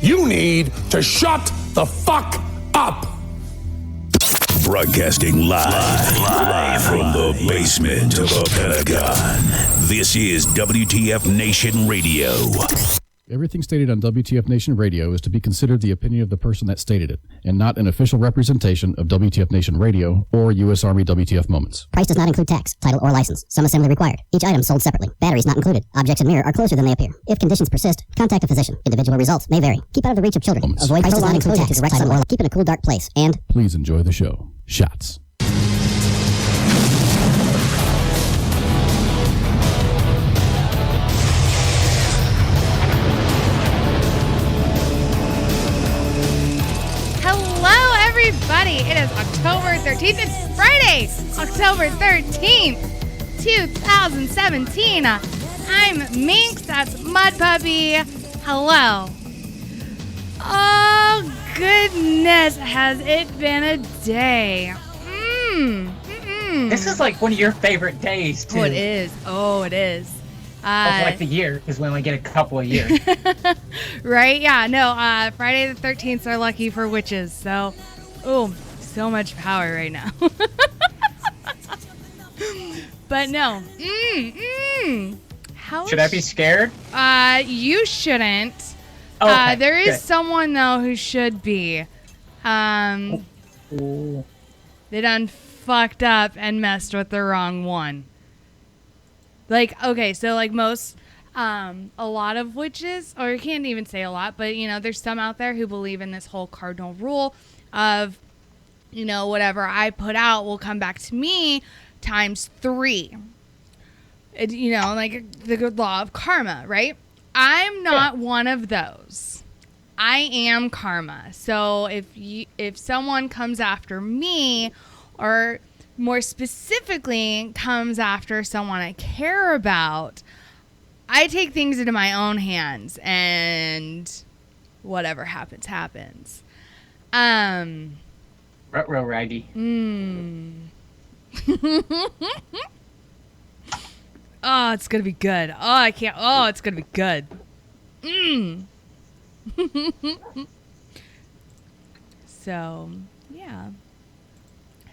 You need to shut the fuck up. Broadcasting live from the basement of a Pentagon. This is WTF Nation Radio. Everything stated on WTF Nation Radio is to be considered the opinion of the person that stated it, and not an official representation of WTF Nation Radio or U.S. Army WTF Moments. Price does not include tax, title, or license. Some assembly required. Each item sold separately. Batteries not included. Objects in mirror are closer than they appear. If conditions persist, contact a physician. Individual results may vary. Keep out of the reach of children. Moments. Avoid price does not include tax, direct title, or keep in a cool, dark place. And please enjoy the show. Shots. Everybody, it is October 13th. It's Friday, October 13th, 2017. I'm Minx. That's Mud Puppy. Hello. Oh, goodness. Has it been a day? This is like one of your favorite days, too. Oh, it is. Oh, it is. Of like the year, because we only get a couple a year. Right? Yeah, no, Friday the 13th are lucky for witches, so... Oh, so much power right now. But no. Should I be scared? You shouldn't. Okay, there is good. someone, though, who should be. Ooh. They done fucked up and messed with the wrong one. Like, okay, so like most... a lot of witches, or you can't even say a lot, but, you know, there's some out there who believe in this whole cardinal rule of, you know, whatever I put out will come back to me times 3. You know, like the good law of karma, right? I'm not one of those. I am karma. So if someone comes after me, or more specifically comes after someone I care about, I take things into my own hands, and whatever happens, happens. Ruh-roh, Raggy. Oh, it's gonna be good. Oh, I can't. Oh, it's gonna be good. So, yeah.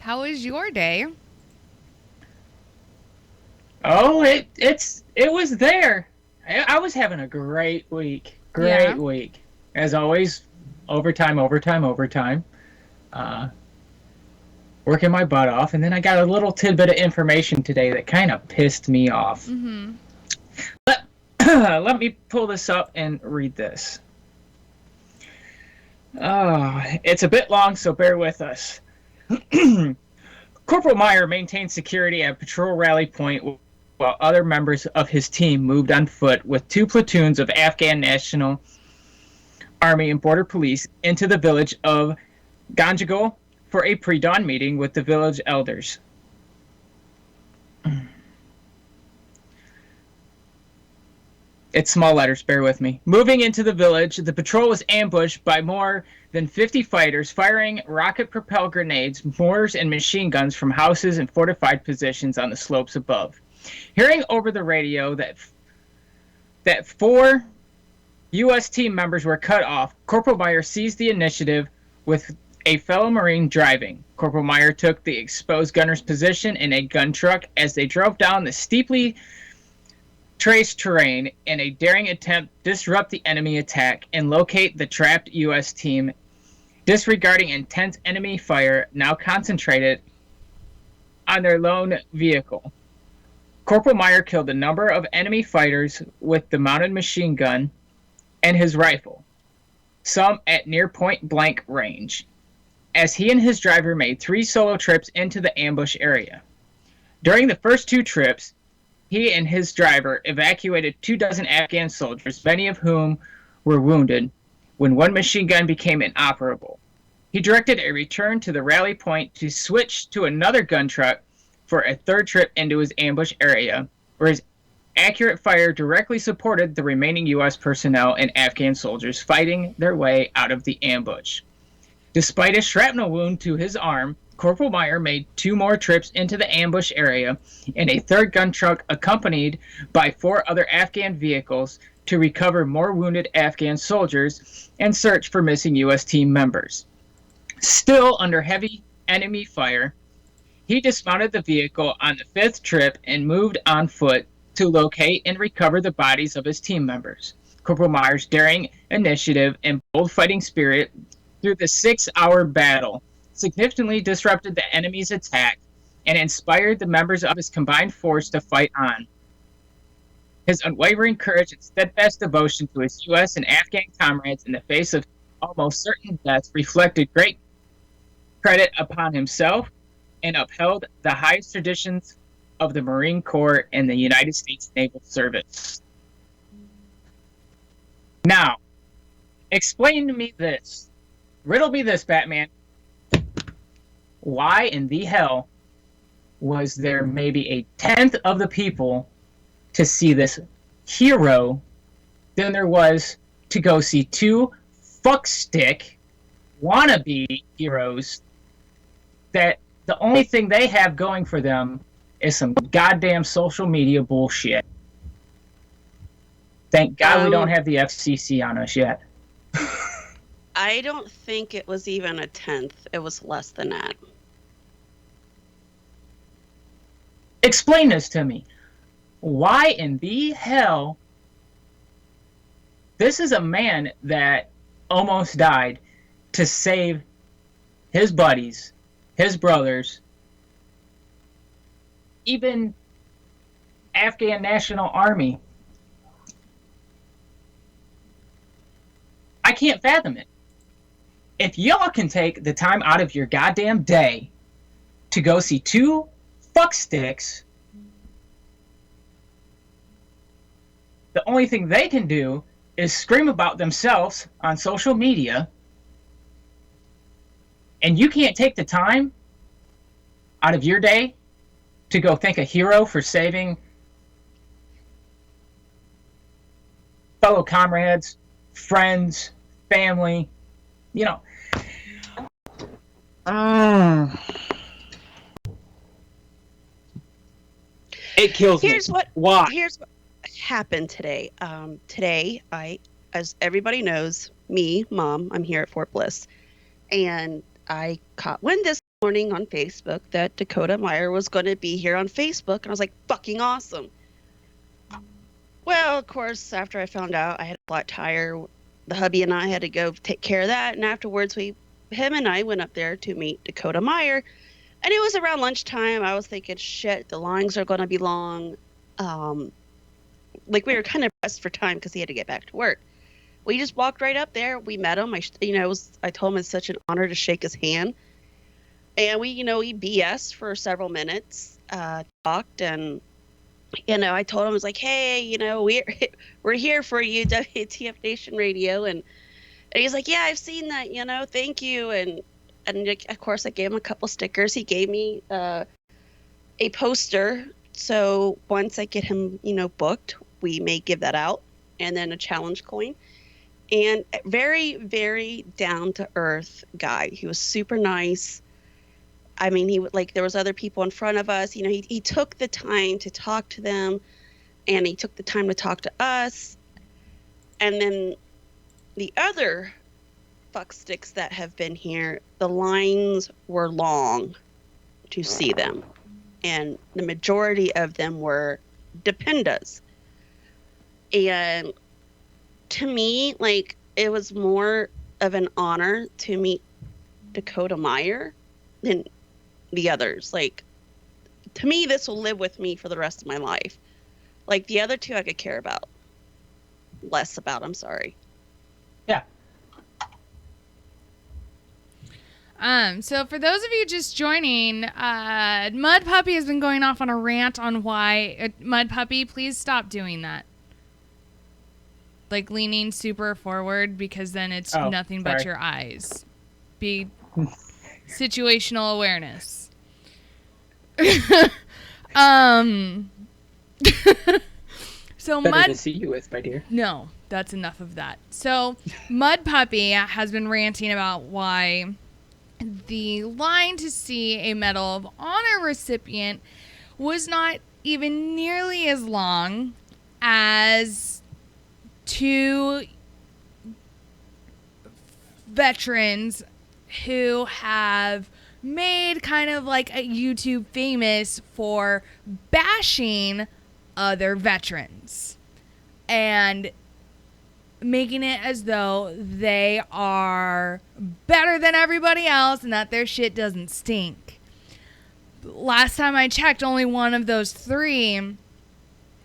How was your day? Oh, it was there. I was having a great week. Great week. As always, overtime. Working my butt off, and then I got a little tidbit of information today that kind of pissed me off. Let me pull this up and read this. It's a bit long, so bear with us. Corporal Meyer maintained security at Patrol Rally Point while other members of his team moved on foot with 2 platoons of Afghan National Army and Border Police into the village of Ganjgal for a pre-dawn meeting with the village elders. It's small letters, bear with me. Moving into the village, the patrol was ambushed by more than 50 fighters firing rocket-propelled grenades, mortars, and machine guns from houses and fortified positions on the slopes above. Hearing over the radio that 4 U.S. team members were cut off, Corporal Meyer seized the initiative with a fellow Marine driving. Corporal Meyer took the exposed gunner's position in a gun truck as they drove down the steeply traced terrain in a daring attempt to disrupt the enemy attack and locate the trapped U.S. team, disregarding intense enemy fire now concentrated on their lone vehicle. Corporal Meyer killed a number of enemy fighters with the mounted machine gun and his rifle, some at near point-blank range, as he and his driver made 3 solo trips into the ambush area. During the first 2 trips, he and his driver evacuated 24 Afghan soldiers, many of whom were wounded, when one machine gun became inoperable. He directed a return to the rally point to switch to another gun truck for a 3rd trip into his ambush area, where his accurate fire directly supported the remaining U.S. personnel and Afghan soldiers fighting their way out of the ambush. Despite a shrapnel wound to his arm, Corporal Meyer made 2 more trips into the ambush area in a 3rd gun truck accompanied by 4 other Afghan vehicles to recover more wounded Afghan soldiers and search for missing U.S. team members. Still under heavy enemy fire, he dismounted the vehicle on the fifth trip and moved on foot to locate and recover the bodies of his team members. Corporal Myers' daring initiative and bold fighting spirit through the 6-hour battle significantly disrupted the enemy's attack and inspired the members of his combined force to fight on. His unwavering courage and steadfast devotion to his U.S. and Afghan comrades in the face of almost certain death reflected great credit upon himself and upheld the highest traditions of the Marine Corps and the United States Naval Service. Now, explain to me this. Riddle me this, Batman. Why in the hell was there maybe a tenth of the people to see this hero than there was to go see two fuckstick wannabe heroes that the only thing they have going for them is some goddamn social media bullshit? Thank God we don't have the FCC on us yet. I don't think it was even a tenth. It was less than that. Explain this to me. Why in the hell? This is a man that almost died to save his buddies, his brothers, even Afghan National Army. I can't fathom it. If y'all can take the time out of your goddamn day to go see two fucksticks, the only thing they can do is scream about themselves on social media, and you can't take the time out of your day to go thank a hero for saving fellow comrades, friends, family, you know. It kills me. Why? Here's what happened today. Today, as everybody knows, Mom, I'm here at Fort Bliss, and I caught wind this morning on Facebook that Dakota Meyer was going to be here on Facebook, and I was like, fucking awesome. Well, of course, after I found out I had a flat tire, the hubby and I had to go take care of that, and afterwards him and I went up there to meet Dakota Meyer, and it was around lunchtime. I was thinking, shit, the lines are going to be long. Like, we were kind of pressed for time because he had to get back to work. We just walked right up there. We met him. I told him it's such an honor to shake his hand. And we BS for several minutes, talked, and, I told him, I was like, hey, we're here for you, WTF Nation Radio. And he's like, yeah, I've seen that, thank you. And of course, I gave him a couple stickers. He gave me a poster. So once I get him, booked, we may give that out, and then a challenge coin. And very, very down to earth guy. He was super nice. I mean, there was other people in front of us. He took the time to talk to them, and he took the time to talk to us. And then the other fucksticks that have been here, the lines were long to see them. And the majority of them were dependas. And to me, it was more of an honor to meet Dakota Meyer than the others. To me, this will live with me for the rest of my life. The other two I could care about. Less about, I'm sorry. Yeah. So for those of you just joining, Mud Puppy has been going off on a rant on why... Mud Puppy, please stop doing that. Leaning super forward, because then it's nothing but your eyes. Be situational awareness. So Better to see you with, my dear. No, that's enough of that. So Mud Puppy has been ranting about why the line to see a Medal of Honor recipient was not even nearly as long as two veterans who have made kind of like a YouTube famous for bashing other veterans and making it as though they are better than everybody else and that their shit doesn't stink. Last time I checked, only one of those three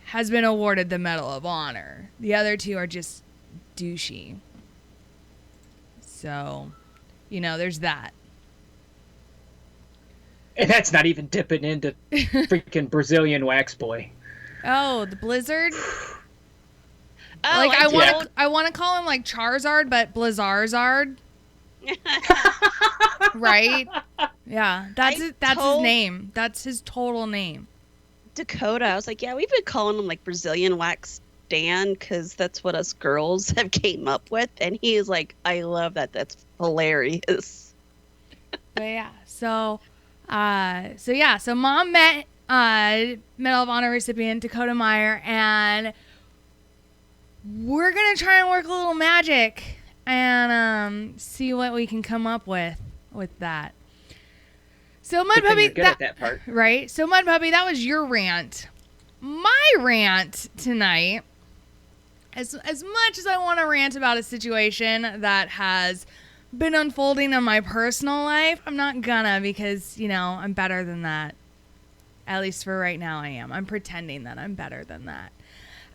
has been awarded the Medal of Honor. The other two are just douchey. So, there's that. And that's not even dipping into freaking Brazilian wax boy. Oh, the Blizzard? Oh, like I I want to call him like Charizard, but Blizzarzard. Right? Yeah, that's his name. That's his total name. Dakota, I was like, yeah, we've been calling him like Brazilian wax Dan because that's what us girls have came up with, and he is like, I love that. That's hilarious. But yeah, so Mom met Medal of Honor recipient Dakota Meyer, and we're gonna try and work a little magic and see what we can come up with that. So Mud Puppy, you're good at that part. Right? So Mud Puppy, that was your rant. My rant tonight, as much as I want to rant about a situation that has been unfolding in my personal life, I'm not gonna, because I'm better than that. At least for right now, I am. I'm pretending that I'm better than that.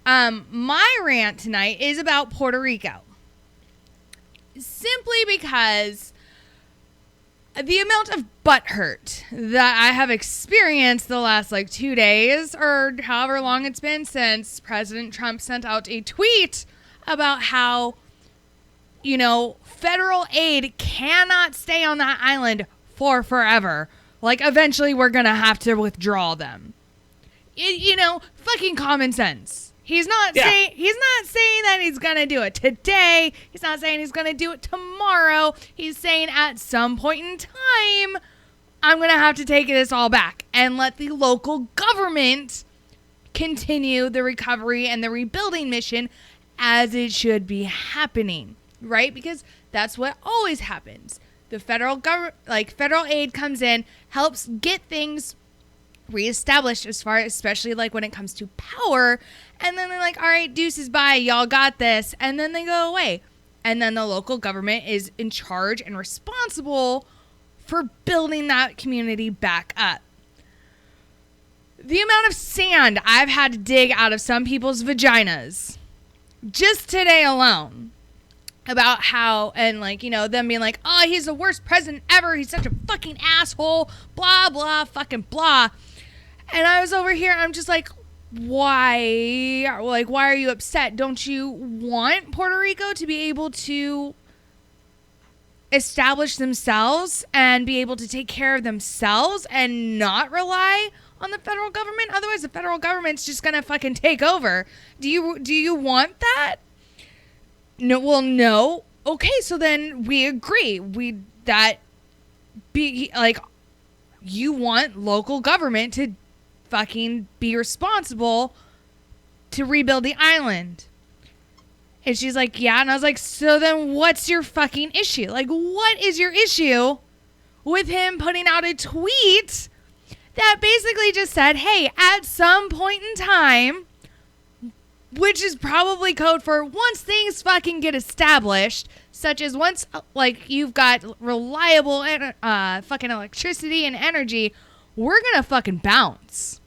My rant tonight is about Puerto Rico. Simply because the amount of butthurt that I have experienced the last 2 days or however long it's been since President Trump sent out a tweet about how, federal aid cannot stay on that island for forever. Eventually we're going to have to withdraw them. Fucking common sense. He's not saying that he's going to do it today. He's not saying he's going to do it tomorrow. He's saying at some point in time, I'm going to have to take this all back and let the local government continue the recovery and the rebuilding mission as it should be happening, right? Because that's what always happens. The federal government, federal aid comes in, helps get things reestablished especially when it comes to power, and then they're like, all right, deuces, bye, y'all got this, and then they go away, and then the local government is in charge and responsible for building that community back up. The amount of sand I've had to dig out of some people's vaginas just today alone about how, and them being like, oh, he's the worst president ever, he's such a fucking asshole, blah blah fucking blah. And I was over here, I'm just like, why are you upset? Don't you want Puerto Rico to be able to establish themselves and be able to take care of themselves and not rely on the federal government? Otherwise, the federal government's just gonna fucking take over. Do you want that? No. Well, no. Okay, so then we agree. You want local government to fucking be responsible to rebuild the island. And she's like, yeah. And I was like, so then what's your fucking issue? What is your issue with him putting out a tweet that basically just said, hey, at some point in time, which is probably code for once things fucking get established, such as once, you've got reliable fucking electricity and energy, we're gonna fucking bounce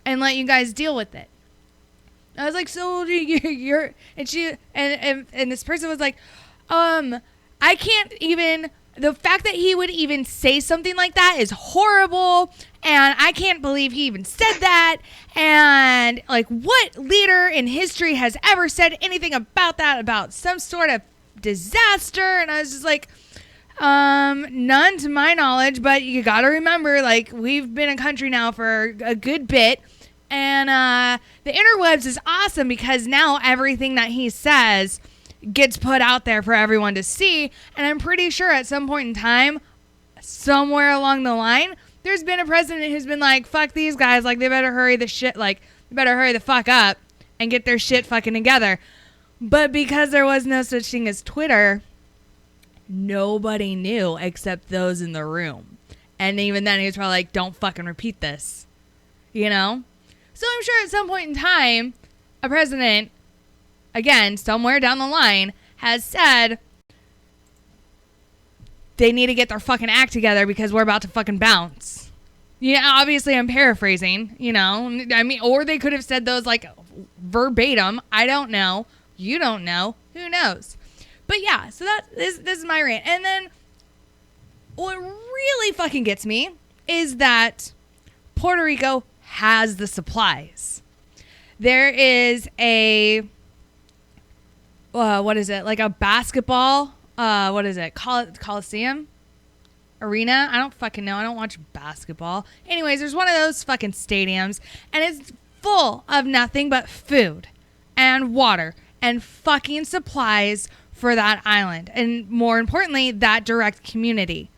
and let you guys deal with it. I was like, so you're, and she, and this person was like, I can't even, the fact that he would even say something like that is horrible, and I can't believe he even said that, and what leader in history has ever said anything about that, about some sort of disaster? And I was just like, none to my knowledge, but you gotta remember, we've been a country now for a good bit, and the interwebs is awesome because now everything that he says gets put out there for everyone to see, and I'm pretty sure at some point in time, somewhere along the line, there's been a president who's been like, fuck these guys, they better hurry the fuck up and get their shit fucking together. But because there was no such thing as Twitter, nobody knew except those in the room. And even then, he was probably like, don't fucking repeat this. You know? So I'm sure at some point in time, a president, again, somewhere down the line, has said they need to get their fucking act together because we're about to fucking bounce. Yeah, obviously I'm paraphrasing, you know? I mean, or they could have said those like verbatim. I don't know. You don't know. Who knows? But yeah, so this is my rant. And then what really fucking gets me is that Puerto Rico has the supplies. There is a what is it? Like a basketball what is it? Coliseum? Arena? I don't fucking know. I don't watch basketball. Anyways, there's one of those fucking stadiums and it's full of nothing but food and water and fucking supplies for that island. And more importantly, that direct community.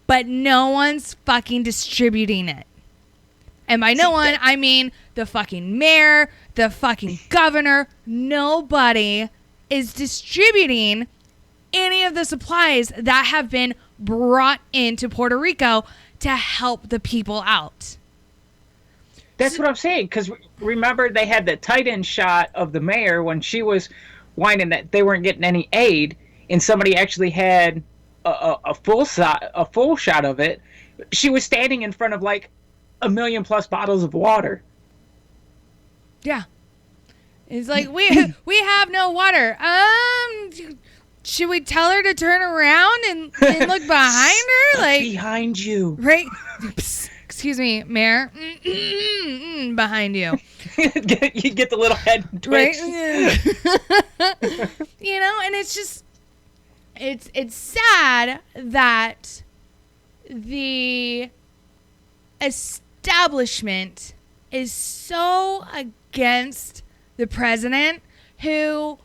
But no one's fucking distributing it. And by no one, I mean the fucking mayor, the fucking governor. Nobody is distributing any of the supplies that have been brought into Puerto Rico to help the people out. That's what I'm saying. Because remember, they had the tight end shot of the mayor when she was whining that they weren't getting any aid, and somebody actually had a full shot of it. She was standing in front of like 1 million plus bottles of water. Yeah, it's like we have no water. Should we tell her to turn around and look behind her? Like behind you, right? Excuse me, Mayor. Behind you. You get the little head twitch. Right? You know, and it's just it's sad that the establishment is so against the president, who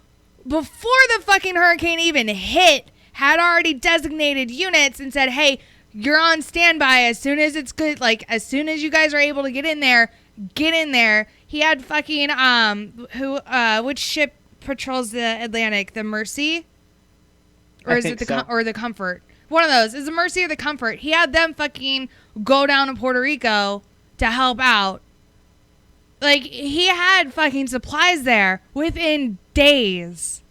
before the fucking hurricane even hit had already designated units and said, hey, you're on standby as soon as it's good. Like as soon as you guys are able to get in there, get in there. He had fucking which ship patrols the Atlantic? The Mercy? Or is it the Comfort? One of those. Is the Mercy or the Comfort? He had them fucking go down to Puerto Rico to help out. Like, he had fucking supplies there within days.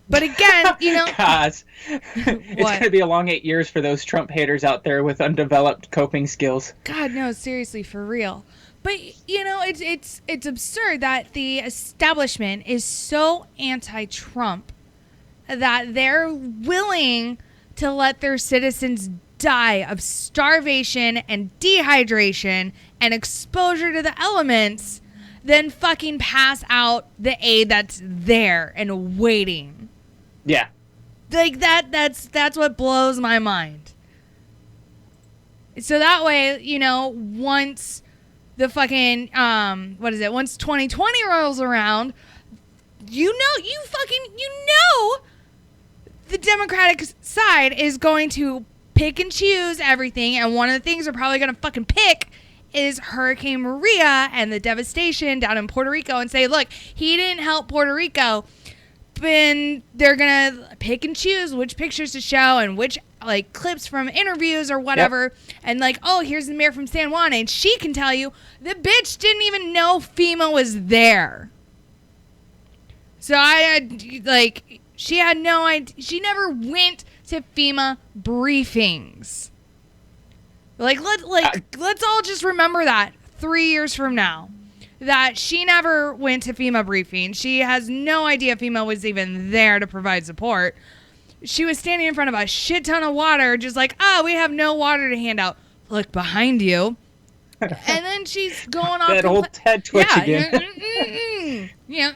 But again, you know... Guys, it's going to be a long 8 years for those Trump haters out there with undeveloped coping skills. God, no, seriously, for real. But, you know, it's absurd that the establishment is so anti-Trump that they're willing to let their citizens die of starvation and dehydration and exposure to the elements than fucking pass out the aid that's there and waiting. Yeah. Like that's what blows my mind. So that way, you know, once the fucking once 2020 rolls around, you know the Democratic side is going to pick and choose everything, and one of the things they're probably going to fucking pick is Hurricane Maria and the devastation down in Puerto Rico and say, look, he didn't help Puerto Rico. And they're going to pick and choose which pictures to show and which like clips from interviews or whatever. Yep. And like, oh, here's the mayor from San Juan, and she can tell you the bitch didn't even know FEMA was there. So she had no idea. She never went to FEMA briefings. Let's all just remember that 3 years from now, that she never went to FEMA briefing. She has no idea FEMA was even there to provide support. She was standing in front of a shit ton of water, just like, oh, we have no water to hand out. Look behind you. And then she's going off. That old head twitch again. Yeah.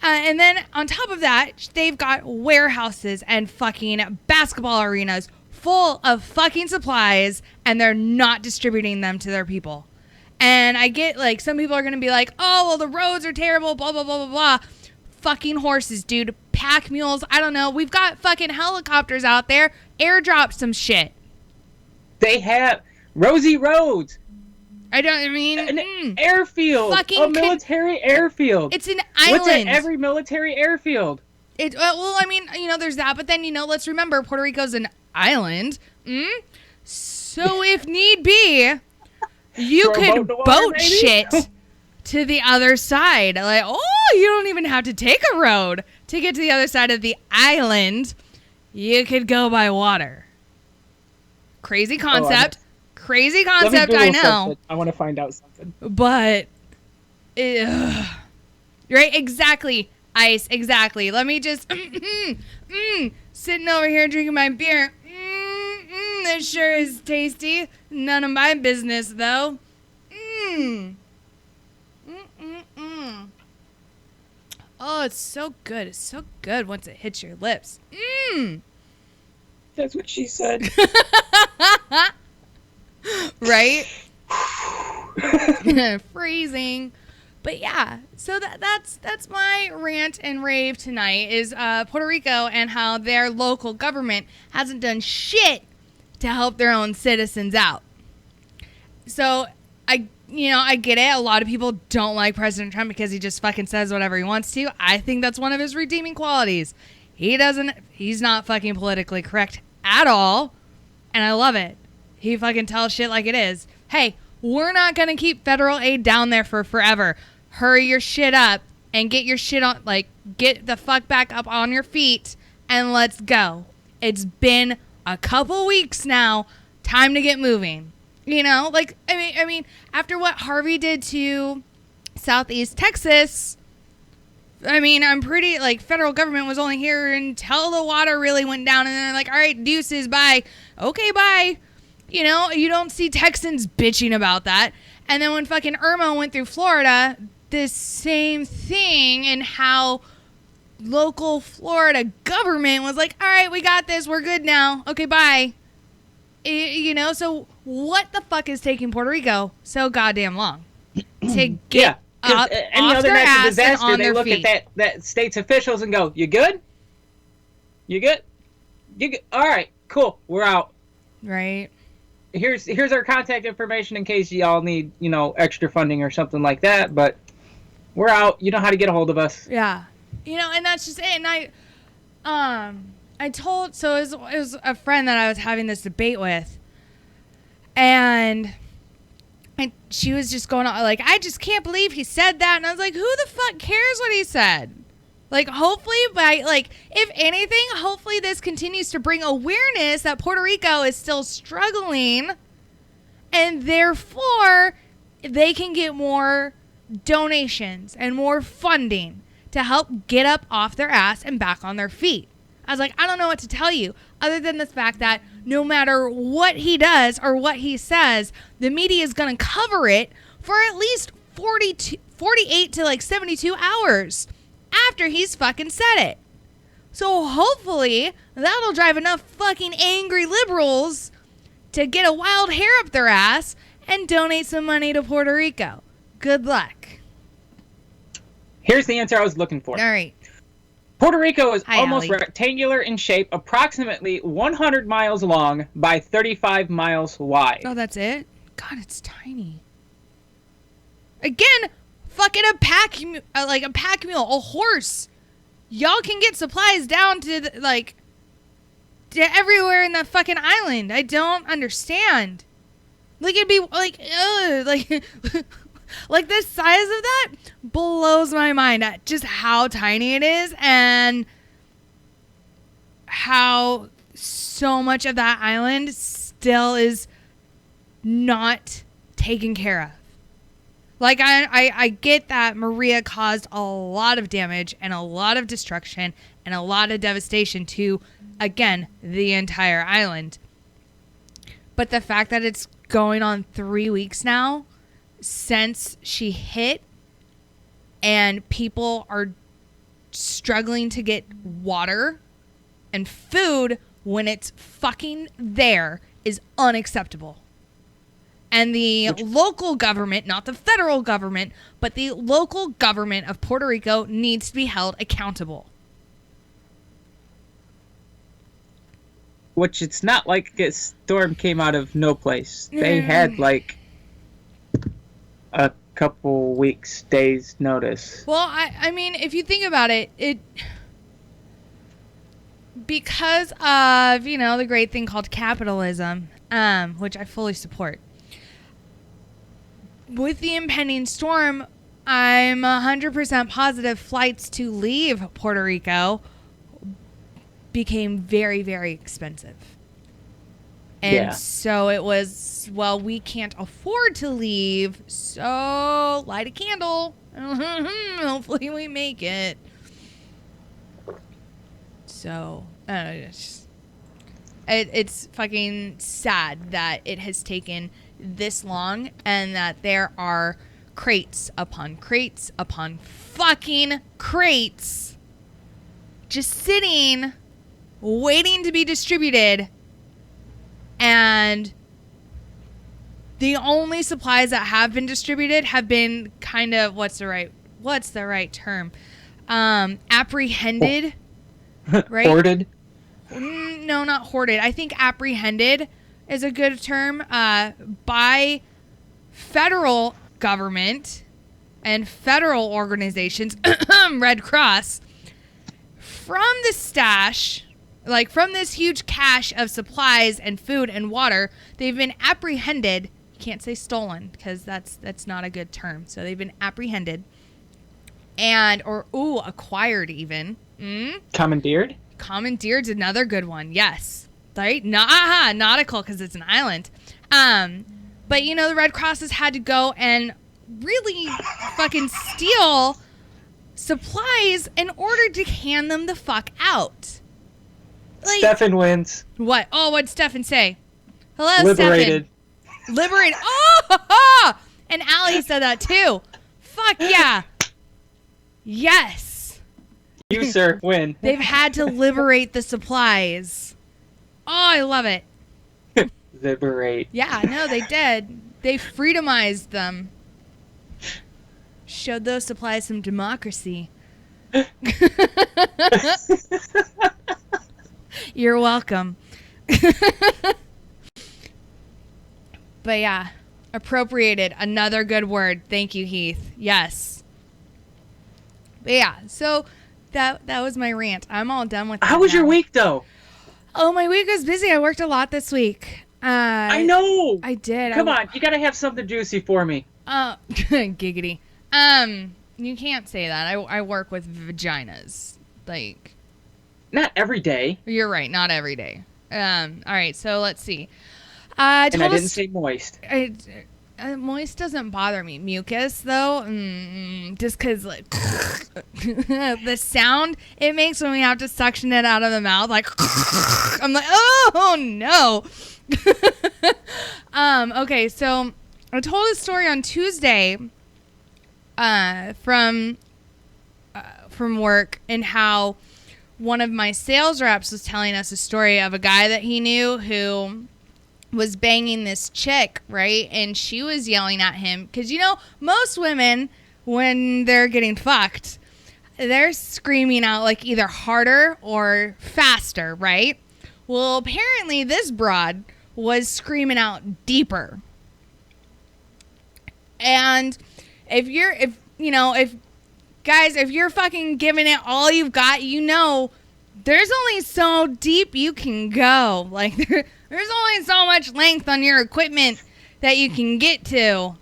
And then on top of that, they've got warehouses and fucking basketball arenas full of fucking supplies, and they're not distributing them to their people. And I get, like, some people are going to be like, oh, well, the roads are terrible, blah, blah, blah, blah, blah. Fucking horses, dude. Pack mules. I don't know. We've got fucking helicopters out there. Airdrop some shit. They have Rosie Roads. An airfield. Fucking a military airfield. It's an island. What's at every military airfield? There's that, but then, let's remember Puerto Rico's an island. So if need be, you could boat shit to the other side. Like, you don't even have to take a road to get to the other side of the island. You could go by water. Crazy concept. I know. Something. I want to find out something. But, right? Exactly. Ice, exactly. Let me just, sitting over here drinking my beer. This sure is tasty. None of my business, though. Oh, it's so good. It's so good once it hits your lips. That's what she said. Right? Freezing. But yeah, so that's my rant and rave tonight is Puerto Rico and how their local government hasn't done shit to help their own citizens out. So I get it. A lot of people don't like President Trump because he just fucking says whatever he wants to. I think that's one of his redeeming qualities. He's not fucking politically correct at all. And I love it. He fucking tells shit like it is. Hey, we're not going to keep federal aid down there for forever. Hurry your shit up and get your shit on, get the fuck back up on your feet and let's go. It's been a couple weeks now. Time to get moving. I mean, after what Harvey did to Southeast Texas, I'm pretty, federal government was only here until the water really went down and then they're all right, deuces, bye. Okay, bye. You don't see Texans bitching about that. And then when fucking Irma went through Florida, the same thing, and how local Florida government was all right, we got this. We're good now. Okay, bye. So what the fuck is taking Puerto Rico so goddamn long to get up any off other their natural ass disaster, and on they their look feet? at that state's officials and go, "You good? You good? You good? All right, cool. We're out." Right. Here's our contact information in case y'all need extra funding or something like that. But we're out. You know how to get a hold of us. Yeah. And that's just it. And it was a friend that I was having this debate with, and she was just going on I just can't believe he said that, and I was like, who the fuck cares what he said? Hopefully if anything, hopefully this continues to bring awareness that Puerto Rico is still struggling, and therefore they can get more donations and more funding to help get up off their ass and back on their feet. I was I don't know what to tell you other than the fact that no matter what he does or what he says, the media is going to cover it for at least 48 to 72 hours after he's fucking said it. So hopefully that'll drive enough fucking angry liberals to get a wild hair up their ass and donate some money to Puerto Rico. Good luck. Here's the answer I was looking for. All right. Puerto Rico is Hi, almost Allie. rectangular in shape, approximately 100 miles long by 35 miles wide. Oh, that's it? God, it's tiny. Again, fucking a pack mule, a horse. Y'all can get supplies down to to everywhere in that fucking island. I don't understand. It'd be the size of that blows my mind at just how tiny it is and how so much of that island still is not taken care of. I get that Maria caused a lot of damage and a lot of destruction and a lot of devastation to, again, the entire island. But the fact that it's going on 3 weeks now since she hit and people are struggling to get water and food when it's fucking there is unacceptable. And the local government, not the federal government, but the local government of Puerto Rico needs to be held accountable. Which it's not like a storm came out of no place. They had a couple weeks, days notice. Well, I mean, if you think about it, because of, the great thing called capitalism, which I fully support. With the impending storm, I'm 100% positive flights to leave Puerto Rico became very, very expensive. And so it was, well, we can't afford to leave, so light a candle. Hopefully we make it. So, it's fucking sad that it has taken this long and that there are crates upon fucking crates just sitting, waiting to be distributed. And the only supplies that have been distributed have been kind of, what's the right term? Apprehended, right? Hoarded? No, not hoarded. I think apprehended is a good term, by federal government and federal organizations, Red Cross, from the stash, like from this huge cache of supplies and food and water. They've been apprehended. You can't say stolen because that's not a good term. So they've been apprehended or acquired even. Commandeered? Commandeered's another good one. Yes. Right? Nautical because it's an island. But the Red Cross has had to go and really fucking steal supplies in order to hand them the fuck out. Like, Stefan wins. What? Oh, what'd Stefan say? Hello, Liberated. Stefan. Liberated. Oh, and Allie said that too. Fuck yeah. Yes. You, sir, win. They've had to liberate the supplies. Oh, I love it. Liberate. Yeah, no, they did. They freedomized them. Showed those supplies some democracy. You're welcome. But yeah, appropriated. Another good word. Thank you, Heath. Yes. But yeah, so that was my rant. I'm all done with that. How was now. your week, though? Oh, my week was busy. I worked a lot this week. I know. I did. Come on, you gotta have something juicy for me. Giggity. You can't say that. I work with vaginas. Like, not every day. You're right. Not every day. All right. So let's see. And I didn't say moist. Moist doesn't bother me. Mucus, though, just because, like, the sound it makes when we have to suction it out of the mouth, like, I'm like, oh, no. Okay, so I told a story on Tuesday from work, and how one of my sales reps was telling us a story of a guy that he knew who was banging this chick, right? And she was yelling at him because, most women, when they're getting fucked, they're screaming out like either harder or faster, right? Well, apparently this broad was screaming out deeper. And if you're fucking giving it all you've got, there's only so deep you can go. Like, there's only so much length on your equipment that you can get to.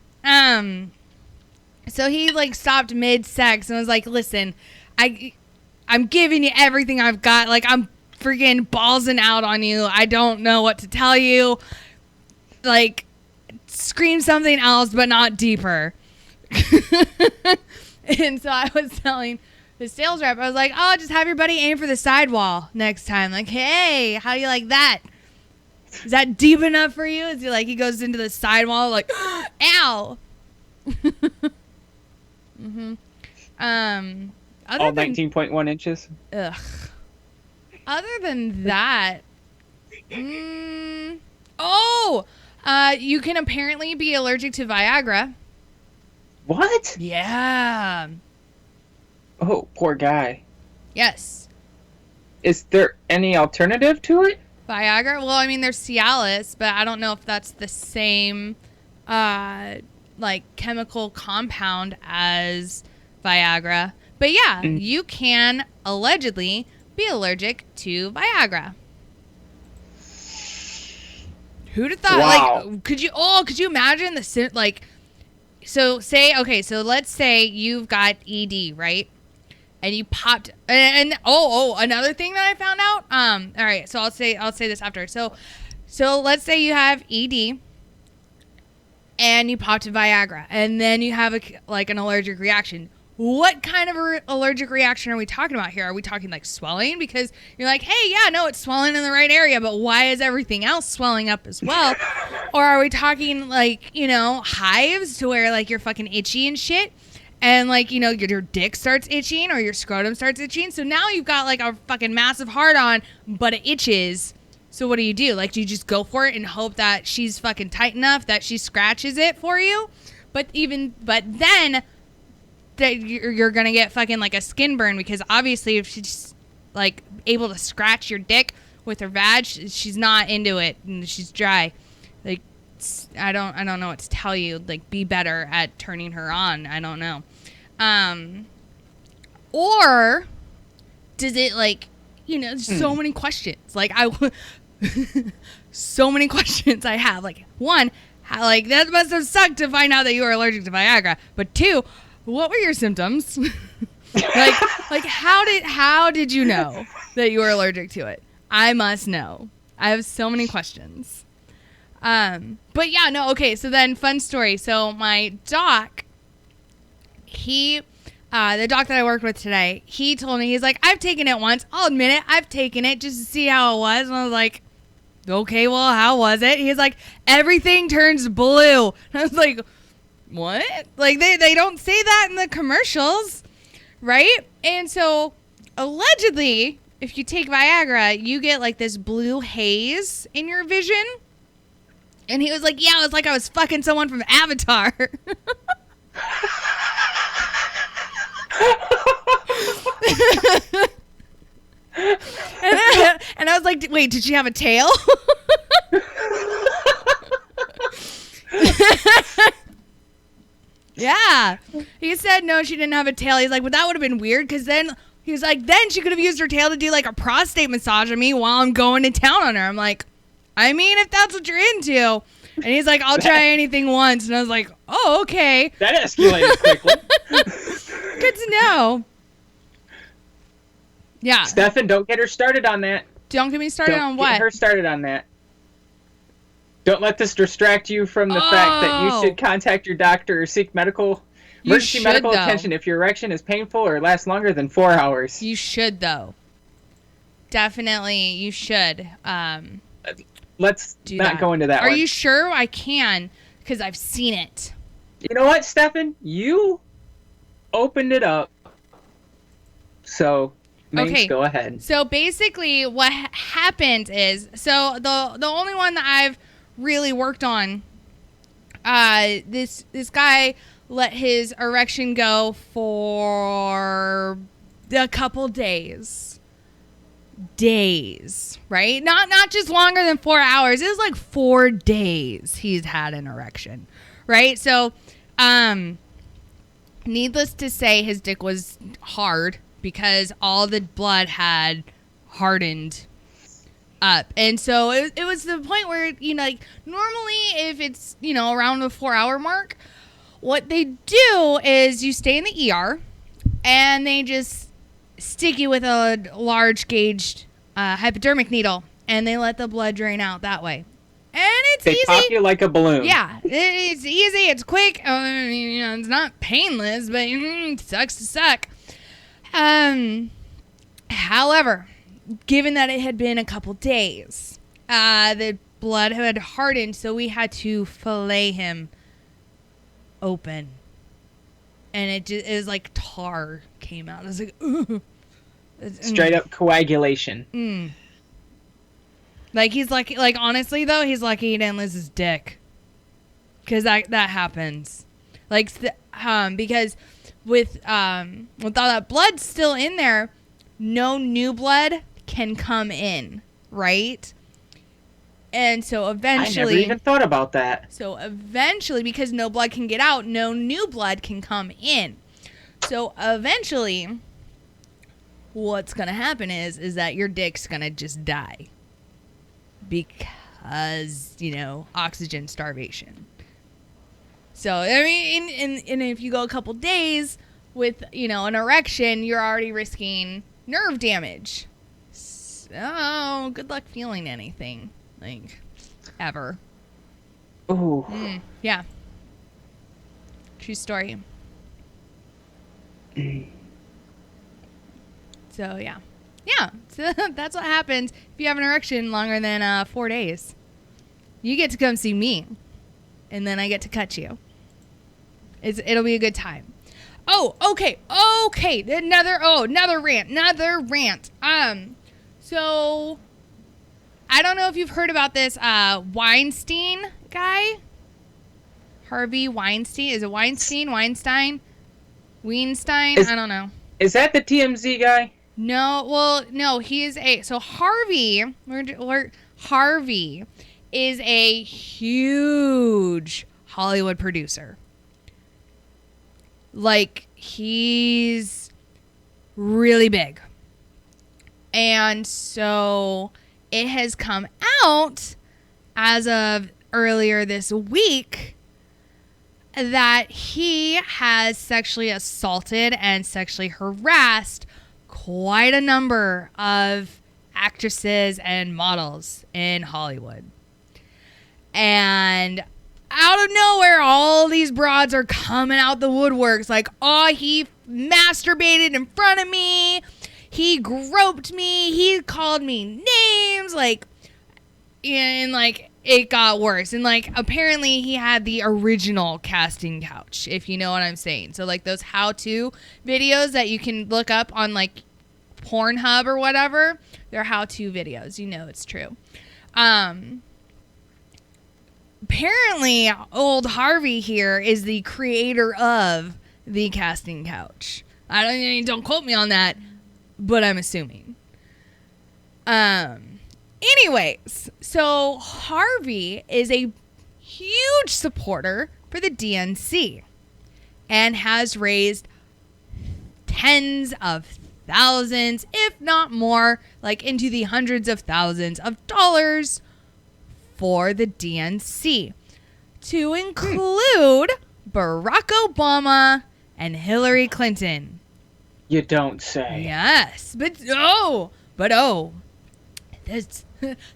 So he, like, stopped mid-sex and was like, listen, I'm giving you everything I've got. Like, I'm freaking ballsing out on you. I don't know what to tell you. Like, scream something else, but not deeper. And so I was telling the sales rep, I was like, oh, just have your buddy aim for the sidewall next time. Like, hey, how do you like that? Is that deep enough for you? Is he like, he goes into the sidewall like, ow. Mm-hmm. All 19.1 inches? Ugh. Other than that, you can apparently be allergic to Viagra. What? Yeah. Oh, poor guy. Yes. Is there any alternative to it? Viagra? Well, I mean, there's Cialis, but I don't know if that's the same like chemical compound as Viagra. But yeah, you can allegedly be allergic to Viagra. Who'd have thought? Wow. Like, could you imagine the like? So let's say you've got ED, right? And you popped, and another thing that I found out. All right, so I'll say this after. So let's say you have ED, and you popped a Viagra, and then you have an allergic reaction. What kind of allergic reaction are we talking about here? Are we talking like swelling? Because you're like, hey, yeah, no, it's swelling in the right area, but why is everything else swelling up as well? Or are we talking like, hives to where like you're fucking itchy and shit? And like, your dick starts itching or your scrotum starts itching. So now you've got like a fucking massive hard on, but it itches. So what do? Like, do you just go for it and hope that she's fucking tight enough that she scratches it for you? But then that you're gonna get fucking like a skin burn, because obviously if she's like able to scratch your dick with her vag, she's not into it and she's dry. Like, I don't know what to tell you. Like, be better at turning her on. I don't know. Or does it like, so many questions. Like so many questions I have. Like, one, how, like, that must have sucked to find out that you were allergic to Viagra. But two, what were your symptoms? like how did you know that you were allergic to it? I must know. I have so many questions. But yeah, no, okay. So then, fun story. So my doc, the doc that I worked with today, he told me, he's like, I've taken it once. I'll admit it. I've taken it just to see how it was. And I was like, okay, well, how was it? He's like, everything turns blue. And I was like, what? Like, they don't say that in the commercials, right? And so, allegedly, if you take Viagra, you get like this blue haze in your vision. And he was like, yeah, it was like I was fucking someone from Avatar. and I was like, wait, did she have a tail? Yeah. He said no, she didn't have a tail. He's like, well, that would have been weird, because then he was like, then she could have used her tail to do like a prostate massage on me while I'm going to town on her. I'm like, I mean, if that's what you're into. And he's like, I'll try anything once. And I was like, oh, okay. That escalated quickly. Good to know. Yeah. Stefan, don't get her started on that. Don't get me started on what? Don't get her started on that. Don't let this distract you from the fact that you should contact your doctor or seek emergency medical attention if your erection is painful or lasts longer than 4 hours. You should, though. Definitely, you should. Let's not go into that one. Are you sure? I can, because I've seen it. You know what, Stefan? You opened it up. So, go ahead. So basically, what happened is, so the only one that I've really worked on, this guy let his erection go for a couple days, right? Not just longer than 4 hours. It was like 4 days he's had an erection, right? So, needless to say, his dick was hard because all the blood had hardened up. And so it was the point where, like, normally if it's, around the 4 hour mark, what they do is you stay in the ER and they just stick you with a large gauged hypodermic needle and they let the blood drain out that way. And it's easy. They pop you like a balloon. Yeah, it's easy. It's quick. It's not painless, but it sucks to suck. However, given that it had been a couple days, the blood had hardened, so we had to fillet him open. And it was like tar came out. I was like, ooh. Straight up coagulation. Like, he's lucky, like, honestly, though, he's lucky he didn't lose his dick. Because that happens. Like, because with all that blood still in there, no new blood can come in, right? And so eventually, I never even thought about that. So eventually, because no blood can get out, no new blood can come in. So eventually, what's going to happen is that your dick's going to just die. Because, oxygen starvation. So, I mean, and if you go a couple days with, an erection, you're already risking nerve damage. So, good luck feeling anything. Ever. Ooh. Yeah. True story. So, yeah. Yeah. So that's what happens if you have an erection longer than 4 days. You get to come see me. And then I get to cut you. It'll be a good time. Oh, okay. Another rant. So I don't know if you've heard about this Weinstein guy. Harvey Weinstein. Is it Weinstein? Weinstein? I don't know. Is that the TMZ guy? No, he is Harvey is a huge Hollywood producer. He's really big. And so it has come out as of earlier this week that he has sexually assaulted and sexually harassed quite a number of actresses and models in Hollywood. And out of nowhere, all these broads are coming out the woodworks he masturbated in front of me. He groped me. He called me names. It got worse. And, apparently he had the original casting couch, if you know what I'm saying. So, those how-to videos that you can look up on, Pornhub or whatever, they're how-to videos. You know it's true. Apparently, old Harvey here is the creator of the casting couch. Don't quote me on that, but I'm assuming. Anyways, so Harvey is a huge supporter for the DNC and has raised tens of thousands, if not more, into the hundreds of thousands of dollars for the DNC, to include Barack Obama and Hillary Clinton. You don't say. Yes, but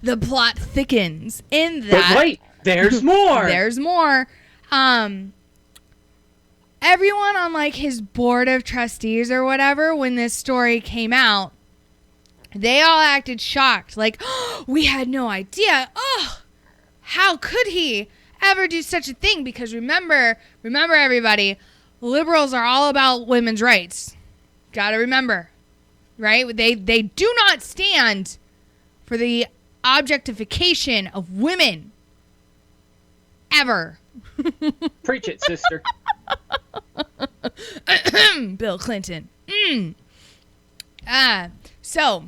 the plot thickens in that. But wait, there's more. There's more. Everyone on his board of trustees or whatever, when this story came out, they all acted shocked. Oh, we had no idea. Oh, how could he ever do such a thing? Because remember everybody, liberals are all about women's rights. Gotta remember, right? They do not stand for the objectification of women. Ever. Preach it, sister. Bill Clinton. So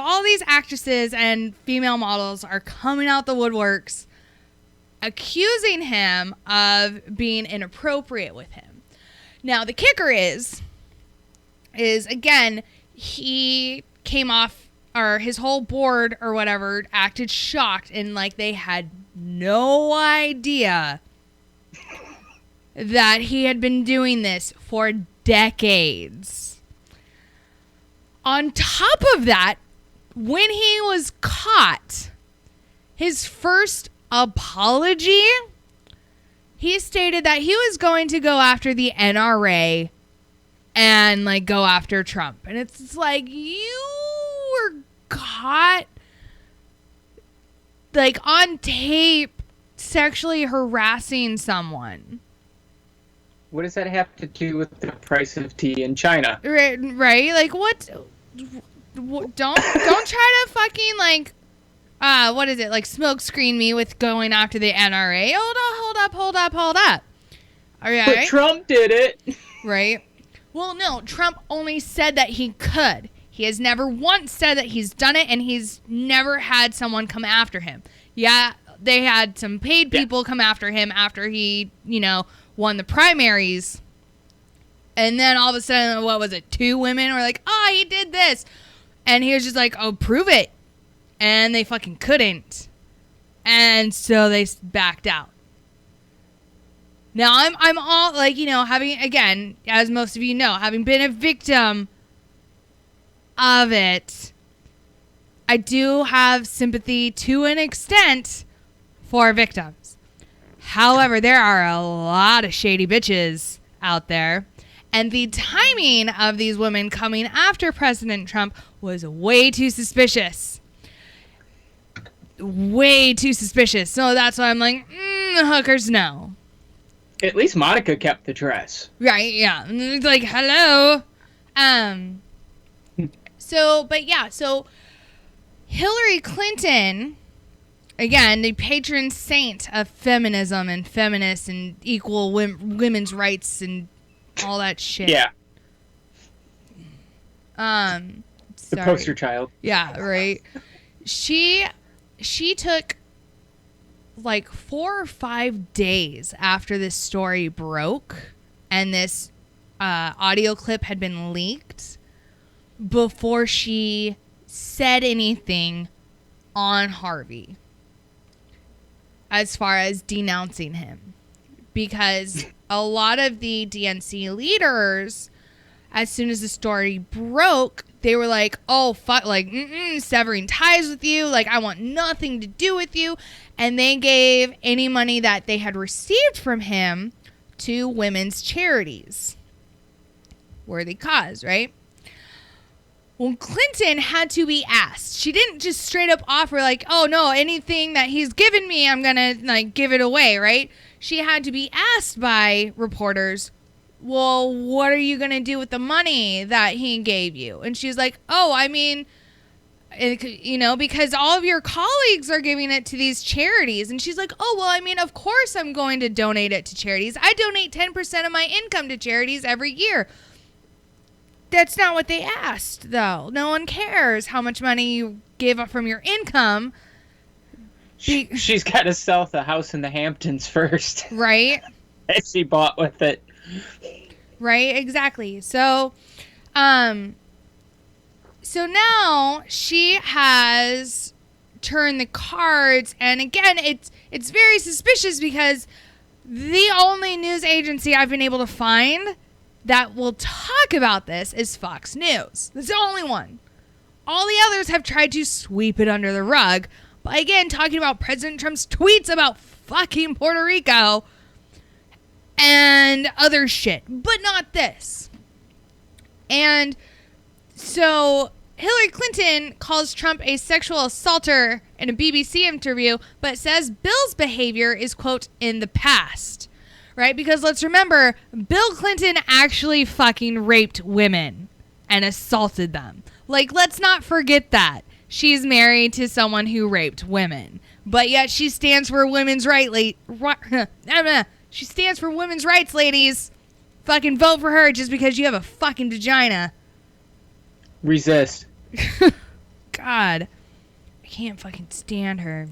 all these actresses and female models are coming out the woodworks accusing him of being inappropriate with him. Now, the kicker is again, he came off, or his whole board or whatever acted shocked and they had no idea that he had been doing this for decades. On top of that, when he was caught, his first apology, he stated that he was going to go after the NRA and go after Trump. And it's you were caught on tape sexually harassing someone. What does that have to do with the price of tea in China? Right? What? Don't try to fucking what is it? Smoke screen me with going after the NRA. Hold up. All right. But Trump did it. Right? Well, no, Trump only said that he could. He has never once said that he's done it, and he's never had someone come after him. Yeah, they had some paid people come after him after he, won the primaries. And then all of a sudden, what was it? 2 women were like, oh, he did this. And he was just like, oh, prove it. And they fucking couldn't. And so they backed out. Now, I'm all like, having, again, as most of you know, having been a victim of it, I do have sympathy to an extent for victims. However, there are a lot of shady bitches out there. And the timing of these women coming after President Trump was way too suspicious. Way too suspicious. So that's why I'm like, hookers, no. At least Monica kept the dress. Right, yeah. It's like, hello. So Hillary Clinton, again, the patron saint of feminism and feminists and equal women's rights and all that shit. Yeah. Sorry. The poster child. Yeah, right. She took like 4 or 5 days after this story broke and this audio clip had been leaked before she said anything on Harvey as far as denouncing him. Because a lot of the DNC leaders, as soon as the story broke, they were like, oh, fuck, like, severing ties with you. Like, I want nothing to do with you. And they gave any money that they had received from him to women's charities. Worthy cause, right? Well, Clinton had to be asked. She didn't just straight up offer like, oh, no, anything that he's given me, I'm going to like give it away, right? She had to be asked by reporters, well, what are you going to do with the money that he gave you? And she's like, oh, I mean, because all of your colleagues are giving it to these charities. And she's like, oh, well, I mean, of course I'm going to donate it to charities. I donate 10% of my income to charities every year. That's not what they asked, though. No one cares how much money you give up from your income. She's got to sell the house in the Hamptons first. Right? That she bought with it. Right, exactly. So now she has turned the cards, and again, it's very suspicious because the only news agency I've been able to find that will talk about this is Fox News. That's the only one. All the others have tried to sweep it under the rug. But again, talking about President Trump's tweets about fucking Puerto Rico and other shit, but not this. And so Hillary Clinton calls Trump a sexual assaulter in a BBC interview, but says Bill's behavior is, quote, in the past. Right? Because let's remember, Bill Clinton actually fucking raped women and assaulted them. Like, let's not forget that. She's married to someone who raped women. But yet she stands for women's rights. She stands for women's rights, ladies. Fucking vote for her just because you have a fucking vagina. Resist. God. I can't fucking stand her.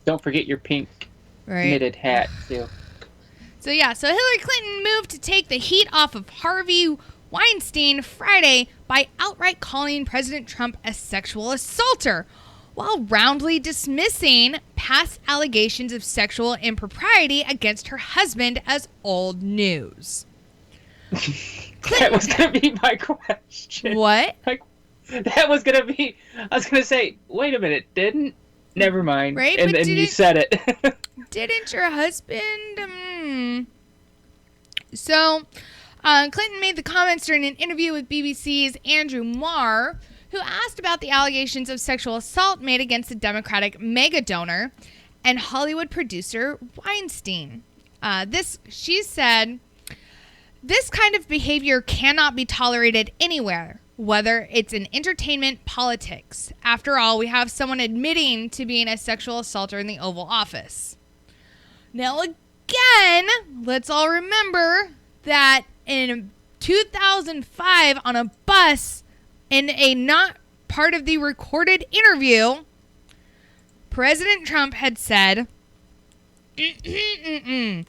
Don't forget your pink knitted hat, too. So Hillary Clinton moved to take the heat off of Harvey Weinstein Friday by outright calling President Trump a sexual assaulter, while roundly dismissing past allegations of sexual impropriety against her husband as old news. That was going to be my question. What? That was going to be... I was going to say, wait a minute, didn't? Never mind. Right? And then you said it. Didn't your husband? So, Clinton made the comments during an interview with BBC's Andrew Marr, who asked about the allegations of sexual assault made against the Democratic mega donor and Hollywood producer Weinstein. She said, this kind of behavior cannot be tolerated anywhere, whether it's in entertainment, politics. After all, we have someone admitting to being a sexual assaulter in the Oval Office. Now, again, let's all remember that in 2005 on a bus In a not part of the recorded interview, President Trump had said he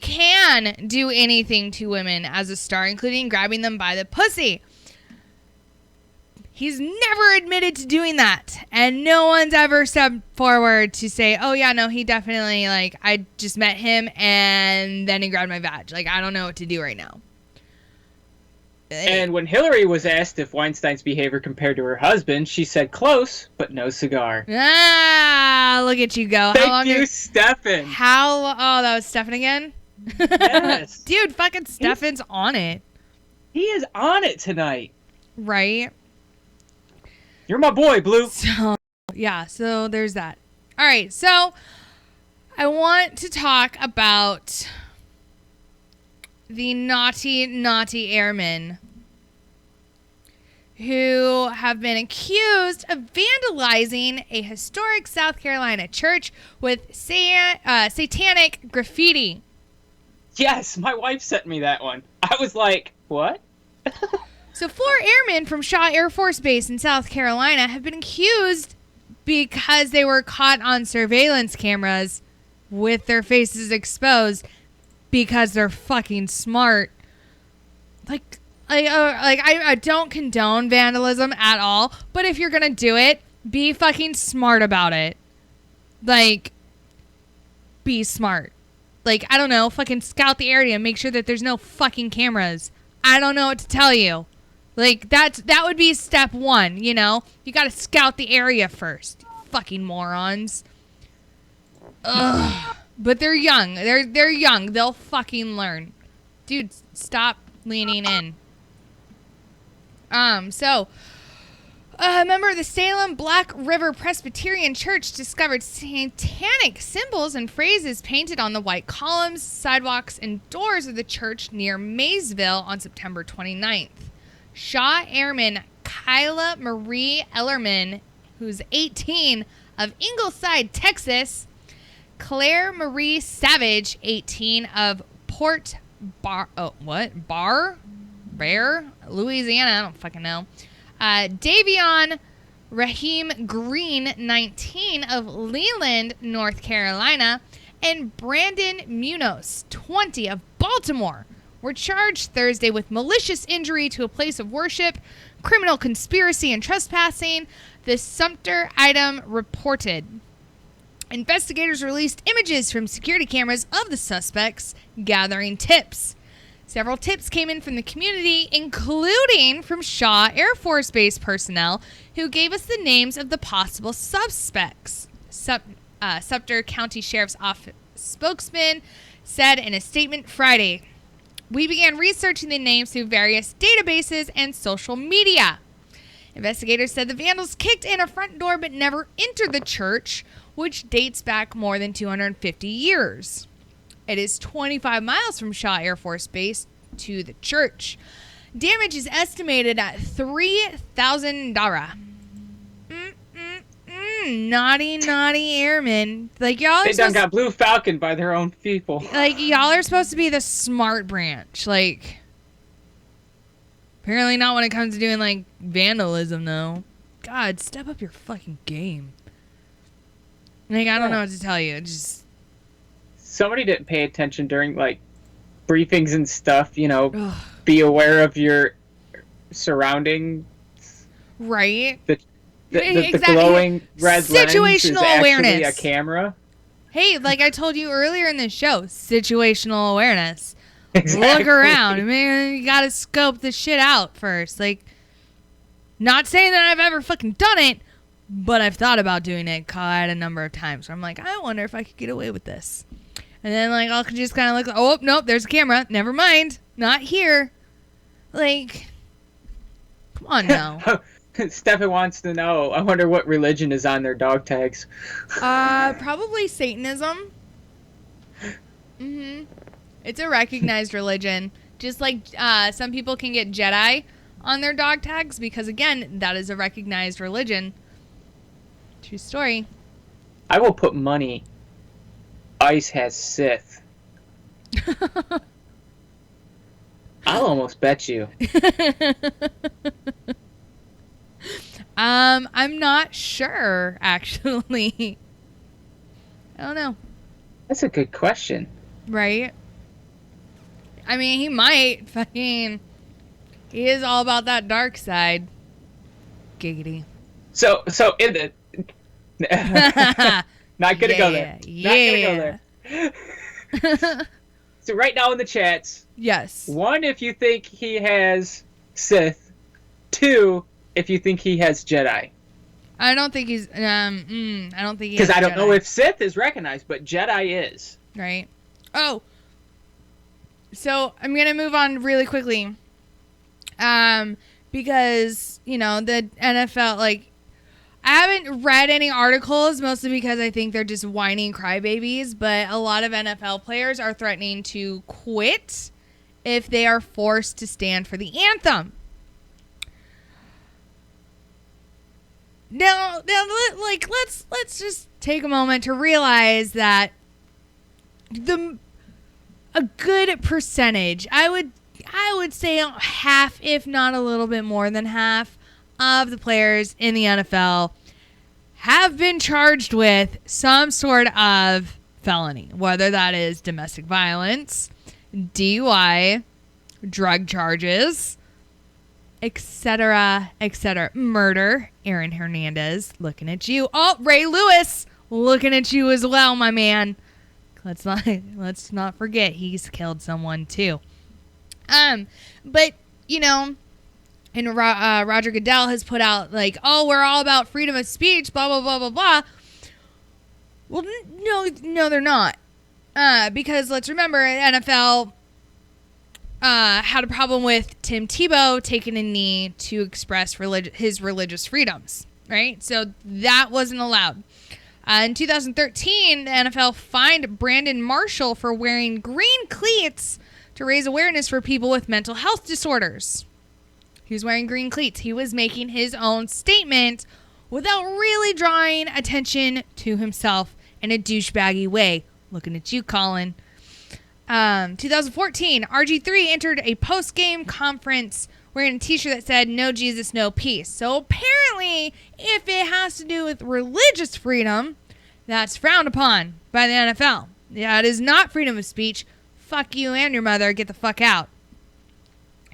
can do anything to women as a star, including grabbing them by the pussy. He's never admitted to doing that. And no one's ever stepped forward to say, oh, yeah, no, he definitely, like, I just met him and then he grabbed my vag. Like, I don't know what to do right now. And when Hillary was asked if Weinstein's behavior compared to her husband, she said close, but no cigar. Ah, look at you go. Thank you, Stefan. Oh, that was Stefan again? Yes. Dude, fucking Stefan's on it. He is on it tonight. Right? You're my boy, Blue. So there's that. All right, so I want to talk about the naughty airmen who have been accused of vandalizing a historic South Carolina church with satanic graffiti. Yes, my wife sent me that one. I was like, what? So 4 airmen from Shaw Air Force Base in South Carolina have been accused because they were caught on surveillance cameras with their faces exposed because they're fucking smart. I don't condone vandalism at all, but if you're gonna do it, be fucking smart about it. Like, be smart. Like, I don't know, fucking scout the area and make sure that there's no fucking cameras. I don't know what to tell you. Like, that would be step 1, you know? You gotta scout the area first. Fucking morons. Ugh. But they're young. They're young. They'll fucking learn. Dude, stop leaning in. A member of the Salem Black River Presbyterian Church discovered satanic symbols and phrases painted on the white columns, sidewalks, and doors of the church near Maysville on September 29th. Shaw Airman Kyla Marie Ellerman, who's 18, of Ingleside, Texas. Claire Marie Savage, 18, of Bear, Louisiana, I don't fucking know. Davion Raheem Green, 19, of Leland, North Carolina, and Brandon Munoz, 20, of Baltimore, were charged Thursday with malicious injury to a place of worship, criminal conspiracy, and trespassing, the Sumter item reported. Investigators released images from security cameras of the suspects, gathering tips. Several tips came in from the community, including from Shaw Air Force Base personnel, who gave us the names of the possible suspects. Sumter County Sheriff's Office spokesman said in a statement Friday, "We began researching the names through various databases and social media." Investigators said the vandals kicked in a front door but never entered the church, which dates back more than 250 years. It is 25 miles from Shaw Air Force Base to the church. Damage is estimated at $3,000. Naughty airmen. Like, y'all They done got Blue Falcon by their own people. Like, y'all are supposed to be the smart branch. Like, apparently not when it comes to doing, like, vandalism, though. God, step up your fucking game. Like, I don't know what to tell you. Just... Somebody didn't pay attention during, like, briefings and stuff, you know. Be aware of your surroundings. Right. The glowing red lens is situational actually awareness. A camera. Hey, like I told you earlier in this show, situational awareness. Exactly. Look around. Man, you gotta scope the shit out first. Like, not saying that I've ever fucking done it, but I've thought about doing it quite a number of times. Where I'm like, I wonder if I could get away with this. And then, like, I'll just kind of look, oh, nope, there's a camera. Never mind. Not here. Like, come on now. Stefan wants to know, I wonder what religion is on their dog tags. Probably Satanism. It's a recognized religion. Just like some people can get Jedi on their dog tags because, again, that is a recognized religion. True story. I will put money. Ice has Sith. I'll almost bet you. I'm not sure, actually. I don't know. That's a good question. Right? I mean, he might. Fucking... He is all about that dark side. Giggity. So in the... Not gonna go there. Yeah. Not gonna go there. So right now in the chats... Yes. 1, if you think he has Sith. 2, if you think he has Jedi. I don't think he's... I don't think he Because has I don't know Jedi. if Sith is recognized, but Jedi is. Right. Oh. So I'm gonna move on really quickly. Because, you know, the NFL, like, I haven't read any articles, mostly because I think they're just whining crybabies, but a lot of NFL players are threatening to quit if they are forced to stand for the anthem. Now, like, let's just take a moment to realize that a good percentage, I would say half, if not a little bit more than half, of the players in the NFL have been charged with some sort of felony, whether that is domestic violence, DUI, drug charges, etc., etc. Murder. Aaron Hernandez, looking at you. Oh, Ray Lewis, looking at you as well, my man. Let's not forget he's killed someone too. But you know, and Roger Goodell has put out like, oh, we're all about freedom of speech, blah blah blah blah blah. Well, no, they're not, because let's remember, NFL had a problem with Tim Tebow taking a knee to express his religious freedoms, right? So that wasn't allowed. In 2013, the NFL fined Brandon Marshall for wearing green cleats to raise awareness for people with mental health disorders. He was wearing green cleats. He was making his own statement without really drawing attention to himself in a douchebaggy way. Looking at you, Colin. 2014, RG3 entered a post-game conference wearing a t-shirt that said, "No Jesus, no peace." So apparently, if it has to do with religious freedom, that's frowned upon by the NFL. Yeah, it is not freedom of speech. Fuck you and your mother. Get the fuck out.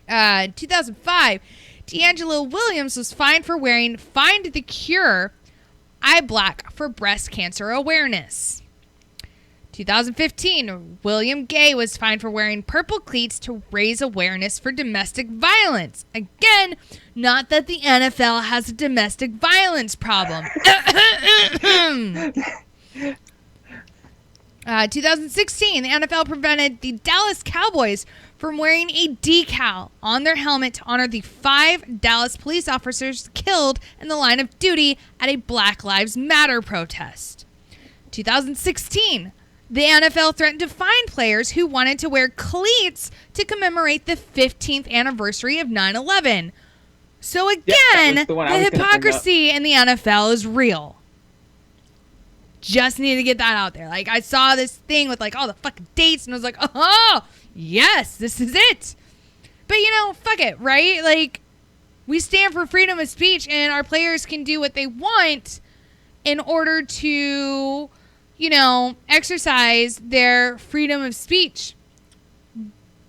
2005, D'Angelo Williams was fined for wearing Find the Cure eye black for breast cancer awareness. 2015, William Gay was fined for wearing purple cleats to raise awareness for domestic violence. Again, not that the NFL has a domestic violence problem. 2016, the NFL prevented the Dallas Cowboys from wearing a decal on their helmet to honor the 5 Dallas police officers killed in the line of duty at a Black Lives Matter protest. 2016, the NFL threatened to fine players who wanted to wear cleats to commemorate the 15th anniversary of 9/11. So again, the hypocrisy in the NFL is real. Just need to get that out there. Like, I saw this thing with like all the fucking dates and I was like, oh, yes, this is it. But you know, fuck it, right? Like, we stand for freedom of speech and our players can do what they want in order to, you know, exercise their freedom of speech.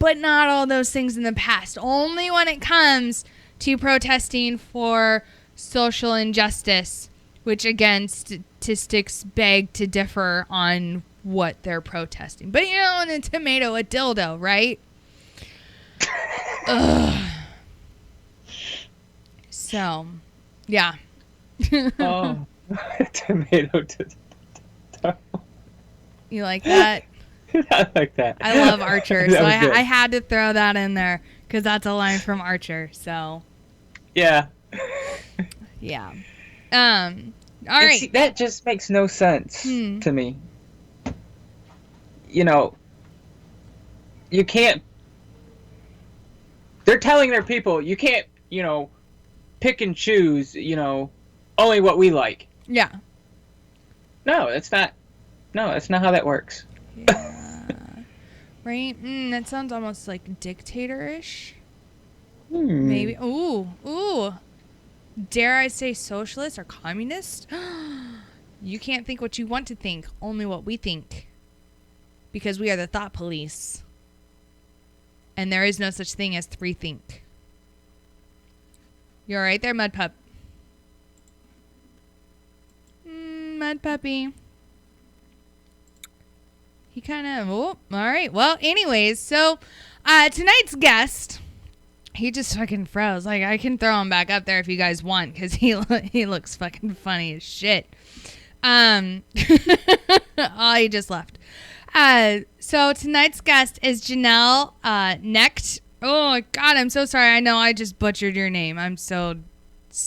But not all those things in the past. Only when it comes to protesting for social injustice, which again, statistics beg to differ on what they're protesting. But you know, in a tomato, a dildo, right? Ugh. So, yeah. Oh, tomato. You like that? I like that. I love Archer, so That was good. I had to throw that in there because that's a line from Archer. So, Yeah. yeah. All right. See, that just makes no sense to me. You know, you can't. They're telling their people you can't, you know, pick and choose, you know, only what we like. Yeah. No, that's not. No, that's not how that works. Yeah. Right? That sounds almost like dictator-ish. Maybe. Ooh. dare I say socialist or communist? You can't think what you want to think, only what we think. Because we are the thought police. And there is no such thing as three think. You're right there, Mud Pup. Mud Puppy. He kind of, all right. Well, anyways, so tonight's guest, he just fucking froze. Like, I can throw him back up there if you guys want, because he looks fucking funny as shit. Oh, he just left. So tonight's guest is Jeanelle Knecht. Oh, God, I'm so sorry. I know I just butchered your name. I'm so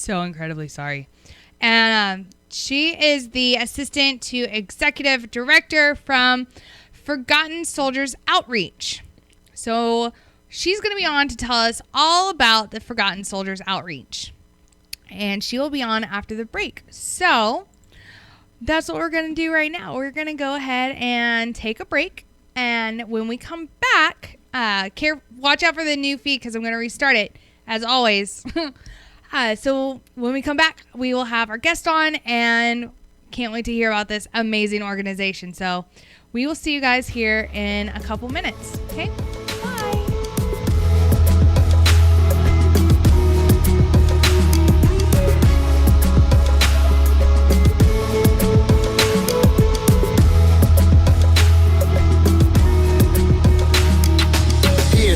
incredibly sorry. And she is the assistant to executive director from Forgotten Soldiers Outreach. So she's going to be on to tell us all about the Forgotten Soldiers Outreach. And she will be on after the break. So that's what we're going to do right now. We're going to go ahead and take a break. And when we come back, watch out for the new feed because I'm going to restart it, as always. So when we come back, we will have our guest on, and can't wait to hear about this amazing organization. So we will see you guys here in a couple minutes. Okay? Bye.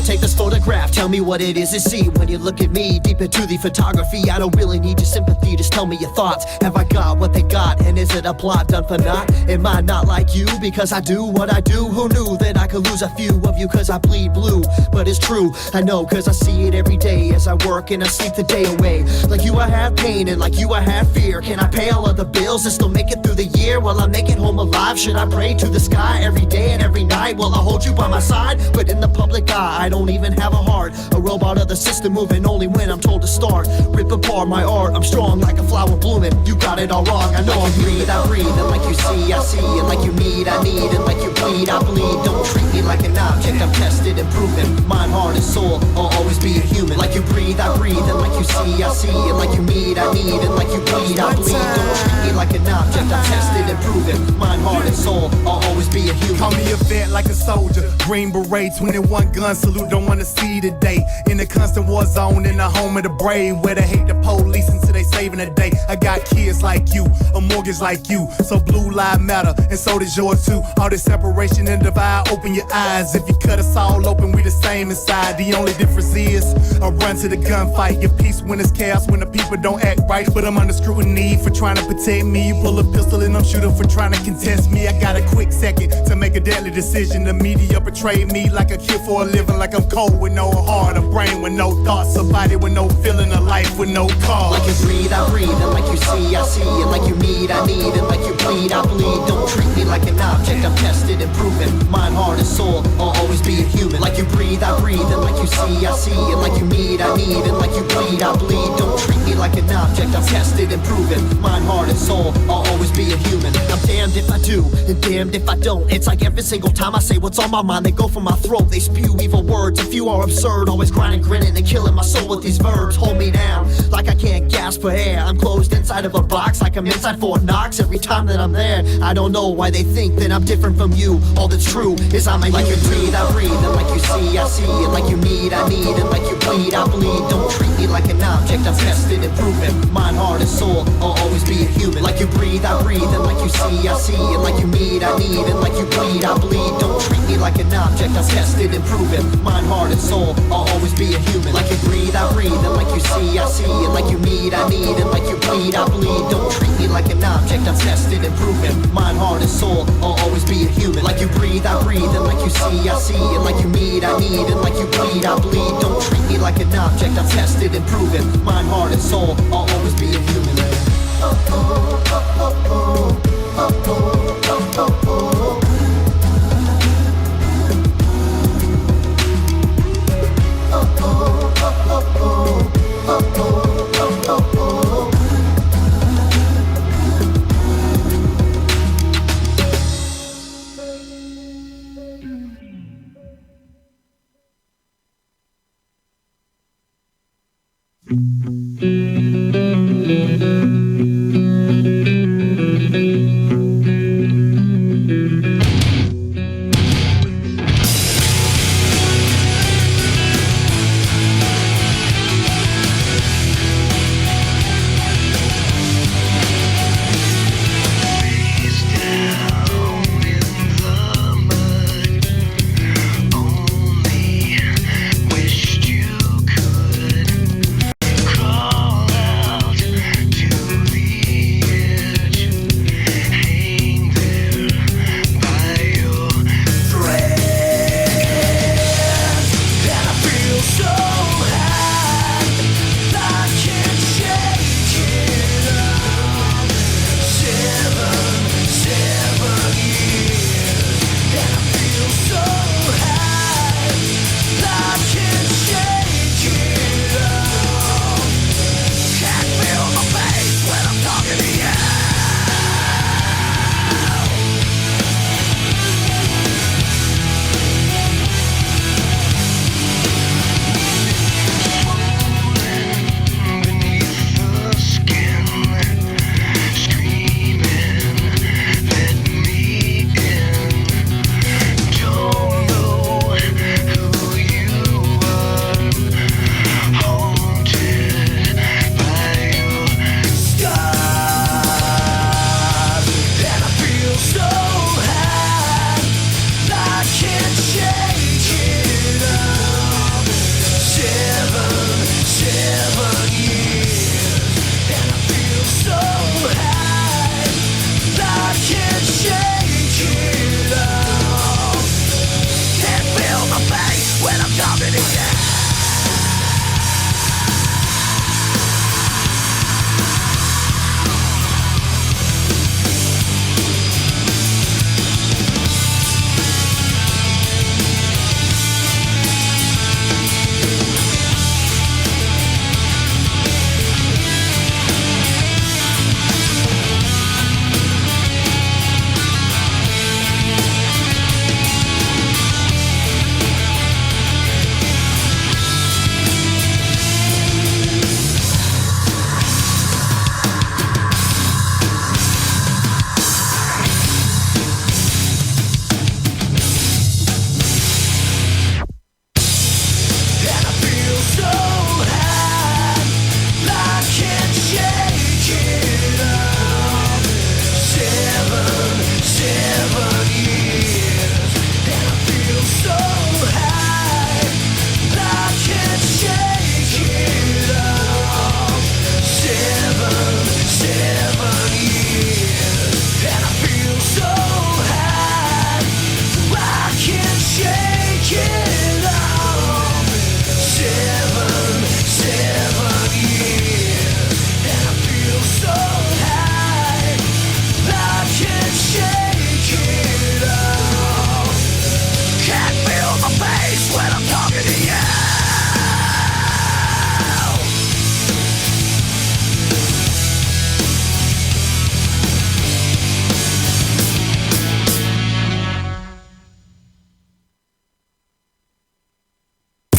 Take this photograph, tell me what it is you see when you look at me. Deep into the photography, I don't really need your sympathy, just tell me your thoughts. Have I got what they got, and is it a plot done for naught? Am I not like you because I do what I do? Who knew that I could lose a few of you cause I bleed blue? But it's true, I know cause I see it every day as I work and I sleep the day away. Like you I have pain and like you I have fear. Can I pay all of the bills and still make it through the year? While I make it home alive, should I pray to the sky every day and every night? Will I hold you by my side? But in the public eye, I don't even have a heart. A robot of the system moving only when I'm told to start. Rip apart my art, I'm strong like a flower blooming. You got it all wrong, I know I breathe, and like you see, I see. And like you need, I need. And like you bleed, I bleed. Don't treat me like an object, I'm tested and proven. Mind, heart, and soul, I'll always be a human. Like you breathe, I breathe. And like you see, I see. And like you need, I need. And like you bleed, I bleed. Don't treat me like an object, I'm tested and proven. Mind, heart, and soul, I'll always be a human. Call me a vet like a soldier. Green beret, 21 gun salute, don't wanna see today. In the constant war zone, in the home of the brave, where they hate the police until they saving the day. I got kids like you, a mortgage like you, so blue lives matter, and so does yours too. All this separation and divide, open your eyes. If you cut us all open, we the same inside. The only difference is I run to the gunfight. Get peace when it's chaos, when the people don't act right. But I'm under scrutiny for trying to protect me. You pull a pistol and I'm shooting for trying to contest me. I got a quick second to make a deadly decision. The media portray me like a kid for a living, like I'm cold with no heart, a brain with no thoughts, a body with no feeling, a life with no cause. Like you breathe, I breathe. And like you see, I see. And like you need, I need. And like you bleed, I bleed. Don't treat me like an object, I'm tested and proven. Mind, heart, and soul, I'll always be a human. Like you breathe, I breathe. And like you see, I see. And like you need, I need. And like you bleed, I bleed. Don't treat me like an object, I'm tested and proven. Mind, heart, and soul, I'll always be a human. I'm damned if I do, and damned if I don't. It's like every single time I say what's on my mind, they go for my throat, they spew evil words. A few are absurd, always grinding, grinning, and killing my soul with these verbs. Hold me down, like I can't gasp for air. I'm closed inside of a box, like I'm inside Fort Knox. Every time that I'm there, I don't know why they think that I'm different from you. All that's true is I'm a like you breathe, I breathe. And like you see, I see. And like you need, I need. And like you bleed, I bleed. Don't treat me like an object, I'm tested and proven. Mind, heart, and soul, I'll always be a human. Like you breathe, I breathe. And like you see, I see. And like you need, I need. And like you bleed, I bleed. Don't treat me like an object, I'm tested and proven. Mind, heart, and soul, I'll always be a human. Like you breathe, I breathe. And like you see, I see. And like you need, I need. And like you bleed, I bleed. Don't treat me like an object, I'm tested and proven. Mind, heart, and soul, I'll always be a human. Like you breathe, I breathe. And like you see, I see. And like you need, I need. And like you bleed, I bleed. Don't treat me like an object, I'm tested and proven. Mind, heart, and soul, I'll always be a human.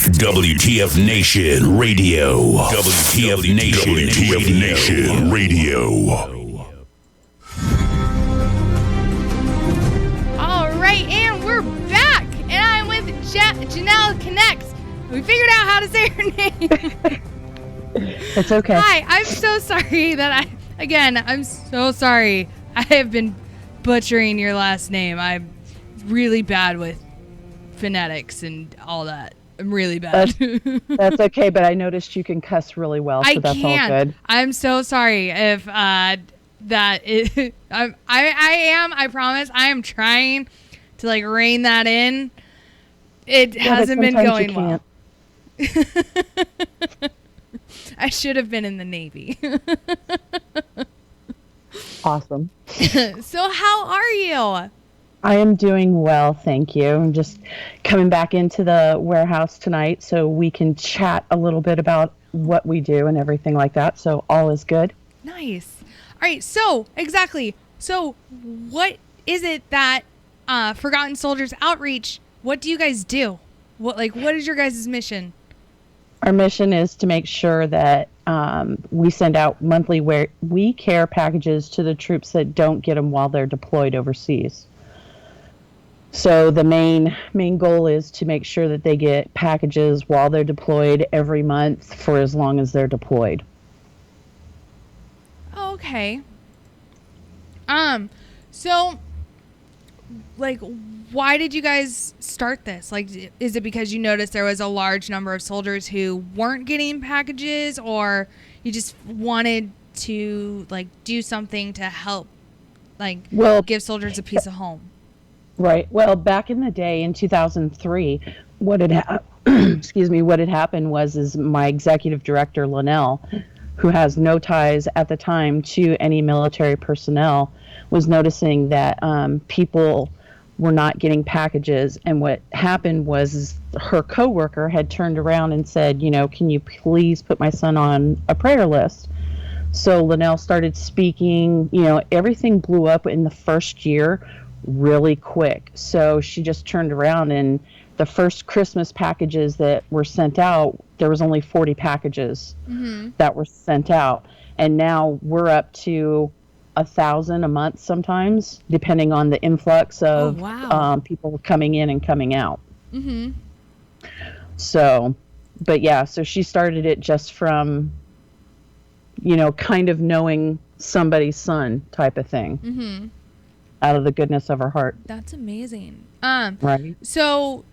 WTF Nation Radio. WTF Nation Radio. All right, and we're back. And I'm with Jeanelle Knecht. We figured out how to say her name. It's okay. Hi, I'm so sorry that I'm so sorry. I have been butchering your last name. I'm really bad with phonetics and all that. I'm really bad. That's okay, but I noticed you can cuss really well, so that's all good. I'm so sorry if that is, I promise I am trying to like rein that in. It hasn't been going well. I should have been in the Navy. Awesome. So how are you? I am doing well, thank you. I'm just coming back into the warehouse tonight so we can chat a little bit about what we do and everything like that. So all is good. Nice. All right. So exactly. So what is it that Forgotten Soldiers Outreach? What do you guys do? What is your guys' mission? Our mission is to make sure that we send out monthly we care packages to the troops that don't get them while they're deployed overseas. So the main goal is to make sure that they get packages while they're deployed every month for as long as they're deployed. Okay. So, like, why did you guys start this? Like, is it because you noticed there was a large number of soldiers who weren't getting packages, or you just wanted to, like, do something to help, like, give soldiers a piece of home? Right. Well, back in the day in 2003, what had happened was my executive director, Linnell, who has no ties at the time to any military personnel, was noticing that people were not getting packages. And what happened was her coworker had turned around and said, can you please put my son on a prayer list? So Linnell started speaking, everything blew up in the first year really quick. So she just turned around, and the first Christmas packages that were sent out, there was only 40 packages that were sent out. And now we're up to 1,000 a month sometimes, depending on the influx of people coming in and coming out. So, but yeah, so she started it just from, kind of knowing somebody's son type of thing. Out of the goodness of her heart. That's amazing. Right. So,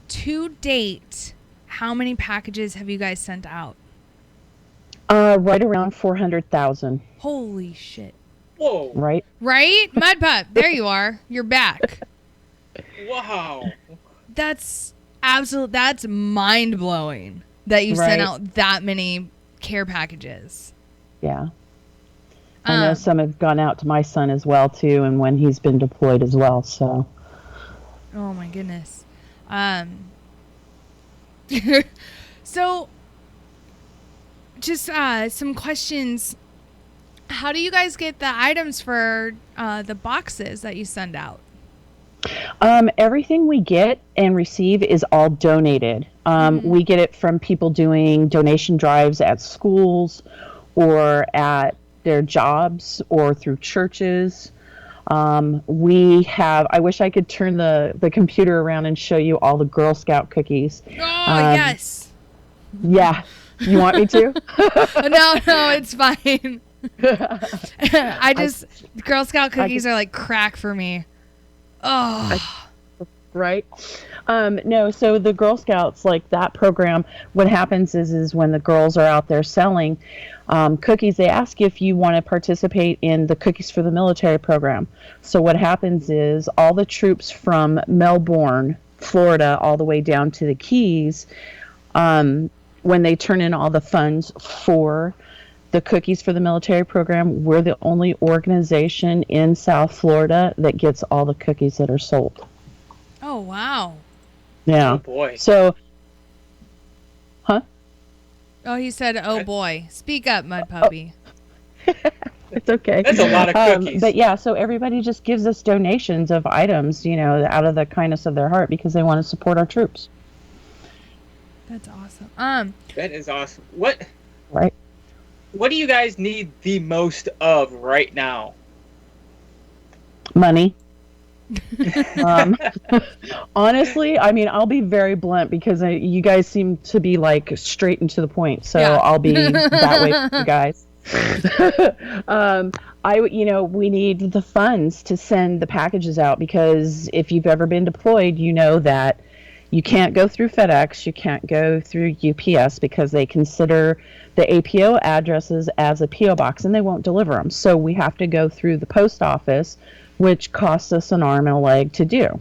to date, how many packages have you guys sent out? Right around 400,000. Holy shit. Whoa. Right? Right? Mud Pup, there you are. You're back. Wow. That's mind-blowing that you sent out that many care packages. Yeah. I know some have gone out to my son as well, too, and when he's been deployed as well, so. Oh, my goodness. So, just some questions. How do you guys get the items for the boxes that you send out? Everything we get and receive is all donated. We get it from people doing donation drives at schools or at their jobs or through churches. We have, I wish I could turn the computer around and show you all the Girl Scout cookies. Oh, yes. Yeah. You want me to? No, it's fine. Girl Scout cookies are like crack for me. Oh. Right? No, so the Girl Scouts, like that program, what happens is when the girls are out there selling cookies, they ask if you want to participate in the Cookies for the Military program. So what happens is all the troops from Melbourne, Florida, all the way down to the Keys, when they turn in all the funds for the Cookies for the Military program, we're the only organization in South Florida that gets all the cookies that are sold. Oh, wow. Yeah. Oh, boy. So, huh? Oh, he said, oh, boy. Speak up, Mud Puppy. It's okay. That's a lot of cookies. But yeah, so everybody just gives us donations of items, out of the kindness of their heart because they want to support our troops. That's awesome. That is awesome. What Right. do you guys need the most of right now? Money. um, honestly, I mean, I'll be very blunt because you guys seem to be like straight and to the point. So Yeah. I'll be that way for you guys. We need the funds to send the packages out because if you've ever been deployed, you know that you can't go through FedEx, you can't go through UPS because they consider the APO addresses as a PO box and they won't deliver them. So we have to go through the post office, which costs us an arm and a leg to do.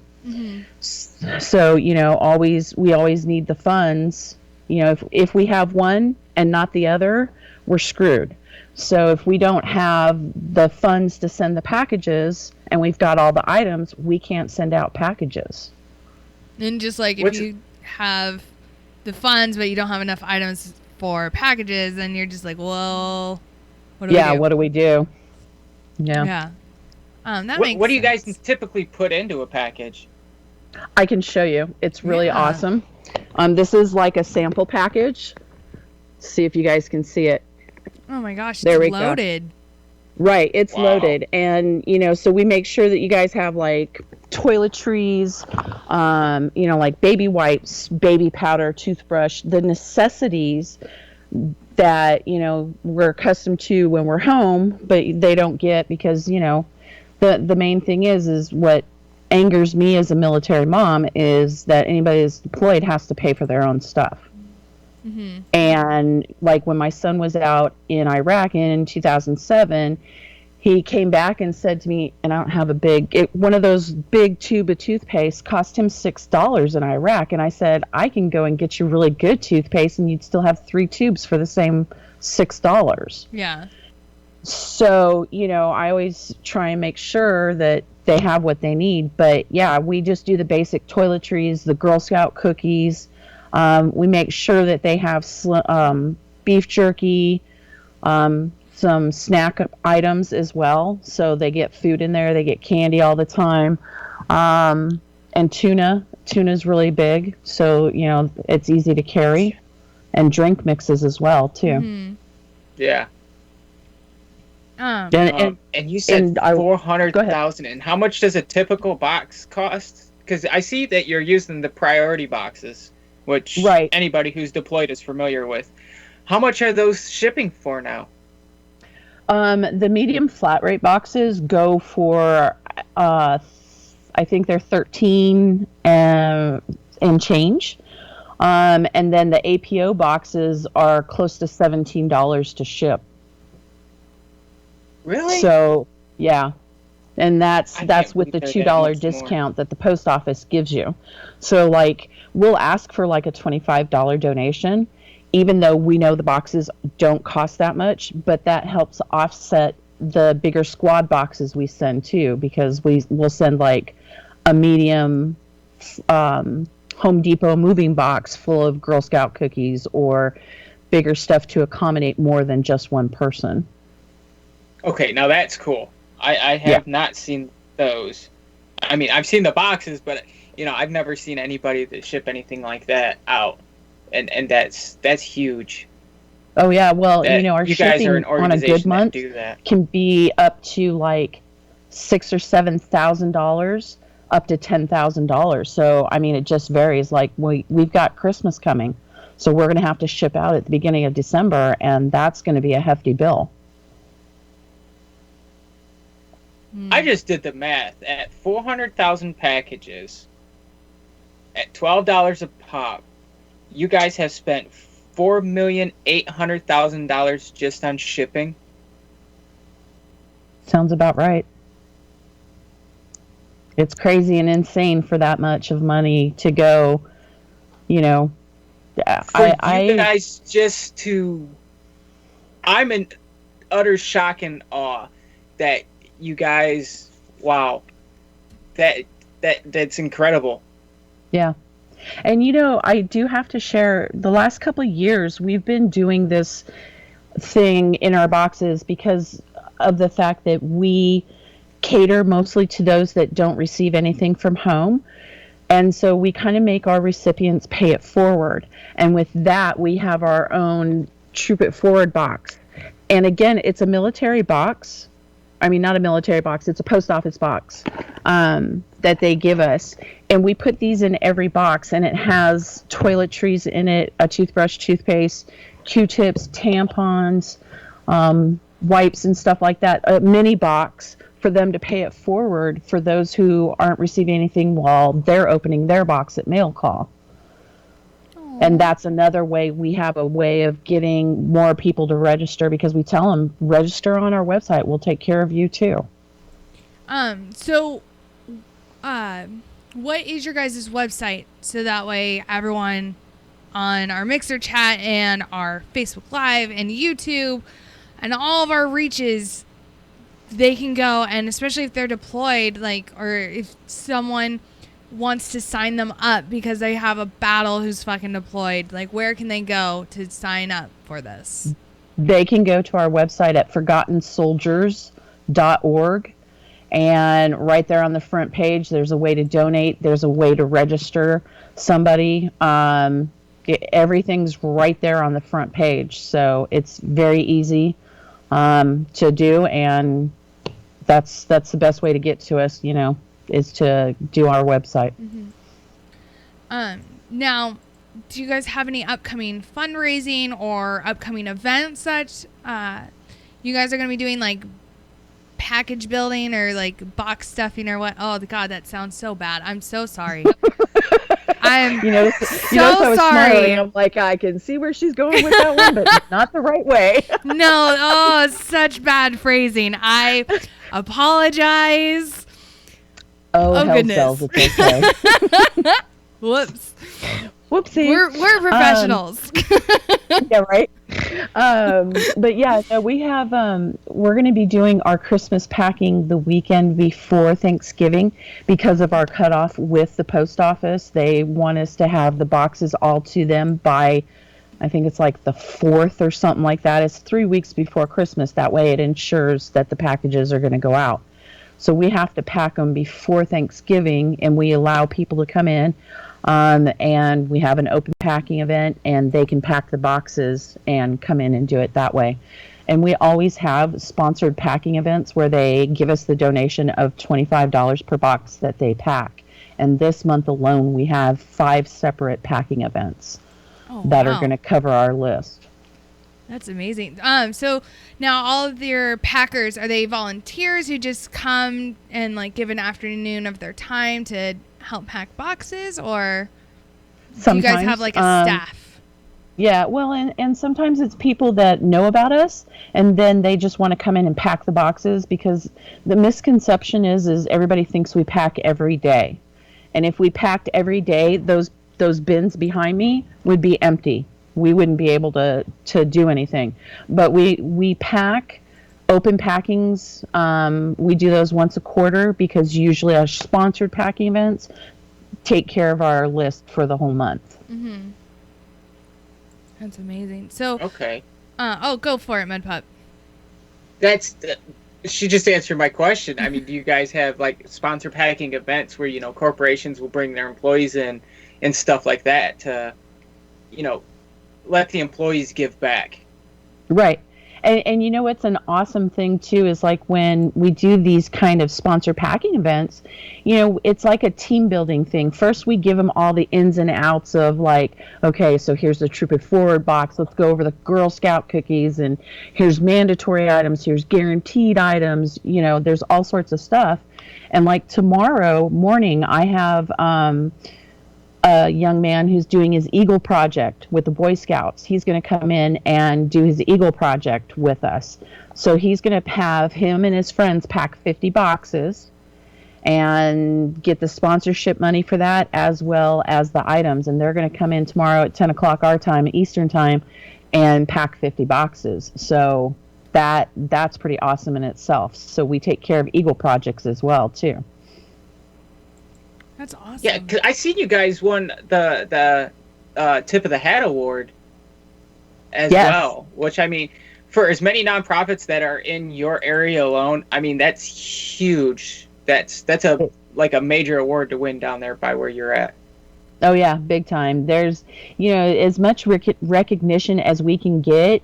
So, we always need the funds. If we have one and not the other, we're screwed. So if we don't have the funds to send the packages and we've got all the items, we can't send out packages. And just like if you have the funds but you don't have enough items for packages, then you're just like, well, what do we do? What do we do? Yeah. That makes What do you guys sense. typically put into a package? I can show you. It's really awesome. This is like a sample package. See if you guys can see it. Oh my gosh, There we it's go. loaded. Right, it's loaded. And, so we make sure that you guys have like toiletries, like baby wipes, baby powder, toothbrush, the necessities that, we're accustomed to when we're home, but they don't get because, the main thing is what angers me as a military mom is that anybody that's deployed has to pay for their own stuff. And like when my son was out in Iraq in 2007, he came back and said to me, and I don't have one of those big tube of toothpaste cost him $6 in Iraq. And I said, I can go and get you really good toothpaste and you'd still have 3 tubes for the same $6. Yeah. So, I always try and make sure that they have what they need. But yeah, we just do the basic toiletries, the Girl Scout cookies. We make sure that they have beef jerky, some snack items as well. So they get food in there. They get candy all the time. And tuna. Tuna's really big. So, it's easy to carry. And drink mixes as well, too. Yeah. Um, And you said 400,000. And how much does a typical box cost? Because I see that you're using the priority boxes, which anybody who's deployed is familiar with. How much are those shipping for now? The medium flat rate boxes go for, I think they're 13 and change. And then the APO boxes are close to $17 to ship. Really? So, yeah. And that's with the believe $2 discount that the post office gives you. So, like, we'll ask for like a $25 donation, even though we know the boxes don't cost that much, but that helps offset the bigger squad boxes we send too, because we'll send like a medium Home Depot moving box full of Girl Scout cookies or bigger stuff to accommodate more than just one person. Okay, now that's cool. I have not seen those. I mean, I've seen the boxes, but I've never seen anybody that ship anything like that out, and that's huge. Oh yeah, well, our you guys shipping are an on a organization good month that do that. can be up to like $6,000 or $7,000, up to $10,000. So I mean, it just varies. Like we've got Christmas coming, so we're going to have to ship out at the beginning of December, and that's going to be a hefty bill. I just did the math. At 400,000 packages, at $12 a pop, you guys have spent $4,800,000 just on shipping. Sounds about right. It's crazy and insane for that much of money to go, For you guys just to... I'm in utter shock and awe that you guys, wow, that's incredible. Yeah. And I do have to share, the last couple of years we've been doing this thing in our boxes because of the fact that we cater mostly to those that don't receive anything from home. And so we kind of make our recipients pay it forward. And with that, we have our own Troop It Forward box. And again, it's a military box. I mean, not a military box, it's a post office box that they give us. And we put these in every box, and it has toiletries in it, a toothbrush, toothpaste, Q-tips, tampons, wipes and stuff like that. A mini box for them to pay it forward for those who aren't receiving anything while they're opening their box at mail call. And that's another way. We have a way of getting more people to register, because we tell them, register on our website. We'll take care of you too. So, what is your guys' website? So that way everyone on our Mixer chat and our Facebook Live and YouTube and all of our reaches, they can go, and especially if they're deployed, like, or if someone wants to sign them up because they have a battle who's fucking deployed, like, where can they go to sign up for this? They can go to our website at forgottensoldiers.org, and right there on the front page, there's a way to donate. There's a way to register somebody. Everything's right there on the front page, so it's very easy to do, and that's the best way to get to us, is to do our website. Now, do you guys have any upcoming fundraising or upcoming events that you guys are going to be doing, like package building or like box stuffing or what? Oh God, that sounds so bad. I'm so sorry. I'm so sorry. I'm like, I can see where she's going with that one, but not the right way. No, such bad phrasing. I apologize. Oh hell goodness. Bells, it's okay. Whoops. Whoopsie. We're professionals. Yeah, right. But yeah, no, we have. We're going to be doing our Christmas packing the weekend before Thanksgiving because of our cutoff with the post office. They want us to have the boxes all to them by, I think it's like the 4th or something like that. It's 3 weeks before Christmas. That way, it ensures that the packages are going to go out. So we have to pack them before Thanksgiving, and we allow people to come in. And we have an open packing event, and they can pack the boxes and come in and do it that way. And we always have sponsored packing events where they give us the donation of $25 per box that they pack. And this month alone, we have 5 separate packing events that are going to cover our list. That's amazing. So now all of your packers, are they volunteers who just come and like give an afternoon of their time to help pack boxes, or do you guys have like a staff? Yeah, well, and sometimes it's people that know about us, and then they just want to come in and pack the boxes, because the misconception is everybody thinks we pack every day. And if we packed every day, those bins behind me would be empty. We wouldn't be able to do anything. But we pack open packings. We do those once a quarter, because usually our sponsored packing events take care of our list for the whole month. Mm-hmm. That's amazing. So okay. Go for it, MedPup. She just answered my question. I mean, do you guys have like sponsor packing events where corporations will bring their employees in and stuff like that to let the employees give back? Right. And what's an awesome thing too is like when we do these kind of sponsor packing events, it's like a team building thing. First, we give them all the ins and outs of like, okay, so here's the Troop It Forward box. Let's go over the Girl Scout cookies, and here's mandatory items. Here's guaranteed items. There's all sorts of stuff. And like tomorrow morning, I have a young man who's doing his Eagle project with the Boy Scouts. He's going to come in and do his Eagle project with us. So he's going to have him and his friends pack 50 boxes and get the sponsorship money for that, as well as the items. And they're going to come in tomorrow at 10 o'clock our time, Eastern time, and pack 50 boxes. So that's pretty awesome in itself. So we take care of Eagle projects as well, too. That's awesome. Yeah, because I seen you guys won the Tip of the Hat award as well, which, I mean, for as many nonprofits that are in your area alone, I mean, that's huge. That's a like a major award to win down there by where you're at. Oh yeah, big time. There's, as much recognition as we can get,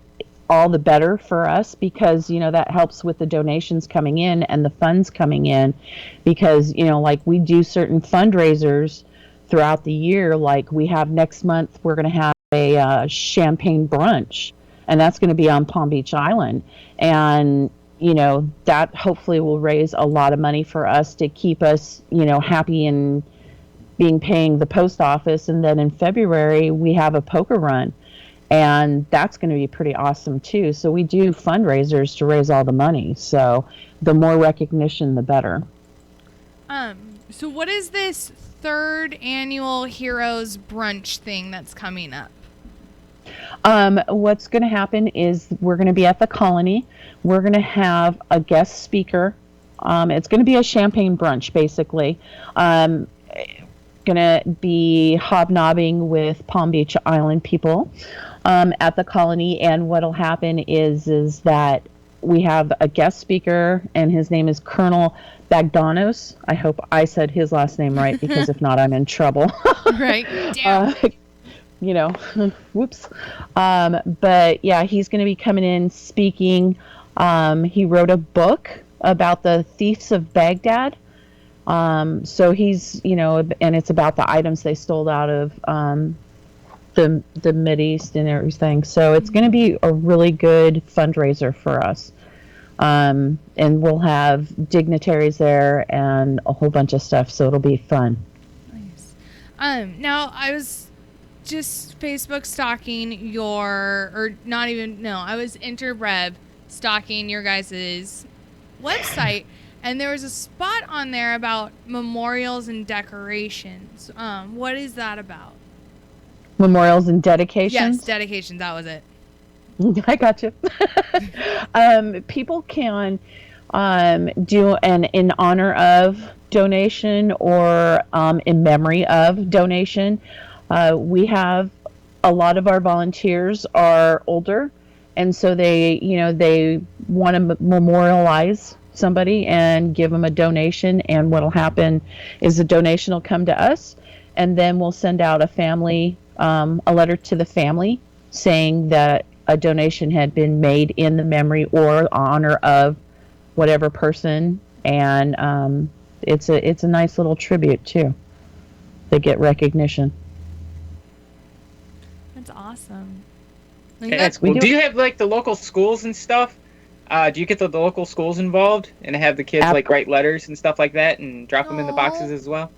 all the better for us, because that helps with the donations coming in and the funds coming in, because like we do certain fundraisers throughout the year. Like we have next month, we're going to have a champagne brunch, and that's going to be on Palm Beach Island, and that hopefully will raise a lot of money for us to keep us happy and paying the post office. And then in February we have a poker run, and that's going to be pretty awesome too. So we do fundraisers to raise all the money. So the more recognition, the better. So what is this third annual Heroes Brunch thing that's coming up? What's going to happen is we're going to be at the Colony. We're going to have a guest speaker. It's going to be a champagne brunch, basically. Going to be hobnobbing with Palm Beach Island people at the Colony, and what'll happen is that we have a guest speaker, and his name is Colonel Bagdanos. I hope I said his last name right, because if not, I'm in trouble. Right. Damn. Whoops. But yeah, he's going to be coming in speaking. He wrote a book about the thieves of Baghdad. So he's, and it's about the items they stole out of the Mideast and everything. So it's going to be a really good fundraiser for us. And we'll have dignitaries there and a whole bunch of stuff. So it'll be fun. Nice. Now I was just Facebook stalking I was Interweb stalking your guys' website, and there was a spot on there about memorials and decorations. What is that about? Memorials and dedications? Yes, dedications. That was it. I got you. People can do an in honor of donation or in memory of donation. We have a lot of our volunteers are older, and so they want to memorialize somebody and give them a donation. And what'll happen is the donation will come to us, and then we'll send out a letter to the family saying that a donation had been made in the memory or honor of whatever person, and it's a nice little tribute too. They get recognition. That's awesome. That's cool. Do you have like the local schools and stuff? Do you get the local schools involved and have the kids like write letters and stuff like that and drop them in the boxes as well?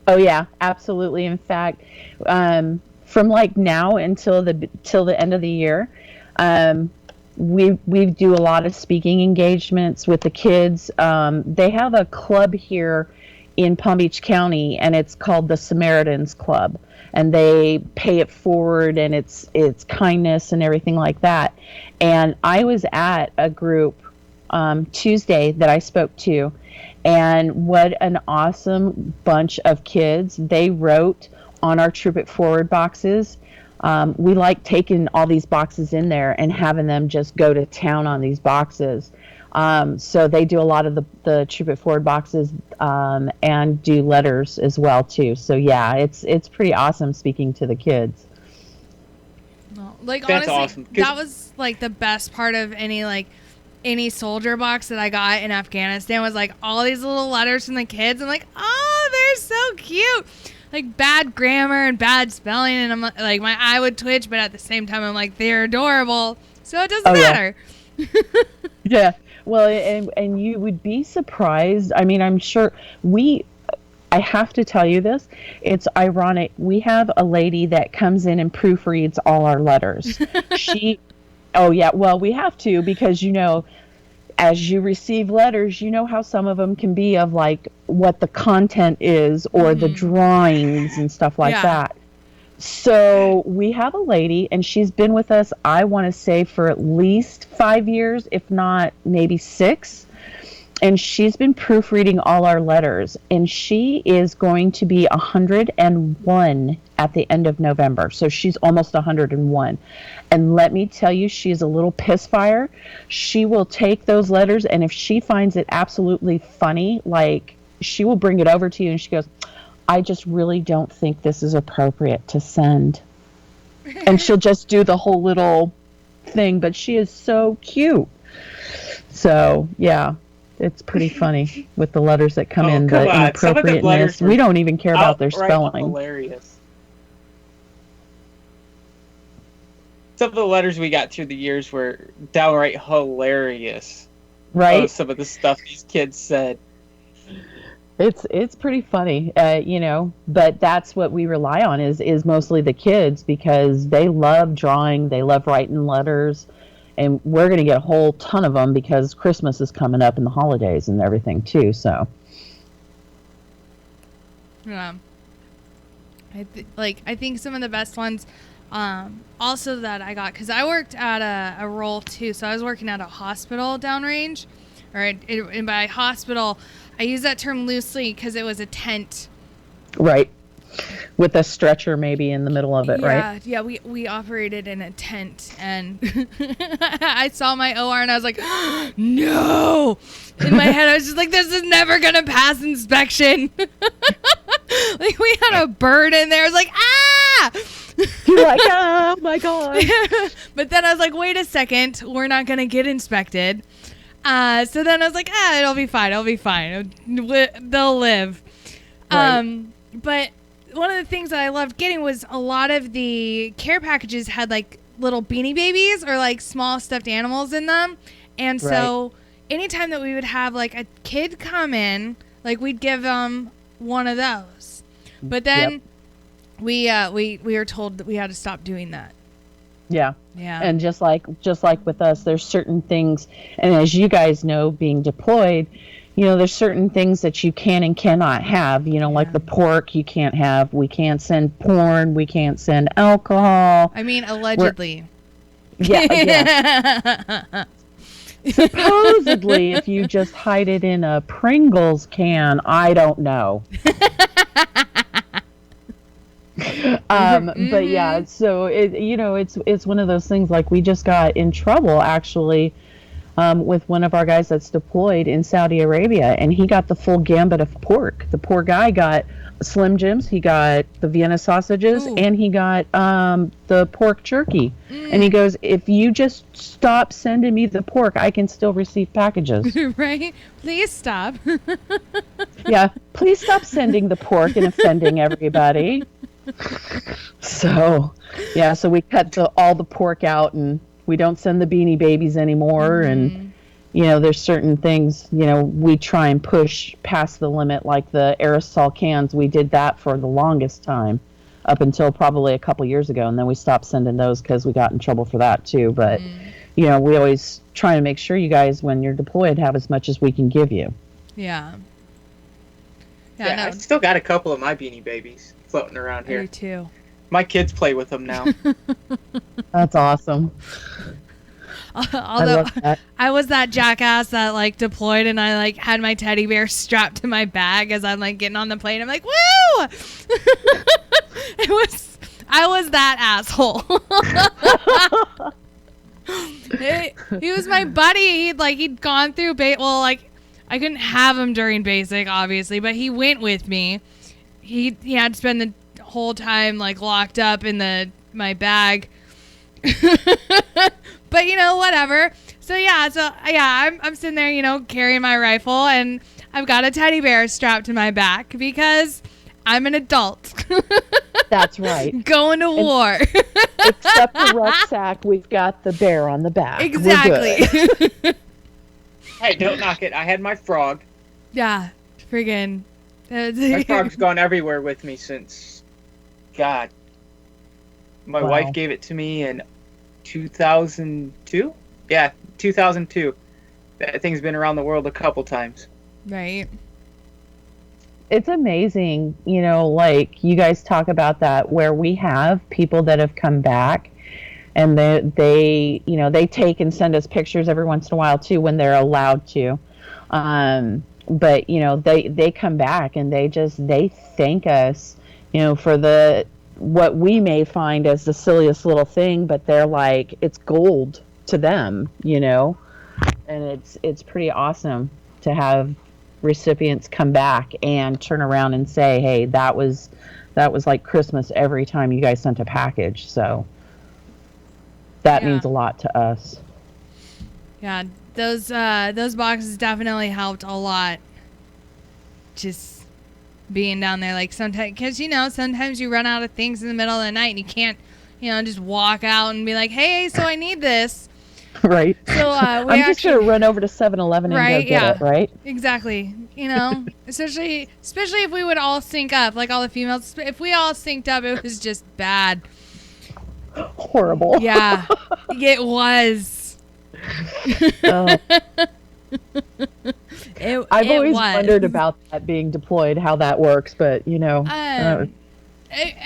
Oh yeah, absolutely. In fact, from like now until the end of the year, we do a lot of speaking engagements with the kids. They have a club here in Palm Beach County, and it's called the Samaritans Club, and they pay it forward, and it's kindness and everything like that. And I was at a group Tuesday that I spoke to, and what an awesome bunch of kids. They wrote on our Troop It Forward boxes. We like taking all these boxes in there and having them just go to town on these boxes. So they do a lot of the Troop It Forward boxes and do letters as well too. So yeah, it's pretty awesome speaking to the kids. Well, like that's honestly, awesome. That was like the best part of any soldier box that I got in Afghanistan was like all these little letters from the kids. I'm like, oh, they're so cute. Like bad grammar and bad spelling, and I'm like, my eye would twitch, but at the same time, I'm like, they're adorable, so it doesn't matter. Yeah. Well, and you would be surprised. I mean, I'm sure I have to tell you this. It's ironic. We have a lady that comes in and proofreads all our letters. Oh yeah. Well, we have to, because as you receive letters, how some of them can be of like what the content is or the drawings and stuff like that. So we have a lady, and she's been with us, I want to say, for at least 5 years, if not maybe 6. And she's been proofreading all our letters, and she is going to be 101 at the end of November. So she's almost 101. And let me tell you, she's a little piss fire. She will take those letters, and if she finds it absolutely funny, like she will bring it over to you and she goes, I just really don't think this is appropriate to send. And she'll just do the whole little thing, but she is so cute. So, yeah, it's pretty funny with the letters that come in, the inappropriateness. We don't even care about their spelling. Hilarious. Some of the letters we got through the years were downright hilarious. Right? Oh, some of the stuff these kids said. It's pretty funny, but that's what we rely on is mostly the kids, because they love drawing, they love writing letters, and we're going to get a whole ton of them because Christmas is coming up and the holidays and everything too. So, yeah, I think some of the best ones, also that I got, because I worked at a role too, so I was working at a hospital downrange, and by hospital, I use that term loosely because it was a tent. Right. With a stretcher maybe in the middle of it, right? Yeah, we operated in a tent, and I saw my OR and I was like, no! In my head, I was just like, this is never going to pass inspection. Like, we had a bird in there. I was like, ah! You're like, oh my God. But then I was like, wait a second, we're not going to get inspected. So then I was like, it'll be fine. They'll live. Right. But one of the things that I loved getting was a lot of the care packages had like little Beanie Babies or like small stuffed animals in them. And so anytime that we would have like a kid come in, like we'd give them one of those. But then we were told that we had to stop doing that. Yeah. Yeah. And just like with us, there's certain things, and as you guys know, being deployed, there's certain things that you can and cannot have, like the pork you can't have. We can't send porn. We can't send alcohol. I mean, allegedly. Yeah. Supposedly, if you just hide it in a Pringles can, I don't know. But yeah, so it's one of those things. Like, we just got in trouble actually with one of our guys that's deployed in Saudi Arabia, and he got the full gambit of pork. The poor guy got Slim Jims, he got the Vienna sausages, and he got the pork jerky. And he goes, if you just stop sending me the pork, I can still receive packages. Right? Please stop. Yeah, please stop sending the pork and offending everybody. So, yeah, so we cut all the pork out, and we don't send the Beanie Babies anymore. And, there's certain things, we try and push past the limit, like the aerosol cans. We did that for the longest time, up until probably a couple years ago, and then we stopped sending those because we got in trouble for that too. But, we always try to make sure you guys, when you're deployed, have as much as we can give you. Yeah. Yeah, no. I've still got a couple of my Beanie Babies floating around here. Me too. My kids play with them now. That's awesome. Although I was that jackass that like deployed, and I like had my teddy bear strapped to my bag as I'm like getting on the plane. I'm like, woo! I was that asshole. He was my buddy. He'd gone through I couldn't have him during basic, obviously, but he went with me. He had to spend the whole time like locked up in my bag. But whatever. So I'm sitting there, carrying my rifle, and I've got a teddy bear strapped to my back because I'm an adult. That's right. Going to war. Except the rucksack, we've got the bear on the back. Exactly. Hey, don't knock it. I had my frog. Yeah, friggin'. My frog's gone everywhere with me since, God. My wife gave it to me in 2002? Yeah, 2002. That thing's been around the world a couple times. Right. It's amazing, like you guys talk about that, where we have people that have come back, and they take and send us pictures every once in a while too, when they're allowed to. But they come back and they thank us, for what we may find as the silliest little thing, but they're like, it's gold to them, and it's pretty awesome to have recipients come back and turn around and say, hey, that was like Christmas every time you guys sent a package. So that means a lot to us. Yeah, those boxes definitely helped a lot. Just being down there, like sometimes, because sometimes you run out of things in the middle of the night and you can't, just walk out and be like, hey, so I need this. Right. So I'm just gonna run over to 7-Eleven and go get it. Right. Exactly. Especially if we would all sync up, like all the females. If we all synced up, it was just bad. Horrible. Yeah, it was. I've always wondered about that being deployed, how that works, but I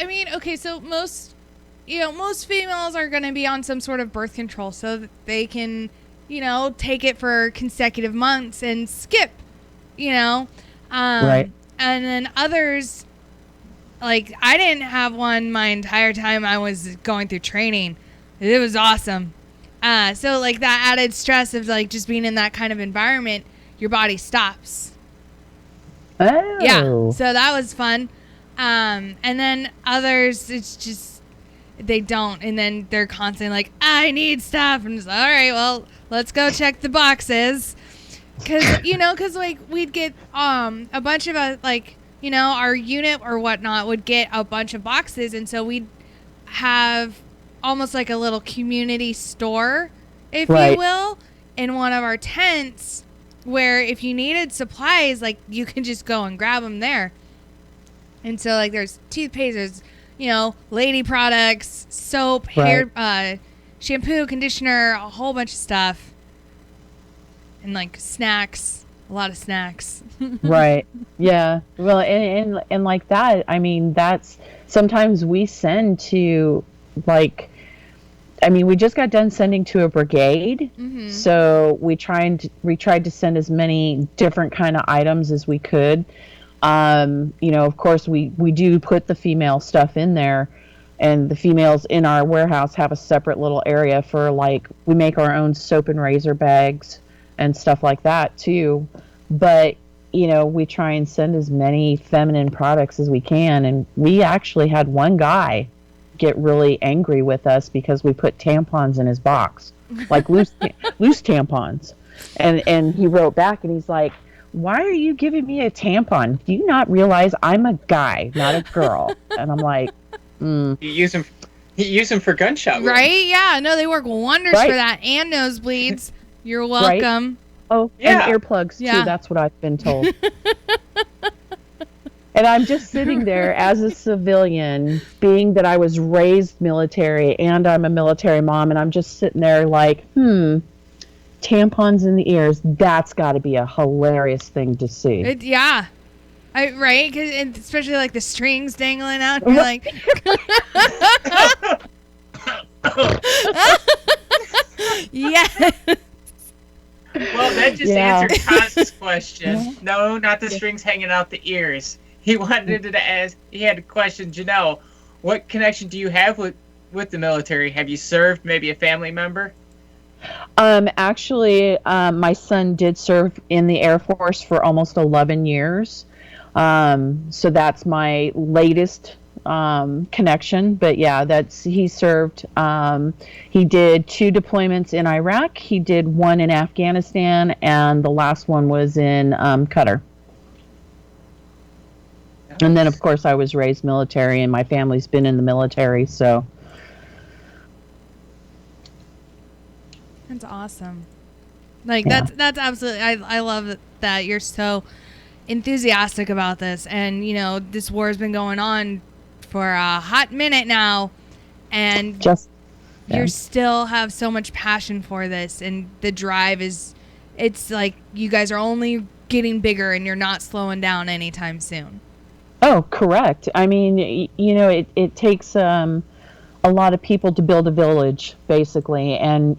mean, okay, so most females are going to be on some sort of birth control so that they can, take it for consecutive months and skip, right. And then others, like, I didn't have one my entire time I was going through training. It was awesome. So, like, that added stress of, like, just being in that kind of environment, your body stops. Oh. Yeah, so that was fun. And then others, it's just, they don't. And then they're constantly like, I need stuff. And it's like, all right, well, let's go check the boxes. Because, like, we'd get a bunch of, our unit or whatnot would get a bunch of boxes. And so we'd have almost like a little community store, if you will, in one of our tents, where if you needed supplies, like, you can just go and grab them there. And so, like, there's toothpaste, there's, lady products, soap, hair, shampoo, conditioner, a whole bunch of stuff. And, like, snacks, a lot of snacks. Right. Yeah. Well, and like that, I mean, that's sometimes we send to, like, we just got done sending to a brigade. Mm-hmm. So we tried to send as many different kind of items as we could. Of course we do put the female stuff in there, and the females in our warehouse have a separate little area for, like, we make our own soap and razor bags and stuff like that too. But, we try and send as many feminine products as we can. And we actually had one guy get really angry with us because we put tampons in his box, like loose tampons. And he wrote back and he's like, why are you giving me a tampon? Do you not realize I'm a guy, not a girl? And I'm like, You use them for gunshot wounds. Right? Yeah. No, they work wonders for that and nosebleeds. You're welcome. Right? Oh, yeah. And earplugs too. That's what I've been told. And I'm just sitting there as a civilian, being that I was raised military and I'm a military mom, and I'm just sitting there like, tampons in the ears. That's got to be a hilarious thing to see. Right? And especially like the strings dangling out. You're like, yeah. Well, that just answered Kaz's question. No, not the strings hanging out the ears. He wanted to ask. He had a question, Jeanelle. What connection do you have with the military? Have you served maybe a family member? Actually, my son did serve in the Air Force for almost 11 years. So that's my latest connection. But yeah, he served. He did 2 deployments in Iraq. He did 1 in Afghanistan, and the last one was in Qatar. And then, of course, I was raised military, and my family's been in the military, so. That's awesome. Like, that's absolutely, I love that you're so enthusiastic about this. And, this war has been going on for a hot minute now, and you still have so much passion for this, and the drive it's like you guys are only getting bigger, and you're not slowing down anytime soon. Oh, correct. I mean, it takes a lot of people to build a village, basically. And,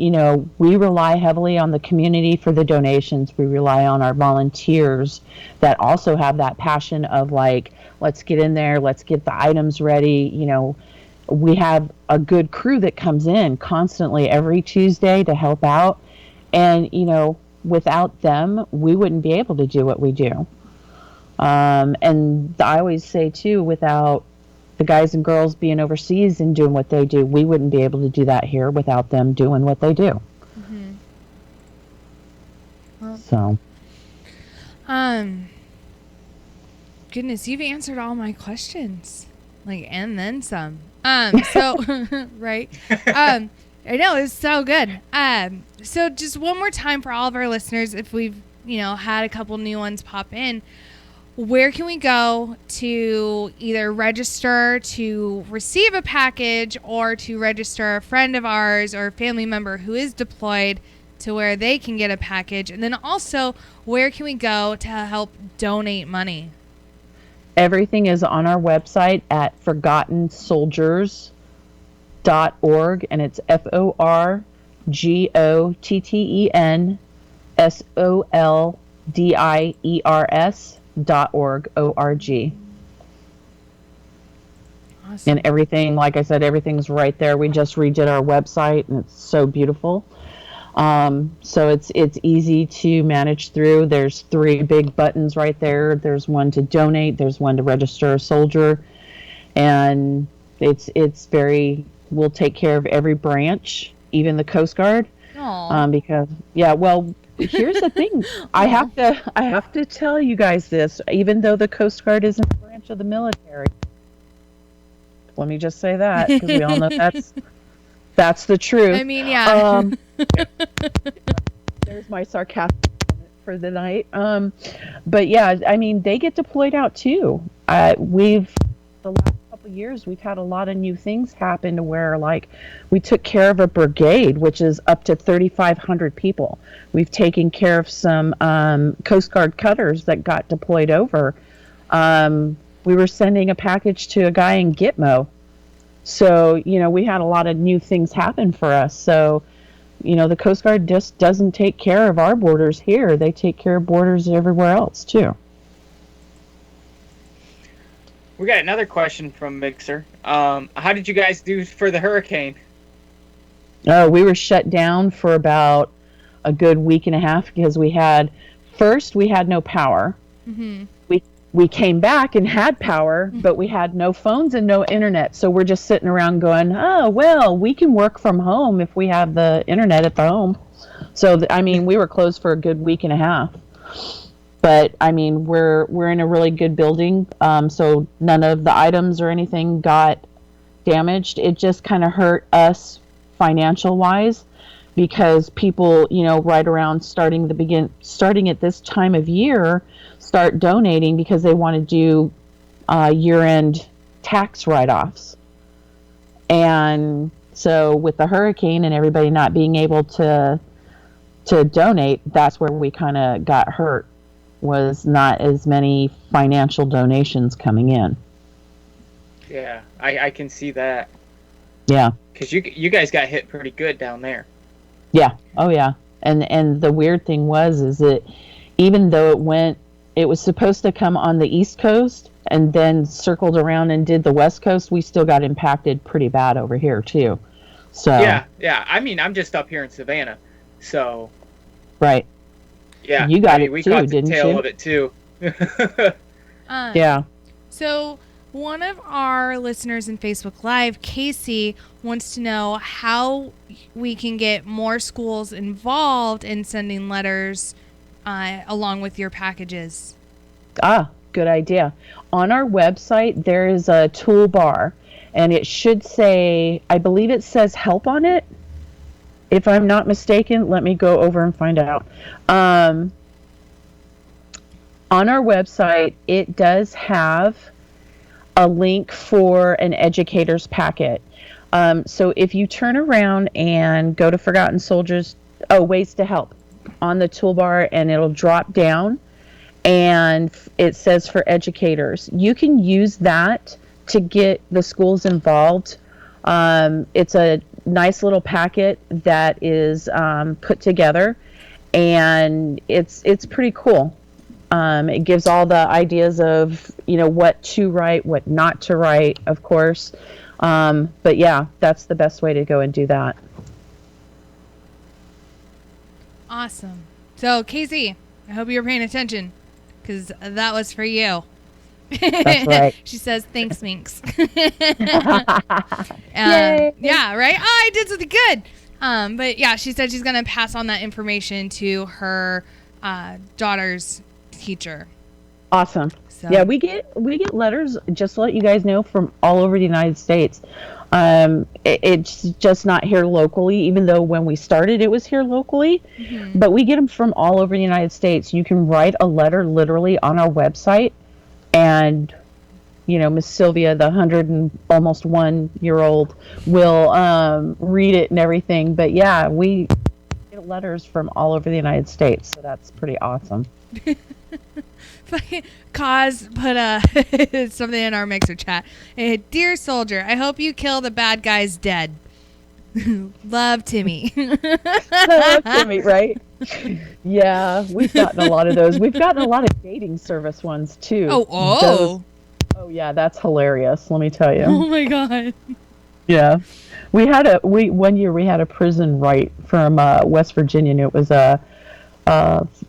we rely heavily on the community for the donations. We rely on our volunteers that also have that passion of, like, let's get in there, let's get the items ready. We have a good crew that comes in constantly every Tuesday to help out. And, without them, we wouldn't be able to do what we do. And I always say too, without the guys and girls being overseas and doing what they do, we wouldn't be able to do that here without them doing what they do. Mm-hmm. Well, So, goodness, you've answered all my questions, like, and then some. So, right. I know, it's so good. So just one more time for all of our listeners, if we've, had a couple new ones pop in, where can we go to either register to receive a package or to register a friend of ours or a family member who is deployed to where they can get a package? And then also, where can we go to help donate money? everything is on our website at forgottensoldiers.org, and it's FORGOTTENSOLDIERS.org, O-R-G. Awesome. And everything, like I said, everything's right there. We just redid our website, and it's so beautiful. So it's easy to manage through. There's 3 big buttons right there. There's one to donate. There's one to register a soldier, and it's very. We'll take care of every branch, even the Coast Guard. Because well, here's the thing. I have to tell you guys this. Even though the Coast Guard isn't a branch of the military, let me just say that, because we all know that's the truth. I mean, yeah. There's my sarcastic comment for the night. But yeah, I mean, they get deployed out too. The last couple of years, we've had a lot of new things happen to where, like, we took care of a brigade, which is up to 3,500 people. We've taken care of some Coast Guard cutters that got deployed over. We were sending a package to a guy in Gitmo. So, we had a lot of new things happen for us. So, the Coast Guard just doesn't take care of our borders here. They take care of borders everywhere else, too. We got another question from Mixer. How did you guys do for the hurricane? Oh, we were shut down for about a good week and a half because we had no power. Mm-hmm. We came back and had power, but we had no phones and no internet. So we're just sitting around going, oh, well, we can work from home if we have the internet at the home. So, we were closed for a good week and a half. But, we're in a really good building. So none of the items or anything got damaged. It just kind of hurt us financial-wise because people, right around starting at this time of year, start donating because they want to do year-end tax write-offs. And so with the hurricane and everybody not being able to donate, that's where we kind of got hurt, was not as many financial donations coming in. Yeah, I can see that. Yeah. Because you guys got hit pretty good down there. Yeah. Oh, yeah. And the weird thing is that even though it was supposed to come on the East Coast and then circled around and did the West Coast, we still got impacted pretty bad over here, too. So Yeah. I'm just up here in Savannah, so... Right. Yeah. You got it, we too, caught the didn't tail you? of it, too. Yeah. So one of our listeners in Facebook Live, Casey, wants to know how we can get more schools involved in sending letters along with your packages. Good idea. On our website, there is a toolbar, and it should say, I believe it says help on it. If I'm not mistaken, let me go over and find out. On our website, it does have a link for an educator's packet. So if you turn around and go to Forgotten Soldiers, ways to help on the toolbar, and it'll drop down and it says for educators. You can use that to get the schools involved. It's a nice little packet that is put together, and it's pretty cool. It gives all the ideas of, what to write, what not to write, of course. But yeah, that's the best way to go and do that. Awesome. So, Casey, I hope you were paying attention because that was for you. That's right. She says, thanks, Minx. Yay. Yeah, right? Oh, I did something good. But yeah, she said she's going to pass on that information to her daughter's teacher. Awesome. So. Yeah, we get letters, just to let you guys know, from all over the United States. It's just not here locally, even though when we started it was here locally. Mm-hmm. But we get them from all over the United States. You can write a letter literally on our website, and Miss Sylvia, the 101-year-old, will read it and everything. But yeah, we get letters from all over the United States, so that's pretty awesome. Cause put something in our mixer chat. Dear soldier, I hope you kill the bad guys dead. Love, Timmy. Love, Timmy, right? Yeah, we've gotten a lot of those. We've gotten a lot of dating service ones too. Oh, yeah, that's hilarious. Let me tell you. Oh my god. Yeah, one year we had a prison right from West Virginia, and it was a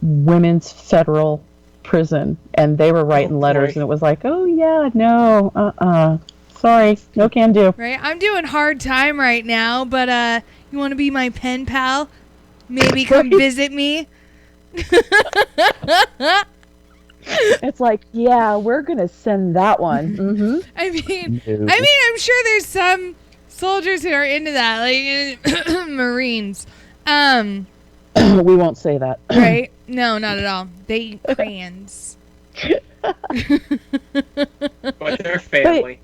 women's federal prison, and they were writing letters, and it was like, oh yeah, no, sorry, no can do. Right, I'm doing hard time right now, but you want to be my pen pal? Maybe come visit me. It's like, yeah, we're gonna send that one. Mm-hmm. I mean, I'm sure there's some soldiers who are into that, like Marines. We won't say that. Right? No, not at all. They eat crayons. But they're family.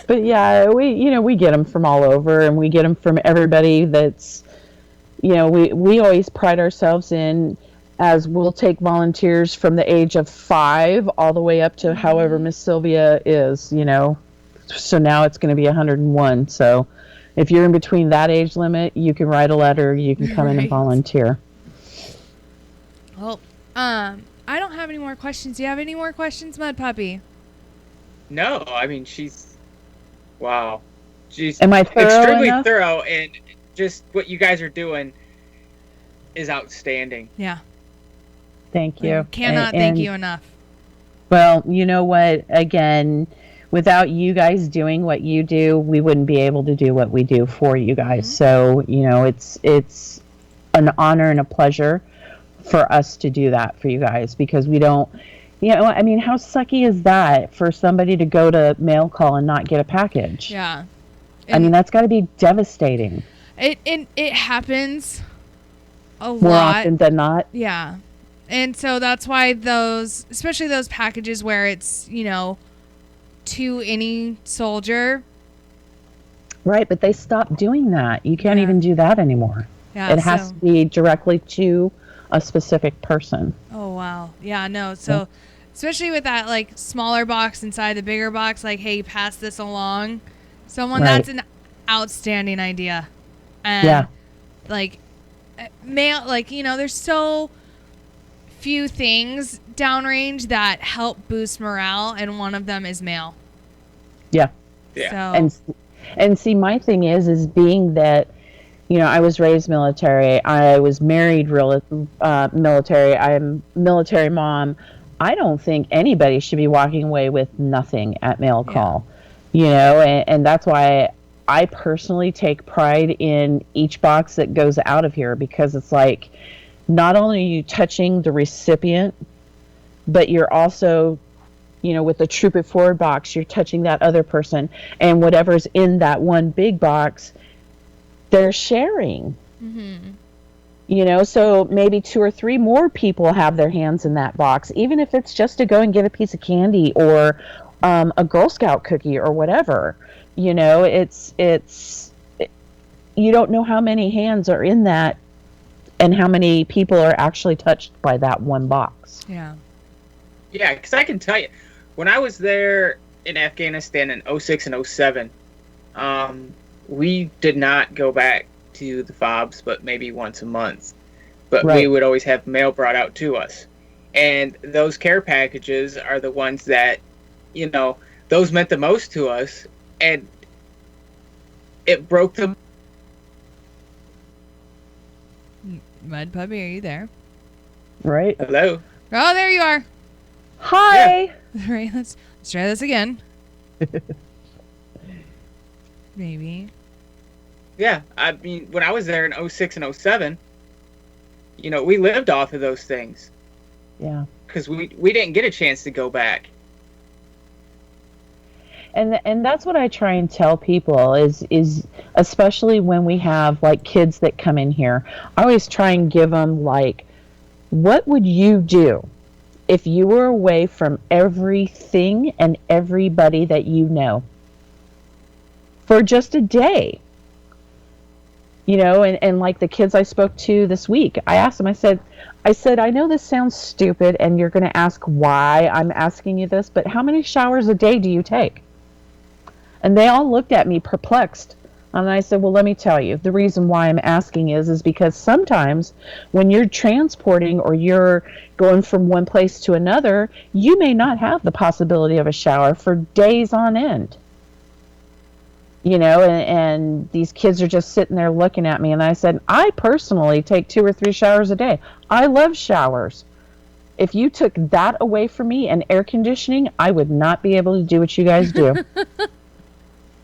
But yeah, we get them from all over, and we get them from everybody that's, we always pride ourselves in, as we'll take volunteers from the age of 5 all the way up to however Miss Sylvia is, So now it's going to be 101. So if you're in between that age limit, you can write a letter, you can come in and volunteer. Well, I don't have any more questions. Do you have any more questions, Mud Puppy? No, I mean, wow. She's Am I thorough extremely enough? thorough, and just what you guys are doing is outstanding. Yeah. Thank you. Cannot thank you enough. Well, you know what? Again, without you guys doing what you do, we wouldn't be able to do what we do for you guys. Mm-hmm. So, it's an honor and a pleasure for us to do that for you guys, because we don't, I mean, how sucky is that for somebody to go to mail call and not get a package? Yeah. I mean, that's got to be devastating. It happens a lot. More often than not. Yeah. And so that's why especially those packages where it's, to any soldier. Right, but they stopped doing that. You can't even do that anymore. Yeah, it has to be directly to a specific person. Oh, wow. Yeah, no. So, especially with that, like, smaller box inside the bigger box, like, hey, pass this along. That's an outstanding idea. And, like, mail, like, there's so few things downrange that help boost morale, and one of them is mail. Yeah. So. And see, my thing is being that, I was raised military, I was married military, I'm military mom. I don't think anybody should be walking away with nothing at mail call, and that's why I personally take pride in each box that goes out of here, because it's like, not only are you touching the recipient, but you're also, with the Troop It Forward box, you're touching that other person, and whatever's in that one big box, they're sharing. Mm-hmm. So maybe 2 or 3 more people have their hands in that box, even if it's just to go and get a piece of candy or a Girl Scout cookie or whatever. You don't know how many hands are in that, and how many people are actually touched by that one box. Yeah. Yeah, because I can tell you, when I was there in Afghanistan in 06 and 07, we did not go back to the FOBs, but maybe once a month. But we would always have mail brought out to us. And those care packages are the ones that, those meant the most to us. And it broke them. Mud Puppy, are you there? Right. Hello. Oh, there you are. Hi. All right, let's try this again. Maybe. Yeah, I mean, when I was there in 06 and 07, you know, we lived off of those things. Yeah. Because we didn't get a chance to go back. And that's what I try and tell people is especially when we have like kids that come in here, I always try and give them like, what would you do if you were away from everything and everybody that you know for just a day? You know, and like the kids I spoke to this week, I asked them, I said, I know this sounds stupid and you're going to ask why I'm asking you this, but how many showers a day do you take? And they all looked at me perplexed. And I said, well, let me tell you, the reason why I'm asking is because sometimes when you're transporting or you're going from one place to another, you may not have the possibility of a shower for days on end. You know, and these kids are just sitting there looking at me. And I said, I personally take 2 or 3 showers a day. I love showers. If you took that away from me and air conditioning, I would not be able to do what you guys do.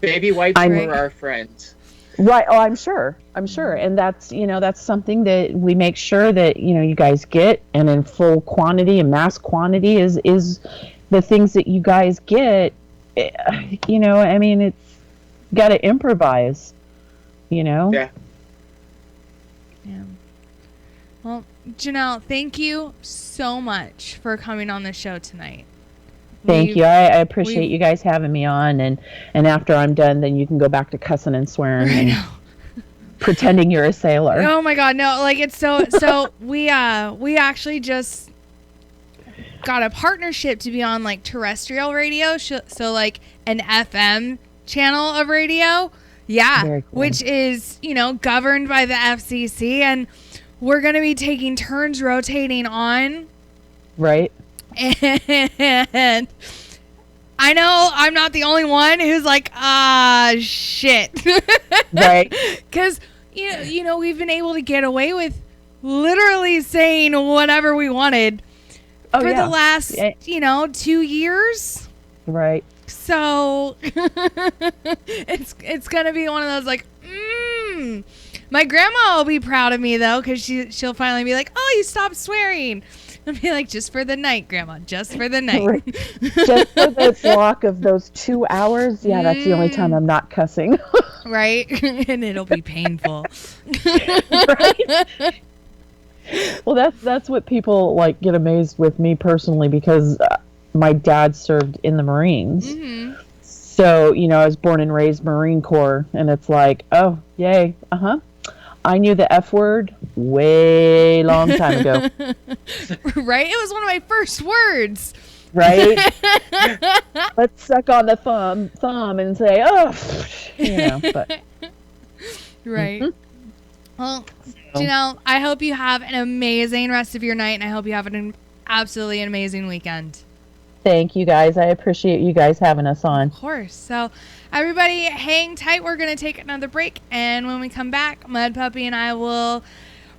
Baby wipes were our friends. Right. Oh, I'm sure. And that's, you know, that's something that we make sure that, you know, you guys get, and in full quantity and mass quantity is the things that you guys get. You know, I mean, it's got to improvise, you know? Yeah. Yeah. Well, Jeanelle, thank you so much for coming on the show tonight. Thank you. I appreciate you guys having me on, and after I'm done, then you can go back to cussing and swearing and pretending you're a sailor. Oh my God, no! Like it's so we actually just got a partnership to be on like terrestrial radio, so like an FM channel of radio, yeah, Very cool. Which is, you know, governed by the FCC, and we're gonna be taking turns rotating on. Right. And I know I'm not the only one who's like, shit. Right. Because, you know, we've been able to get away with literally saying whatever we wanted for the last, 2 years. Right. So it's going to be one of those like, My grandma will be proud of me, though, because she'll finally be like, oh, you stopped swearing. I'll be like, just for the night, Grandma, just for the night. Right. Just for the block of those 2 hours, yeah, that's the only time I'm not cussing. Right? And it'll be painful. Right? Well, that's what people like get amazed with me personally, because my dad served in the Marines. Mm-hmm. So, you know, I was born and raised Marine Corps, and it's like, oh, yay, I knew the F word way long time ago. Right? It was one of my first words. Right? Let's suck on the thumb and say, oh, you know, but. Right. Mm-hmm. Well, Jeanelle, I hope you have an amazing rest of your night, and I hope you have an absolutely amazing weekend. Thank you, guys. I appreciate you guys having us on. Of course. So, everybody, hang tight. We're going to take another break. And when we come back, Mud Puppy and I will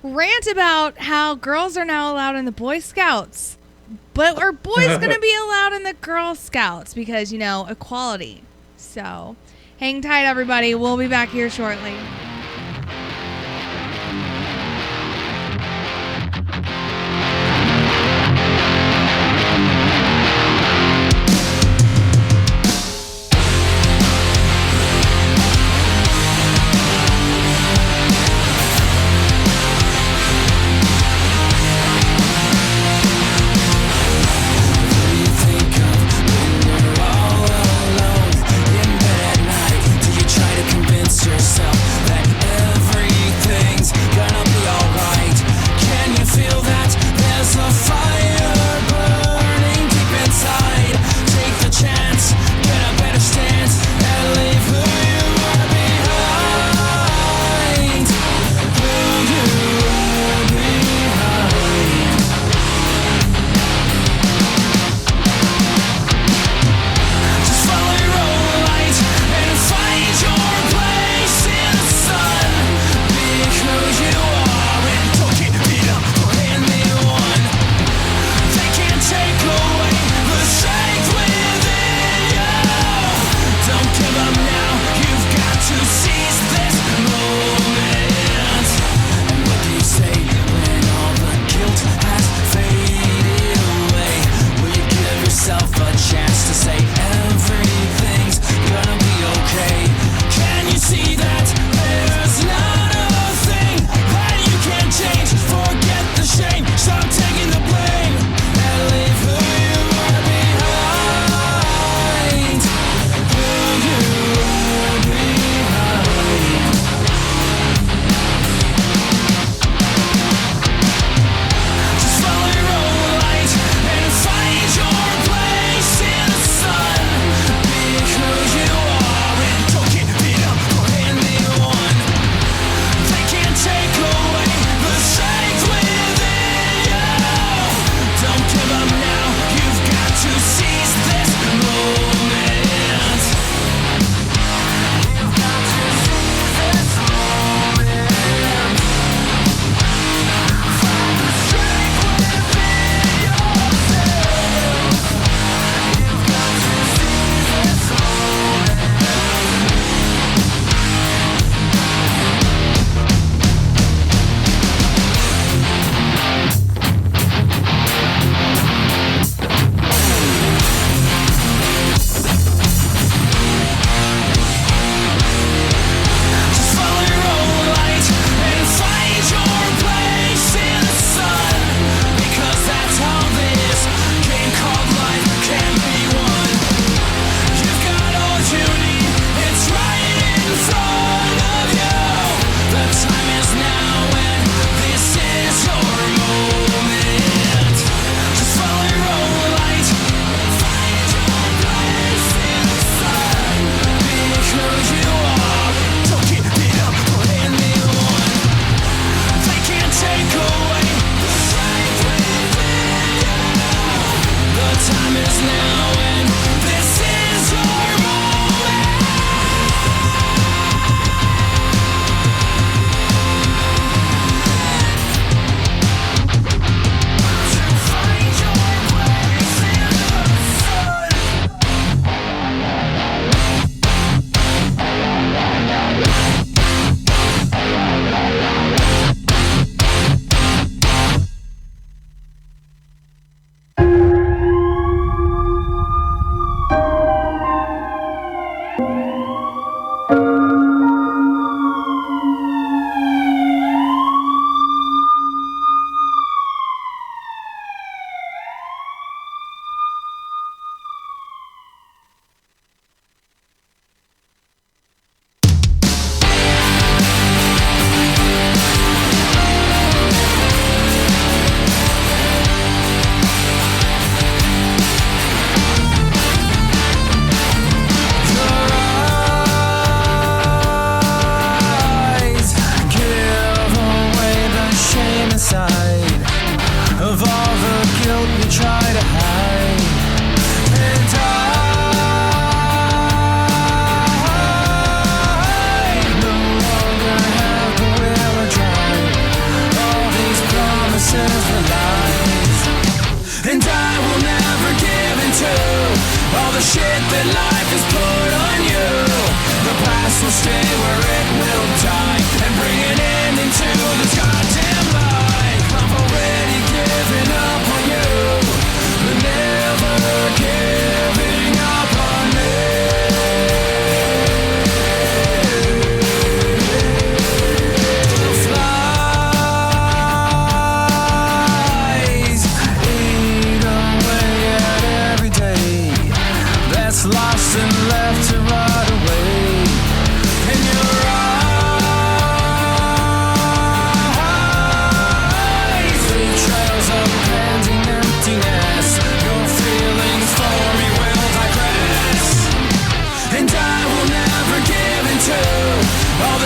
rant about how girls are now allowed in the Boy Scouts. But are boys going to be allowed in the Girl Scouts? Because, you know, equality. So, hang tight, everybody. We'll be back here shortly. Yourself that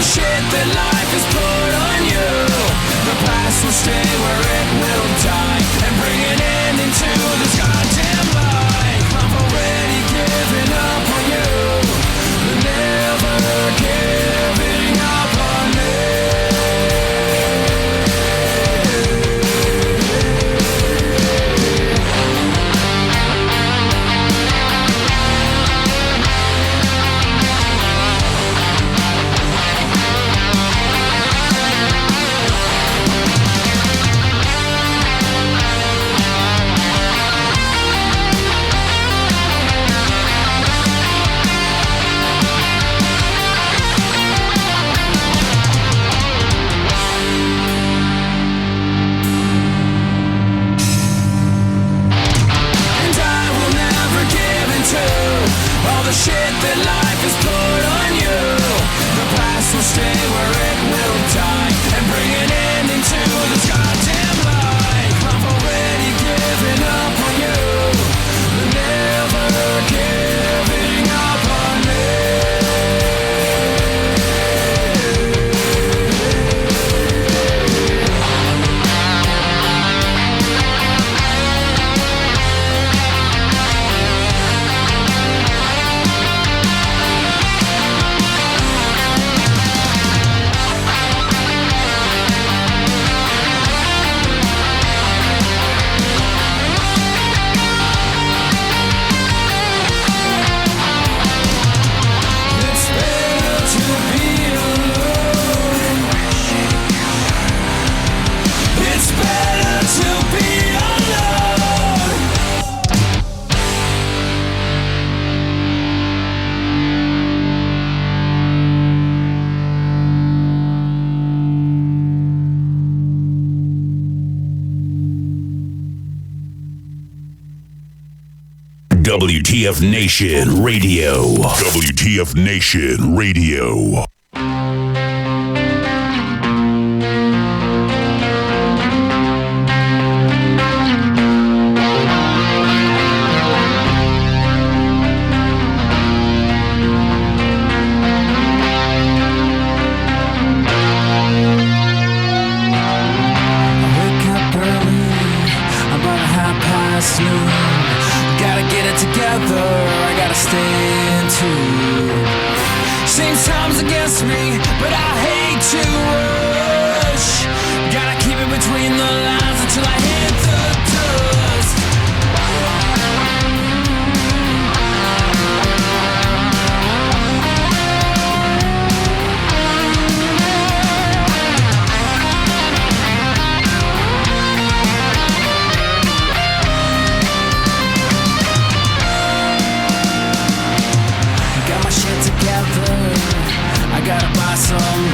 the shit that life has put on you. The past will stay where it will die and bring an ending to this goddamn life. I've already given up on you, but never giving up on me. All the shit that life has put on you. The past will stay where it will die and bring an ending to this goddamn life. I've already given up on you, but never giving up on me. WTF Nation Radio. WTF Nation Radio. Some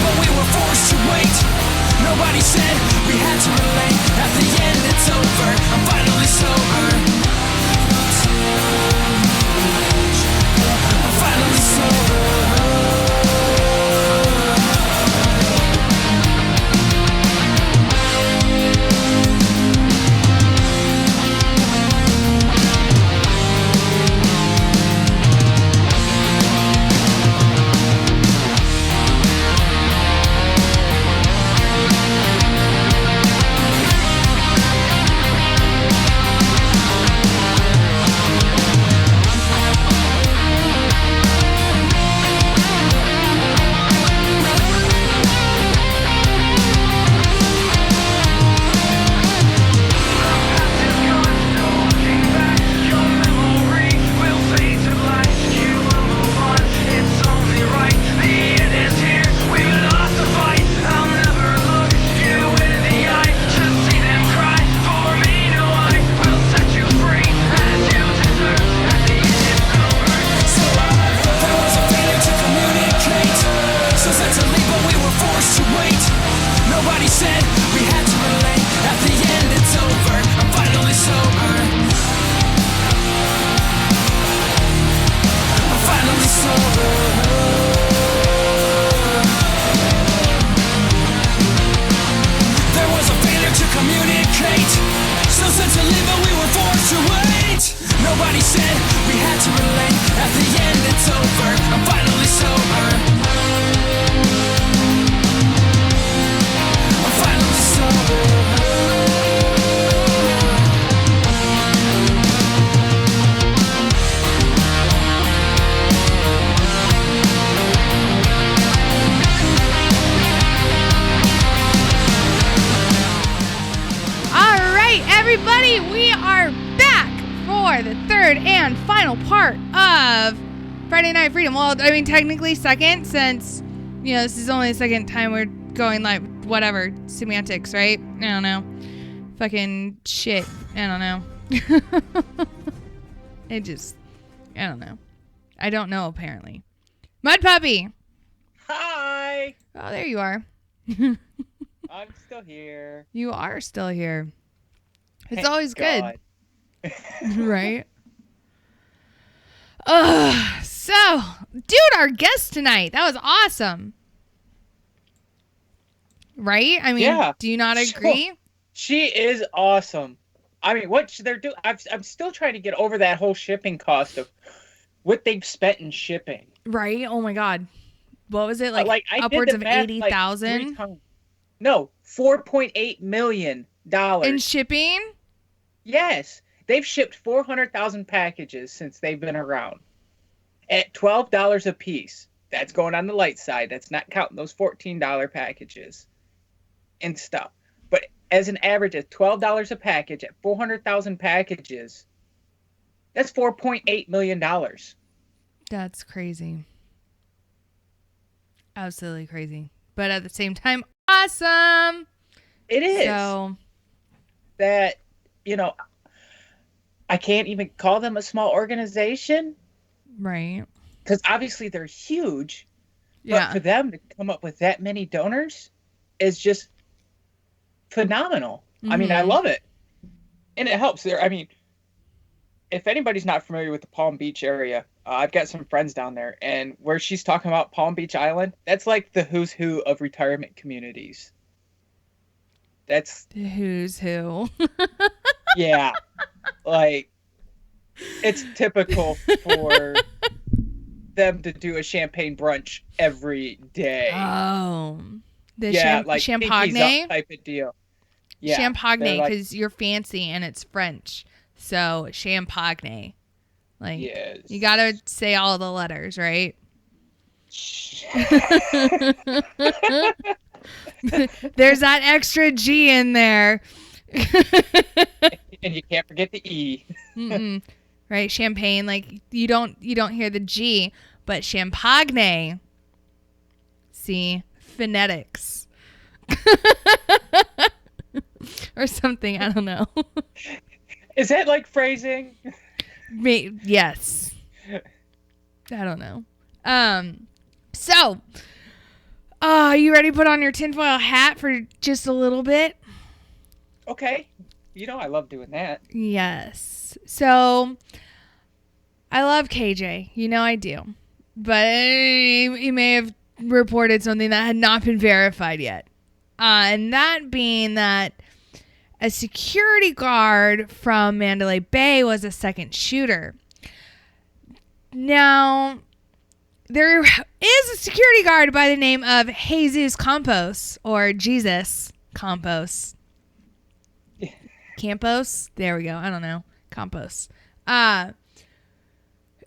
but we were forced to wait. Nobody said we had to relate. At the end it's over, I'm finally sober. I'm finally sober. Everybody, we are back for the third and final part of Friday Night Freedom. Well, I mean, technically second, since, you know, this is only the second time we're going live. Whatever. Semantics, right? I don't know. Fucking shit. I don't know. I don't know. I don't know, apparently. Mud Puppy! Hi! Oh, there you are. I'm still here. You are still here. It's Thank always God. good. Right? So, dude, our guest tonight. That was awesome. Right? I mean, Yeah. do you not agree? She is awesome. I mean, what they're doing, I'm still trying to get over that whole shipping cost of what they've spent in shipping. Right? Oh my God. What was it? Like I upwards did of the math, 80,000? No, $4.8 million. In shipping? Yes. They've shipped 400,000 packages since they've been around. At $12 a piece. That's going on the light side. That's not counting those $14 packages and stuff. But as an average of $12 a package at 400,000 packages, that's $4.8 million. That's crazy. Absolutely crazy. But at the same time, awesome. It is. So that, you know, I can't even call them a small organization. Right. Because obviously they're huge. Yeah. But for them to come up with that many donors is just phenomenal. I mean, I love it. And it helps there. I mean, if anybody's not familiar with the Palm Beach area, I've got some friends down there. And where she's talking about Palm Beach Island, that's like the who's who of retirement communities. That's the who's who. Yeah. Like, it's typical for them to do a champagne brunch every day. Oh. The like champagne type of deal. Yeah, champagne, like, because you're fancy and it's French. So champagne. Like, yes. You gotta say all the letters, right? There's that extra G in there. And you can't forget the E. Right, champagne. Like you don't hear the G, but champagne. See, phonetics. Or something, I don't know. Is that like phrasing? Yes. I don't know. So, Are you ready to put on your tinfoil hat for just a little bit? Okay. You know I love doing that. Yes. So, I love KJ. You know I do. But he may have reported something that had not been verified yet. And that being that a security guard from Mandalay Bay was a second shooter. Now, there is a security guard by the name of Jesus Campos, or Jesus Campos. Campos? There we go. I don't know. Campos.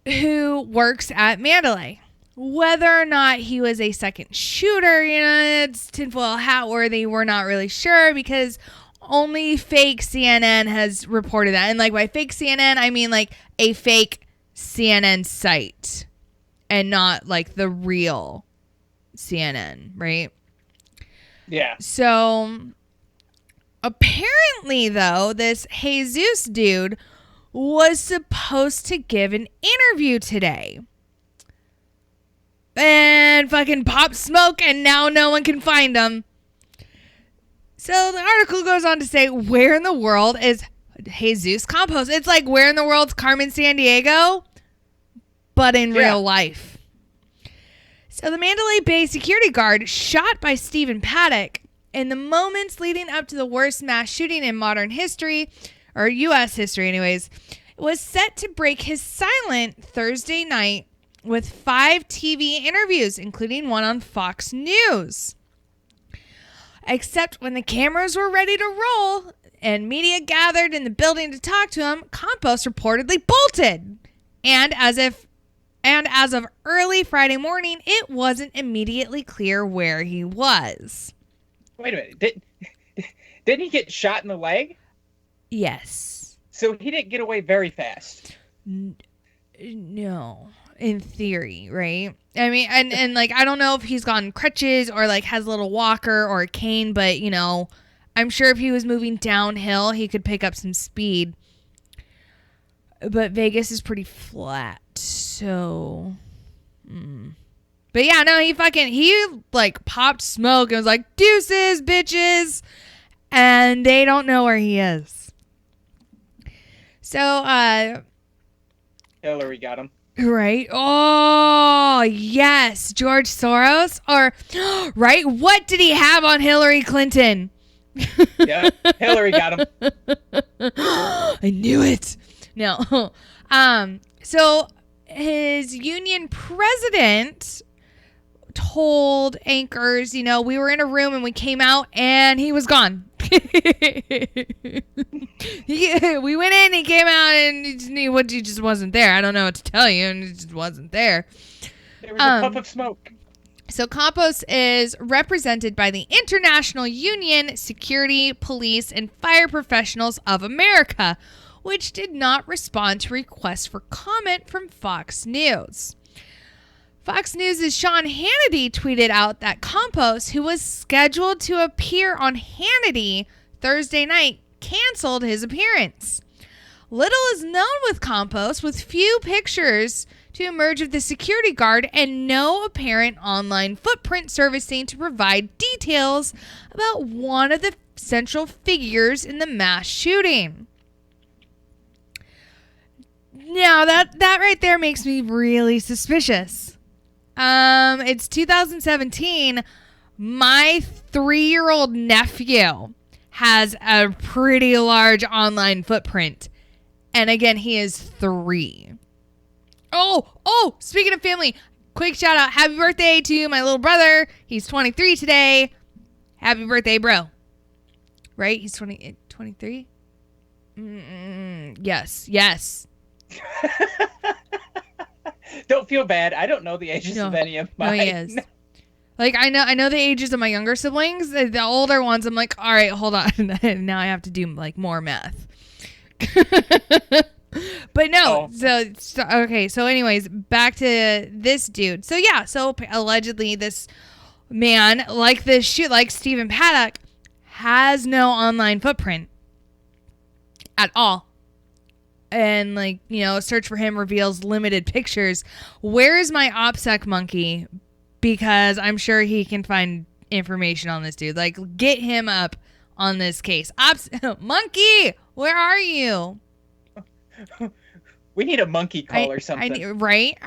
Who works at Mandalay. Whether or not he was a second shooter, it's tinfoil hat worthy. We're not really sure because only fake CNN has reported that. And like by fake CNN, I mean like a fake CNN site and not like the real CNN, right? Yeah. So apparently, though, this Jesus dude was supposed to give an interview today. And fucking pop smoke, and now no one can find him. So the article goes on to say, where in the world is Jesus Campos? It's like, where in the world's Carmen Sandiego? But in real life. So the Mandalay Bay security guard, shot by Stephen Paddock, in the moments leading up to the worst mass shooting in modern history, or U.S. history anyways, was set to break his silence Thursday night with 5 TV interviews, including one on Fox News. Except when the cameras were ready to roll and media gathered in the building to talk to him, Campos reportedly bolted. And as of early Friday morning, it wasn't immediately clear where he was. Wait a minute. Didn't he get shot in the leg? Yes. So he didn't get away very fast. No. In theory, right? I mean, and like, I don't know if he's gone crutches or like has a little walker or a cane, but I'm sure if he was moving downhill, he could pick up some speed. But Vegas is pretty flat, so. But yeah, no, he like popped smoke and was like, deuces, bitches. And they don't know where he is. So, Hillary got him. Right. Oh, yes. George Soros. Or, right? What did he have on Hillary Clinton? Yeah, Hillary got him. I knew it. No. So his union president told anchors, we were in a room and we came out and he was gone. We went in, he came out, and he just wasn't there. I don't know what to tell you, and he just wasn't there. There was a puff of smoke. So Campos is represented by the International Union Security, Police, and Fire Professionals of America, which did not respond to requests for comment from Fox News. Fox News' Sean Hannity tweeted out that Campos, who was scheduled to appear on Hannity Thursday night, canceled his appearance. Little is known with Campos, with few pictures to emerge of the security guard and no apparent online footprint surfacing to provide details about one of the central figures in the mass shooting. Now, that right there makes me really suspicious. It's 2017. My 3-year-old nephew has a pretty large online footprint. And again, he is 3. Oh, speaking of family, quick shout out. Happy birthday to my little brother. He's 23 today. Happy birthday, bro. Right? He's 23? Yes. Don't feel bad. I don't know the ages of any of mine. No, he is. Like, I know the ages of my younger siblings. The older ones, I'm like, all right, hold on. Now I have to do like more math. But no, so okay. So anyways, back to this dude. So yeah, so allegedly this man, like Stephen Paddock, has no online footprint at all. And a search for him reveals limited pictures. Where is my OPSEC monkey? because I'm sure he can find information on this dude. Like, get him up on this case. Monkey, where are you? We need a monkey call or something. Right?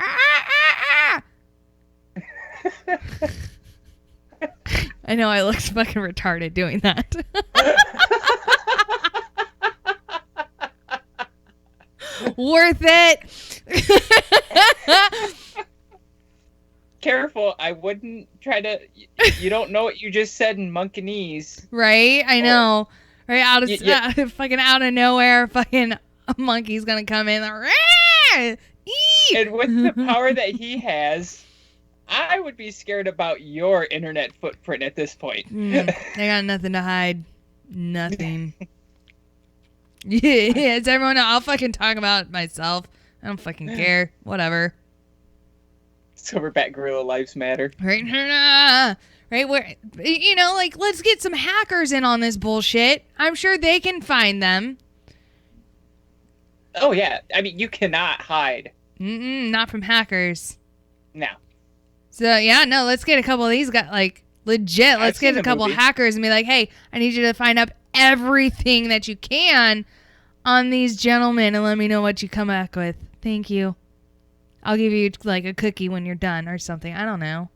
I know I looked fucking retarded doing that. Worth it. Careful, I wouldn't try to. You don't know what you just said in Monkanese. Right? I know. Right? Fucking out of nowhere, fucking a monkey's gonna come in. And with the power that he has, I would be scared about your internet footprint at this point. I got nothing to hide. Nothing. Yeah, it's everyone. I'll fucking talk about myself. I don't fucking care. Whatever. Silverback Gorilla Lives Matter. Right? Right? Where, like, let's get some hackers in on this bullshit. I'm sure they can find them. Oh, yeah. I mean, you cannot hide. Not from hackers. No. So, yeah, no, let's get a couple of these guys, like, legit. Let's get a couple hackers and be like, hey, I need you to find out everything that you can on these gentlemen and let me know what you come back with. Thank you. I'll give you, like, a cookie when you're done or something. I don't know.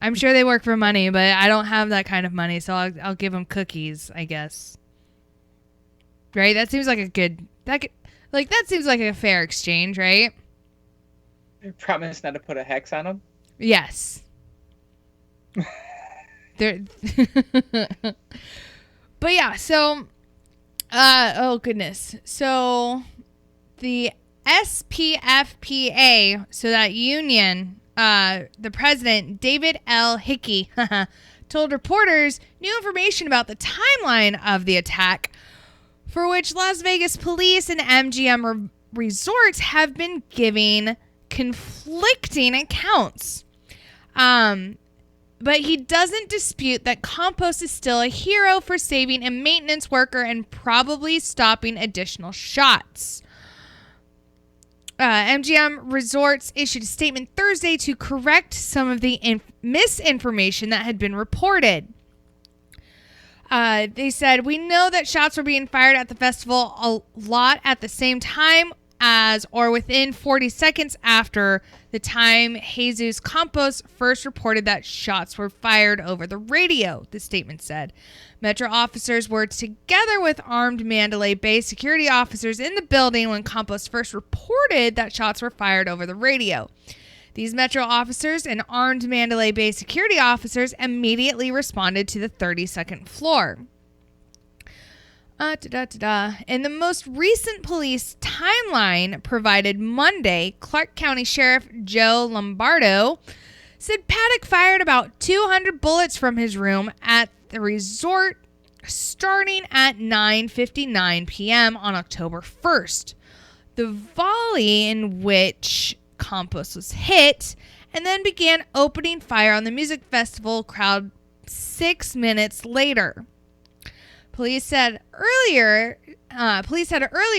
I'm sure they work for money, but I don't have that kind of money, so I'll give them cookies, I guess. Right? That seems like a good... That seems like a fair exchange, right? Promise not to put a hex on them? Yes. But yeah, so... oh, goodness. So, the SPFPA, so that union, the president, David L. Hickey, told reporters new information about the timeline of the attack, for which Las Vegas police and MGM Resorts have been giving conflicting accounts. But he doesn't dispute that Campos is still a hero for saving a maintenance worker and probably stopping additional shots. MGM Resorts issued a statement Thursday to correct some of the misinformation that had been reported. They said, we know that shots were being fired at the festival a lot at the same time as or within 40 seconds after the time Jesus Campos first reported that shots were fired over the radio, the statement said. Metro officers were together with armed Mandalay Bay security officers in the building when Campos first reported that shots were fired over the radio. These Metro officers and armed Mandalay Bay security officers immediately responded to the 32nd floor. In the most recent police timeline provided Monday, Clark County Sheriff Joe Lombardo said Paddock fired about 200 bullets from his room at the resort starting at 9:59 p.m. on October 1st. The volley in which Campos was hit and then began opening fire on the music festival crowd 6 minutes later. Police had earlier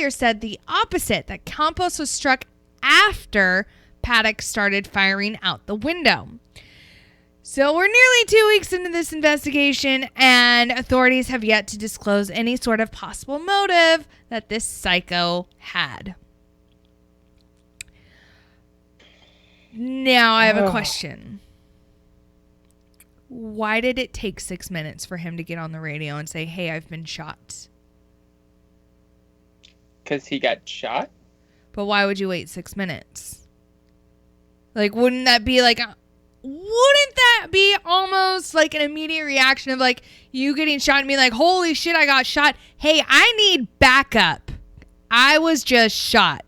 said the opposite, that Campos was struck after Paddock started firing out the window. So we're nearly 2 weeks into this investigation, and authorities have yet to disclose any sort of possible motive that this psycho had. Now I have a question. Why did it take 6 minutes for him to get on the radio and say, hey, I've been shot? Because he got shot? But why would you wait 6 minutes? Like, wouldn't that be almost like an immediate reaction of like you getting shot and being like, holy shit, I got shot. Hey, I need backup. I was just shot.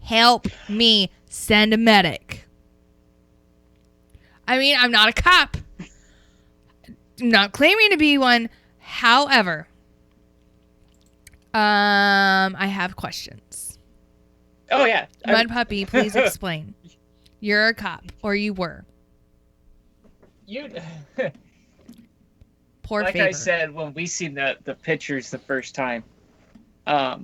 Help me. Send a medic. I mean, I'm not a cop. I'm not claiming to be one. However, I have questions. Oh, yeah. Mud Puppy, please explain. You're a cop, or you were. Poor like favor. I said, when we seen the pictures the first time, all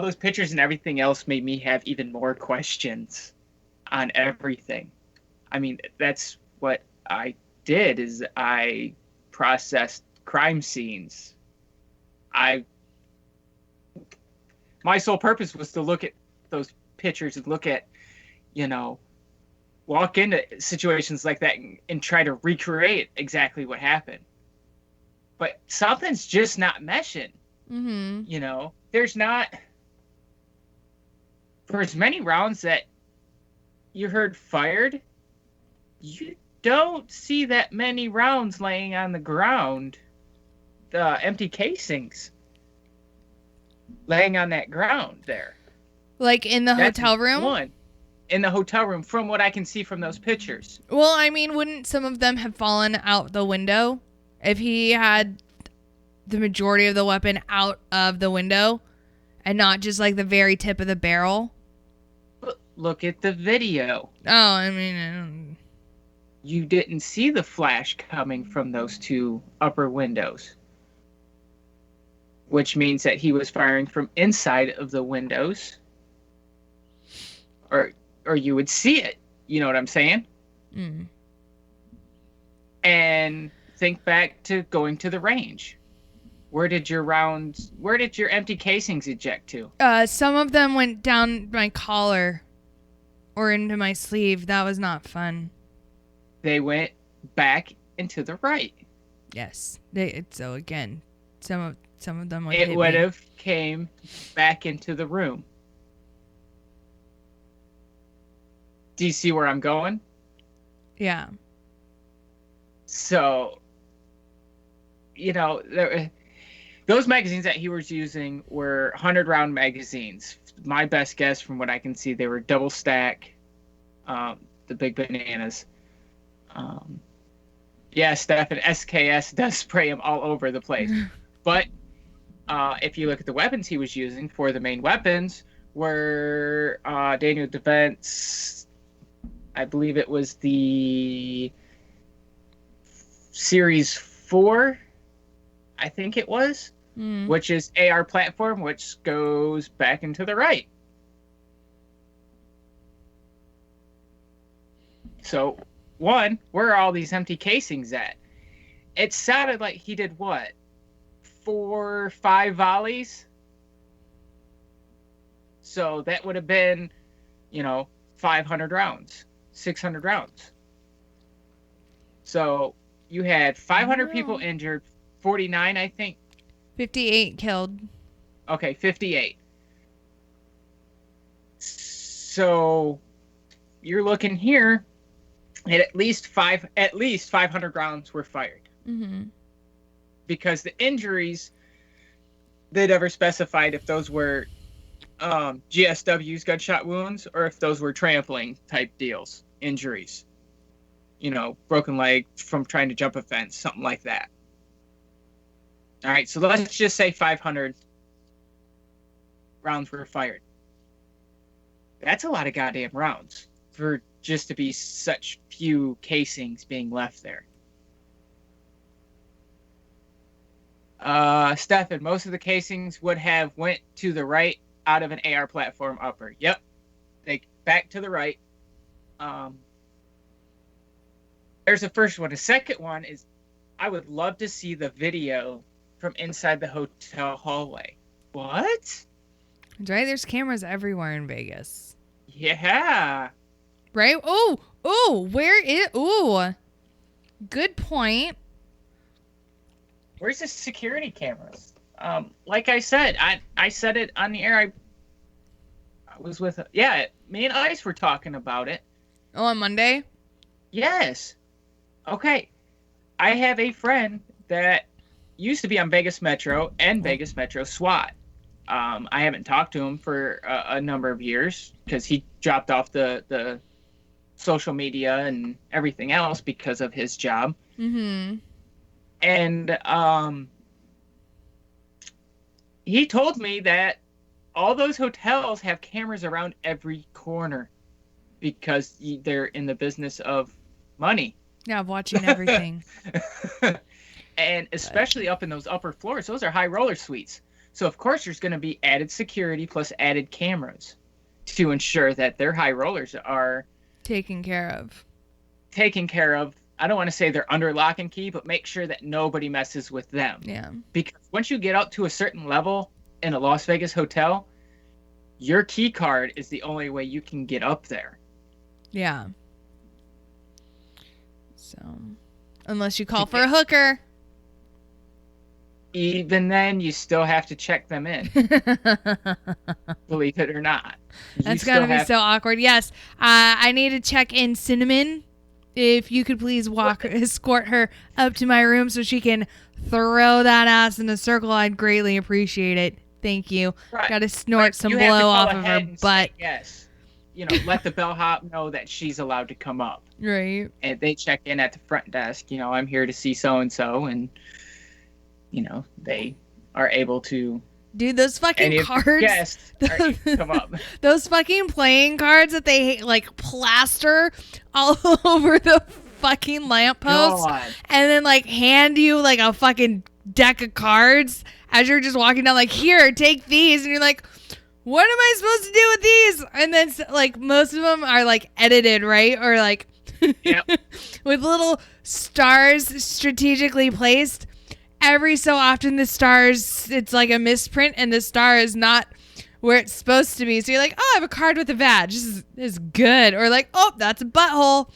those pictures and everything else made me have even more questions on everything. I mean, that's what I did, is I processed crime scenes. My sole purpose was to look at those pictures and look at, walk into situations like that and try to recreate exactly what happened. But something's just not meshing. Mm-hmm. There's not, for as many rounds that you heard fired, you don't see that many rounds laying on the ground, the empty casings laying on that ground there. Like in the That's hotel room? One. In the hotel room, from what I can see from those pictures. Well, I mean, wouldn't some of them have fallen out the window if he had the majority of the weapon out of the window and not just like the very tip of the barrel? Look at the video. Oh, I mean, you didn't see the flash coming from those two upper windows, which means that he was firing from inside of the windows, or you would see it. You know what I'm saying? Mm. And think back to going to the range. Where did your empty casings eject to? Some of them went down my collar or into my sleeve. That was not fun. They went back into the right. Yes. So again, some of them would it would have came back into the room. Do you see where I'm going? Yeah. So, those magazines that he was using were 100-round magazines. My best guess, from what I can see, they were double stack, the big bananas. Yeah, Steph, and SKS does spray them all over the place. But if you look at the weapons he was using, for the main weapons were Daniel DeVent's, I believe it was the Series 4, I think it was, which is AR platform, which goes back into the right. So, one, where are all these empty casings at? It sounded like he did what? 4 or 5 volleys? So that would have been, 500 rounds, 600 rounds. So you had 500 people injured, 49, I think. 58 killed. Okay, 58. So you're looking here at least 500 rounds were fired. Mm-hmm. Because the injuries, they never specified if those were GSW's, gunshot wounds, or if those were trampling type deals, injuries. Broken leg from trying to jump a fence, something like that. All right, so let's just say 500 rounds were fired. That's a lot of goddamn rounds for just to be such few casings being left there. Stefan, most of the casings would have went to the right out of an AR platform upper. Yep. They back to the right. There's the first one. The second one is, I would love to see the video from inside the hotel hallway. What? Right? There's cameras everywhere in Vegas. Yeah. Right? Good point. Where's the security cameras? Like I said, I said it on the air. I was with, me and Ice were talking about it. Oh, on Monday? Yes. Okay. I have a friend that used to be on Vegas Metro and Vegas Metro SWAT. I haven't talked to him for a number of years because he dropped off the social media and everything else because of his job. Mm-hmm. And he told me that all those hotels have cameras around every corner because they're in the business of money. Yeah, watching everything. And especially up in those upper floors, those are high roller suites. So, of course, there's going to be added security plus added cameras to ensure that their high rollers are taken care of. taken care of. I don't want to say they're under lock and key, but make sure that nobody messes with them. Yeah. Because once you get up to a certain level in a Las Vegas hotel, your key card is the only way you can get up there. Yeah. So, unless you call for a hooker. Even then, you still have to check them in. Believe it or not. That's going to be so awkward. Yes. I need to check in Cinnamon. If you could please escort her up to my room so she can throw that ass in a circle, I'd greatly appreciate it. Thank you. Right. Got to snort some You have to blow call off of ahead her and butt. say yes. You know, let the bellhop know that she's allowed to come up. Right. And they check in at the front desk. You know, I'm here to see so-and-so. And, you know, they are able to... Dude, those fucking cards. Yes, come up. Those fucking playing cards that they like plaster all over the fucking lamppost, and then like hand you like a fucking deck of cards as you're just walking down. Like, here, take these, and you're like, what am I supposed to do with these? And then like most of them are like edited, right, or like with little stars strategically placed. Every so often the stars, it's like a misprint and the star is not where it's supposed to be. So you're like, oh, I have a card with a vag. This is good. Or like, oh, that's a butthole.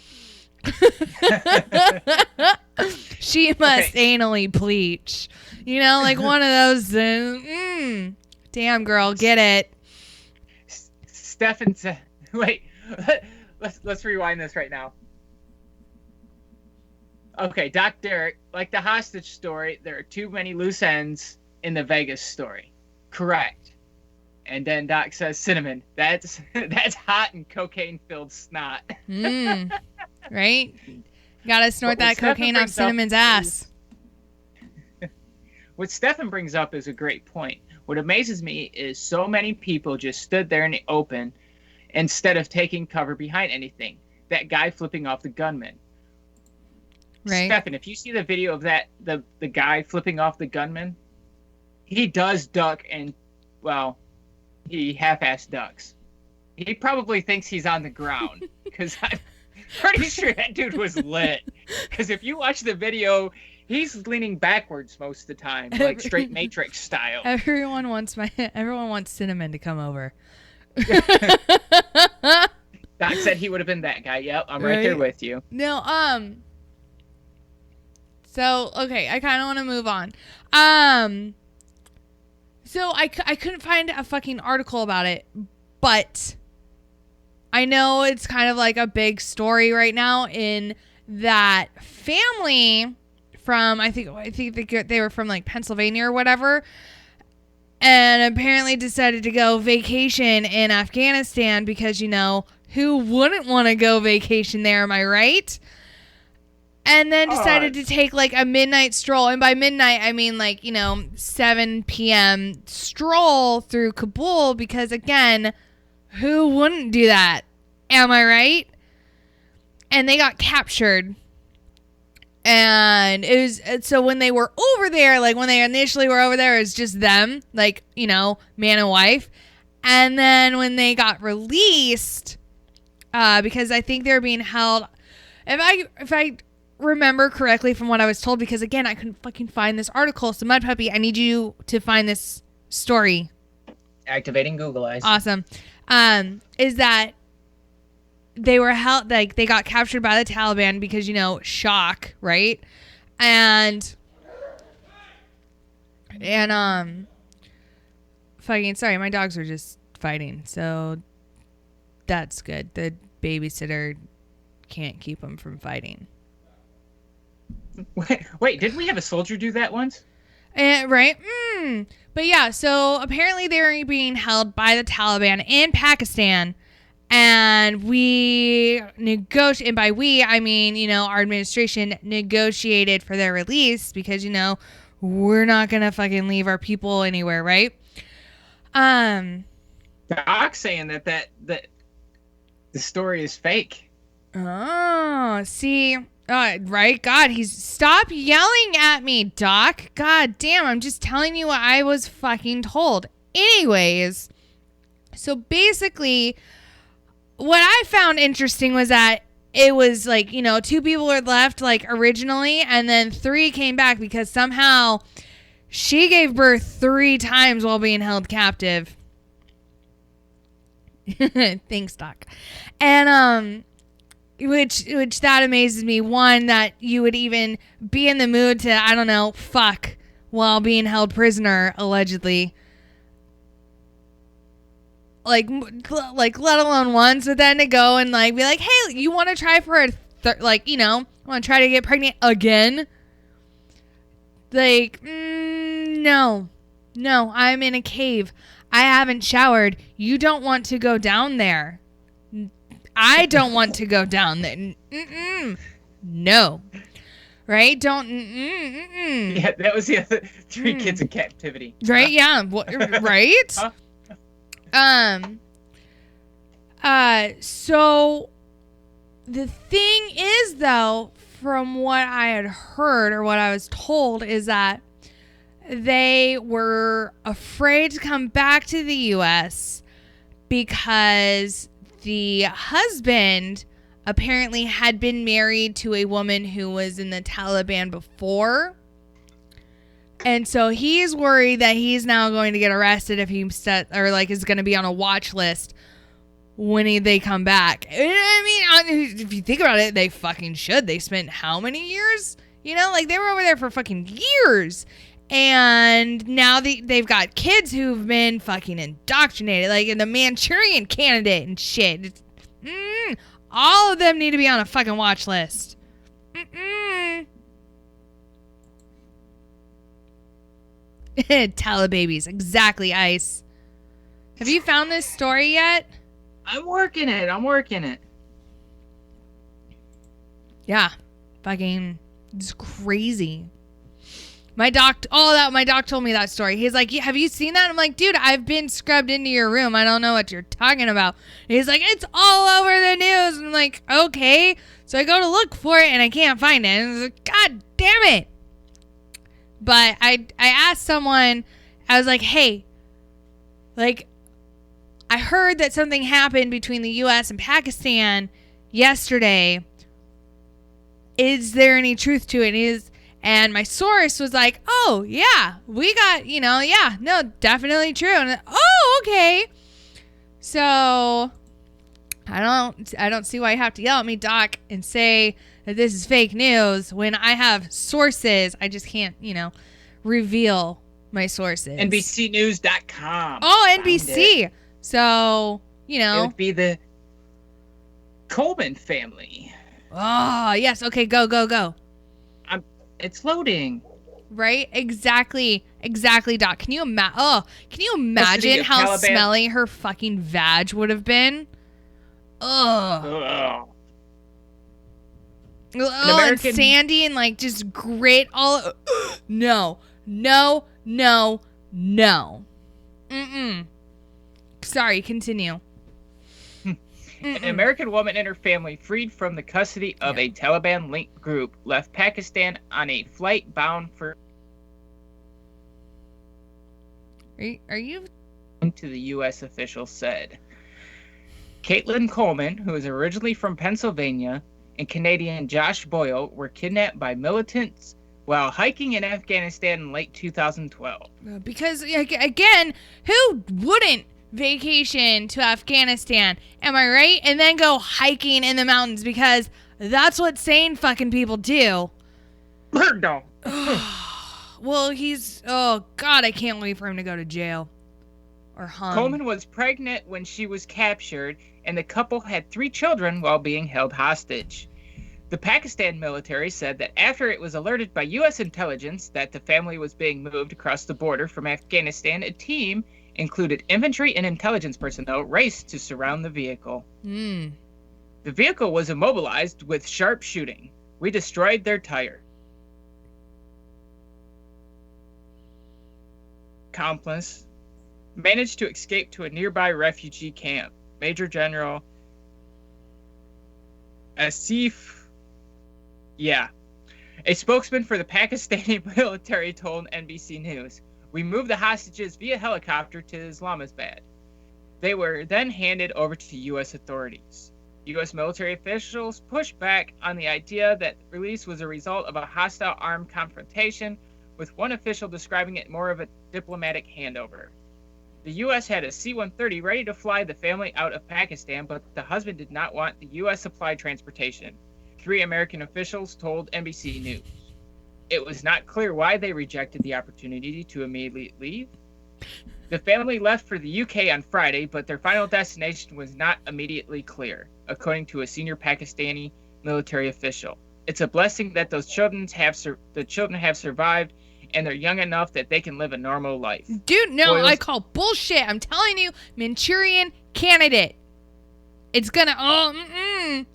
She must anally pleach. You know, like one of those. Damn, girl, get it. Stefan said, wait, let's rewind this right now. Okay, Doc Derek, like the hostage story, there are too many loose ends in the Vegas story. Correct. And then Doc says, Cinnamon, that's hot and cocaine-filled snot. Right? Gotta snort that cocaine off Cinnamon's ass. What Stefan brings up is a great point. What amazes me is so many people just stood there in the open instead of taking cover behind anything. That guy flipping off the gunman. Right. Stefan, if you see the video of that, the guy flipping off the gunman, he does duck and, well, he half-ass ducks. He probably thinks he's on the ground because I'm pretty sure that dude was lit. Because if you watch the video, he's leaning backwards most of the time, like straight Matrix style. Everyone wants Cinnamon to come over. Doc said he would have been that guy. Yep, I'm right there with you. No, So, okay, I kind of want to move on. So I couldn't find a fucking article about it, but I know it's kind of like a big story right now in that family from, I think they were from like Pennsylvania or whatever, and apparently decided to go vacation in Afghanistan because, you know, who wouldn't want to go vacation there, am I right? And then decided to take like a midnight stroll. And by midnight, I mean like, you know, 7 p.m. stroll through Kabul because, again, who wouldn't do that? Am I right? And they got captured. And it was, so when they were over there, like when they initially were over there, it was just them, like, you know, man and wife. And then when they got released, because I think they were being held, if I remember correctly from what I was told, because again, I couldn't fucking find this article. So Mud Puppy, I need you to find this story. Activating Google Eyes. Awesome. Is that they were held, like they got captured by the Taliban because, you know, shock, right? And fucking sorry, my dogs were just fighting, so that's good. The babysitter can't keep them from fighting. Wait, didn't we have a soldier do that once? Right? But yeah, so apparently they're being held by the Taliban in Pakistan, and we negotiate, and by we, I mean, you know, our administration negotiated for their release because, you know, we're not going to fucking leave our people anywhere, right? Doc's saying that the story is fake. Oh, see... right? God, stop yelling at me, Doc. God damn, I'm just telling you what I was fucking told. Anyways, so basically, what I found interesting was that it was like, 2 people were left like originally, and then 3 came back because somehow she gave birth 3 times while being held captive. Thanks, Doc. And which that amazes me. One, that you would even be in the mood to, I don't know, fuck while being held prisoner, allegedly. Like let alone once, but then to go and like be like, hey, you want to try for a want to try to get pregnant again? Like, no, I'm in a cave. I haven't showered. You don't want to go down there. I don't want to go down there. No. Right? Don't. Yeah, that was the other 3 kids in captivity. Right? Yeah. Right? Huh? So the thing is, though, from what I had heard or what I was told, is that they were afraid to come back to the U.S. because the husband apparently had been married to a woman who was in the Taliban before. And so he's worried that he's now going to get arrested if he is going to be on a watch list when they come back. I mean, if you think about it, they fucking should. They spent how many years? They were over there for fucking years. And now they've got kids who've been fucking indoctrinated, like in the Manchurian Candidate and shit. All of them need to be on a fucking watch list. Telebabies, exactly, Ice. Have you found this story yet? I'm working it. Yeah, fucking, it's crazy. My doc told me that story. He's like, have you seen that? I'm like, dude, I've been scrubbed into your room. I don't know what you're talking about. And he's like, it's all over the news. And I'm like, okay. So I go to look for it and I can't find it. And I was like, God damn it. But I asked someone, I was like, hey, like, I heard that something happened between the U.S. and Pakistan yesterday. Is there any truth to it? And my source was like, oh, yeah, we got, definitely true. And oh, okay. So I don't see why you have to yell at me, Doc, and say that this is fake news when I have sources. I just can't, reveal my sources. NBCnews.com. Oh, NBC. So, It would be the Coleman family. Oh, yes. Okay, go. It's loading. Right? Exactly, Doc. Can you imagine how Taliban. smelly her fucking vag would have been? Ugh. And sandy and like just grit all. No. Sorry, continue. An American woman and her family, freed from the custody of a Taliban-linked group, left Pakistan on a flight bound for. Are you? To the U.S. official said. Caitlin Coleman, who is originally from Pennsylvania, and Canadian Josh Boyle were kidnapped by militants while hiking in Afghanistan in late 2012. Because, again, who wouldn't vacation to Afghanistan? Am I right? And then go hiking in the mountains, because that's what sane fucking people do. No. Well, oh, God, I can't wait for him to go to jail. Or hung. Coleman was pregnant when she was captured, and the couple had 3 children while being held hostage. The Pakistan military said that after it was alerted by U.S. intelligence that the family was being moved across the border from Afghanistan, a team, included infantry and intelligence personnel, raced to surround the vehicle. The vehicle was immobilized with sharp shooting. We destroyed their tire. Accomplice managed to escape to a nearby refugee camp. Major General Asif. Yeah. A spokesman for the Pakistani military told NBC News, "We moved the hostages via helicopter to Islamabad. They were then handed over to U.S. authorities." U.S. military officials pushed back on the idea that the release was a result of a hostile armed confrontation, with one official describing it more of a diplomatic handover. The U.S. had a C-130 ready to fly the family out of Pakistan, but the husband did not want the U.S. supplied transportation, 3 American officials told NBC News. It was not clear why they rejected the opportunity to immediately leave. The family left for the UK on Friday, but their final destination was not immediately clear, according to a senior Pakistani military official. It's a blessing that those children have survived, and they're young enough that they can live a normal life. Dude, no, I call bullshit. I'm telling you, Manchurian candidate. It's gonna, I'm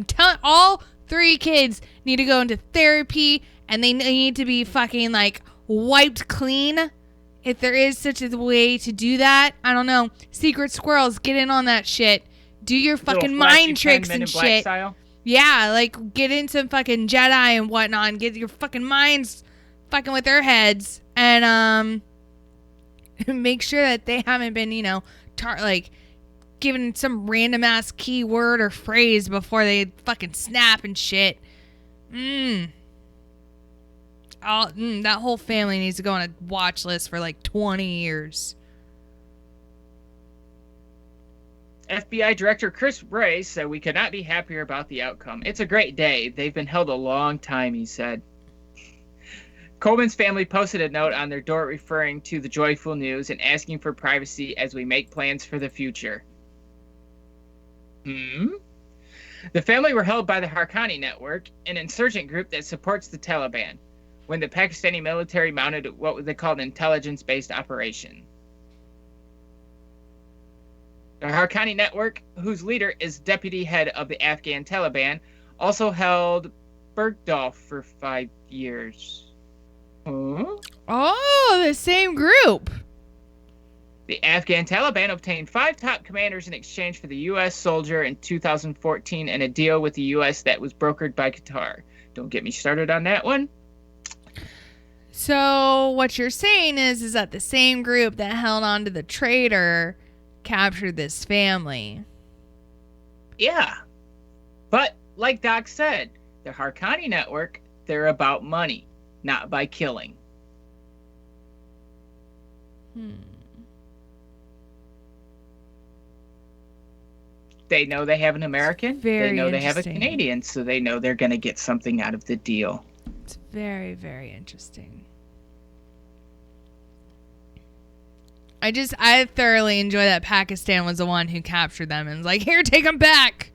telling, all 3 kids need to go into therapy, and they need to be fucking, like, wiped clean. If there is such a way to do that, I don't know. Secret squirrels, get in on that shit. Do your fucking mind tricks and shit. Style. Yeah, like, get in some fucking Jedi and whatnot, and get your fucking minds fucking with their heads, and make sure that they haven't been, given some random ass keyword or phrase before they fucking snap and shit. That whole family needs to go on a watch list for like 20 years. FBI Director Chris Wray said we could not be happier about the outcome. It's a great day. They've been held a long time, he said. Coleman's family posted a note on their door referring to the joyful news and asking for privacy as we make plans for the future. The family were held by the Haqqani Network, an insurgent group that supports the Taliban, when the Pakistani military mounted what they called an intelligence-based operation. The Haqqani Network, whose leader is deputy head of the Afghan Taliban, also held Bergdorf for 5 years. Oh, the same group. The Afghan Taliban obtained 5 top commanders in exchange for the U.S. soldier in 2014 and a deal with the U.S. that was brokered by Qatar. Don't get me started on that one. So what you're saying is that the same group that held on to the traitor captured this family. Yeah. But like Doc said, the Haqqani Network, they're about money, not by killing. They know they have an American. They know they have a Canadian, so they know they're going to get something out of the deal. It's very, very interesting. I thoroughly enjoy that Pakistan was the one who captured them and was like, here, take them back.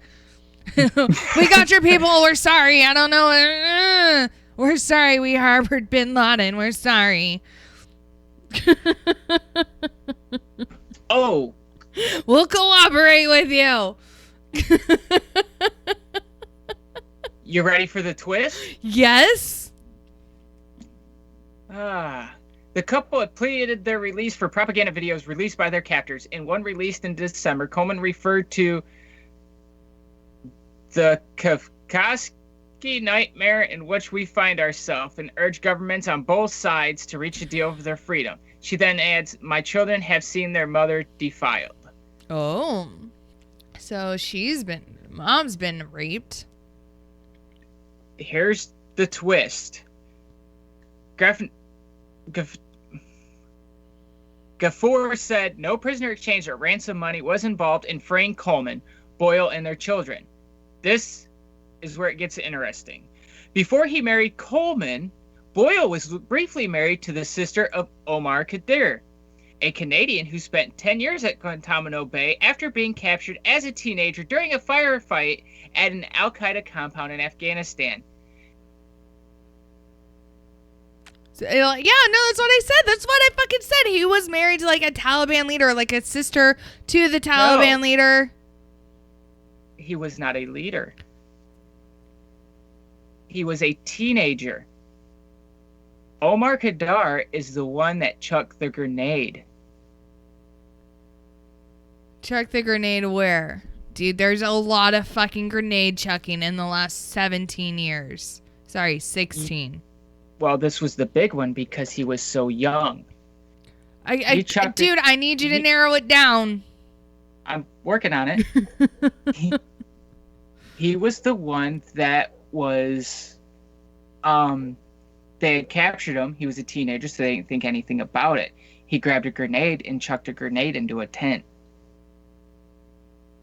We got your people. We're sorry. I don't know. We're sorry we harbored bin Laden. We're sorry. Oh. We'll cooperate with you. You ready for the twist? Yes. The couple had pleaded their release for propaganda videos released by their captors. In one released in December, Coleman referred to the Kafkaski nightmare in which we find ourselves and urged governments on both sides to reach a deal for their freedom. She then adds, my children have seen their mother defiled. Oh. So mom's been raped. Here's the twist. Gafoor said no prisoner exchange or ransom money was involved in freeing Coleman, Boyle, and their children. This is where it gets interesting. Before he married Coleman, Boyle was briefly married to the sister of Omar Kadir, a Canadian who spent 10 years at Guantanamo Bay after being captured as a teenager during a firefight at an Al-Qaeda compound in Afghanistan. So, yeah, no, that's what I said. That's what I fucking said. He was married to like a Taliban leader, like a sister to the Taliban leader. He was not a leader. He was a teenager. Omar Kadar is the one that chucked the grenade. Chuck the grenade where? Dude, there's a lot of fucking grenade chucking in the last 17 years. Sorry, 16. Well, this was the big one because he was so young. Dude, I need you to narrow it down. I'm working on it. He was the one that was, they had captured him. He was a teenager, so they didn't think anything about it. He grabbed a grenade and chucked a grenade into a tent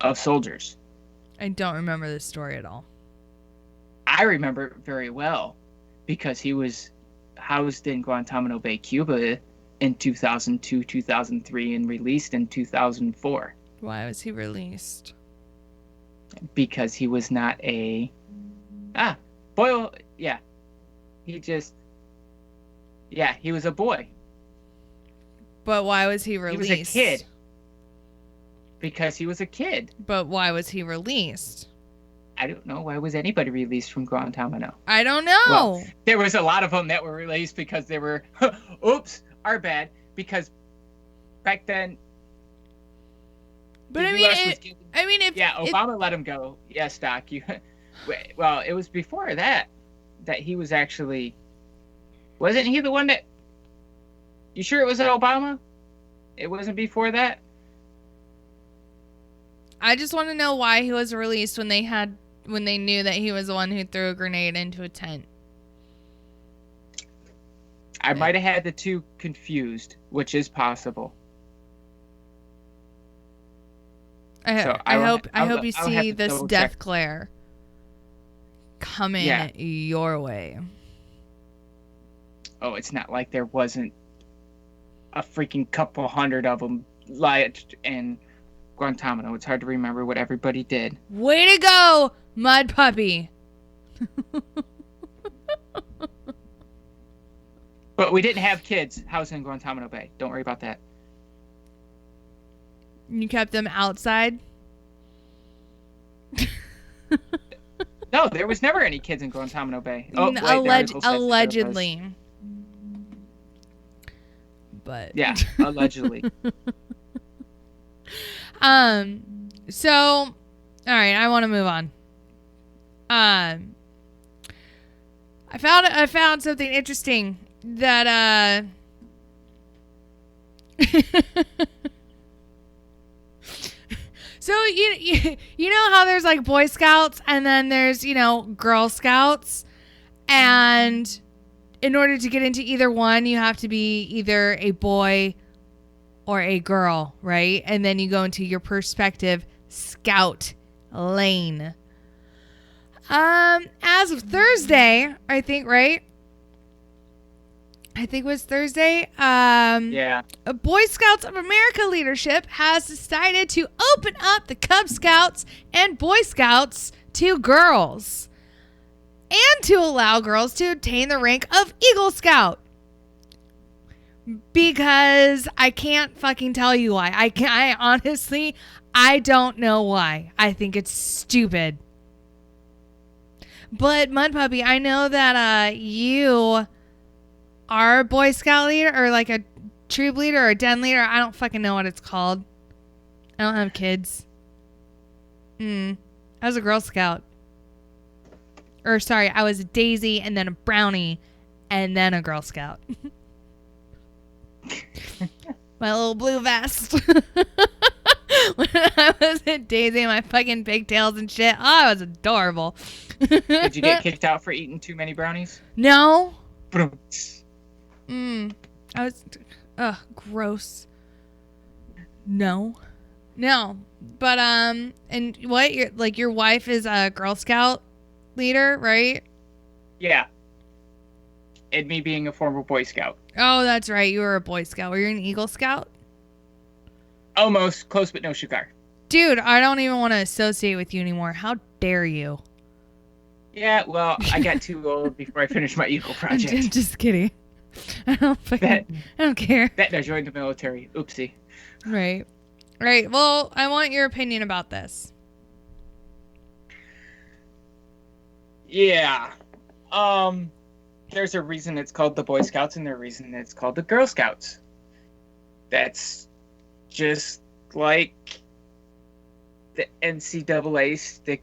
of soldiers. I don't remember this story at all. I remember it very well because he was housed in Guantanamo Bay, Cuba in 2002, 2003, and released in 2004. Why was he released? Because he was not a... boy, yeah. He just... Yeah, he was a boy. But why was he released? He was a kid. Because he was a kid. But why was he released? I don't know. Why was anybody released from Guantanamo? I don't know. Well, there was a lot of them that were released because they were, oops, our bad. Because back then, but Obama let him go. Yes, Doc. Well, it was before that he was actually, wasn't he the one that? You sure it was Obama? It wasn't before that? I just want to know why he was released when they knew that he was the one who threw a grenade into a tent. I might have had the two confused, which is possible. I hope you see this death glare coming your way. Oh, it's not like there wasn't a freaking couple hundred of them lodged in Guantanamo. It's hard to remember what everybody did. Way to go, Mud Puppy. But we didn't have kids housed in Guantanamo Bay. Don't worry about that. You kept them outside? No, there was never any kids in Guantanamo Bay. Oh, allegedly. But yeah, allegedly. So, all right, I want to move on. I found something interesting that so you know how there's like Boy Scouts and then there's, Girl Scouts, and in order to get into either one you have to be either a boy or a girl, right? And then you go into your perspective scout lane. As of Thursday, I think, right? I think it was Thursday. Yeah. Boy Scouts of America leadership has decided to open up the Cub Scouts and Boy Scouts to girls, and to allow girls to obtain the rank of Eagle Scout. Because I can't fucking tell you why. I honestly, I don't know why. I think it's stupid. But Mud Puppy, I know that you are a Boy Scout leader, or like a troop leader or a den leader. I don't fucking know what it's called. I don't have kids. I was a Girl Scout. Or sorry, I was a Daisy and then a Brownie and then a Girl Scout. My little blue vest. When I was a Daisy and my fucking pigtails and shit. Oh, I was adorable. Did you get kicked out for eating too many brownies? No. I was gross. No. But and what? Your wife is a Girl Scout leader, right? Yeah. And me being a former Boy Scout. Oh, that's right. You were a Boy Scout. Were you an Eagle Scout? Almost. Close, but no cigar. Dude, I don't even want to associate with you anymore. How dare you? Yeah, well, I got too old before I finished my Eagle project. I'm just kidding. I don't care. That I joined the military. Oopsie. Right. Well, I want your opinion about this. Yeah. There's a reason it's called the Boy Scouts and there's a reason it's called the Girl Scouts. That's just like the NCAA the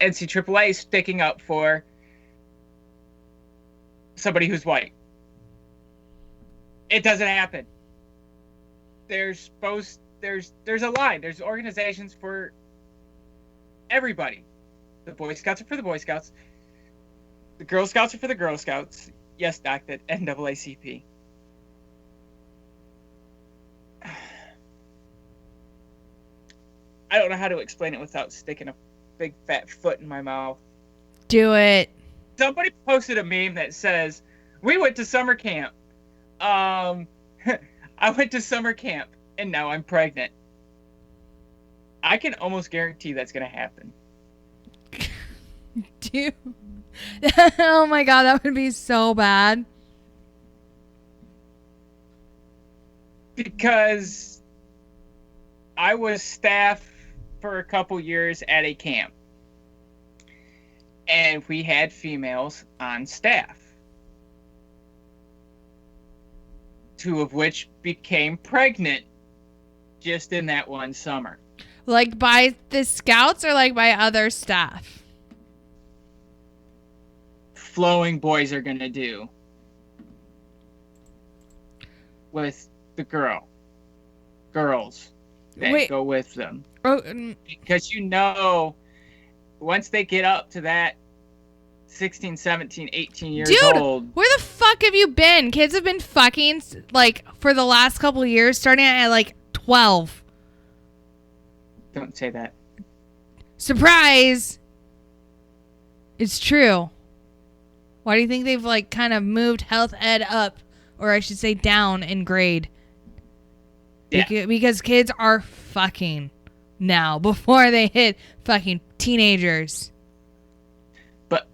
NCAA sticking up for somebody who's white. It doesn't happen. They're supposed there's a line. There's organizations for everybody. The Boy Scouts are for the Boy Scouts. The Girl Scouts are for the Girl Scouts. Yes, Doc, that NAACP. I don't know how to explain it without sticking a big fat foot in my mouth. Do it. Somebody posted a meme that says, "We went to summer camp. I went to summer camp, and now I'm pregnant." I can almost guarantee that's going to happen. Dude. Oh my God, that would be so bad. Because I was staff for a couple years at a camp. And we had females on staff. 2 of which became pregnant just in that one summer. Like by the scouts or like by other staff? Flowing boys are going to do with the girls that go with them. Because once they get up to that 16, 17, 18 years old. Where the fuck have you been? Kids have been fucking like for the last couple of years, starting at like 12. Don't say that. Surprise! It's true. Why do you think they've like kind of moved health ed up, or I should say down in grade? Yeah. Because kids are fucking now before they hit fucking teenagers. But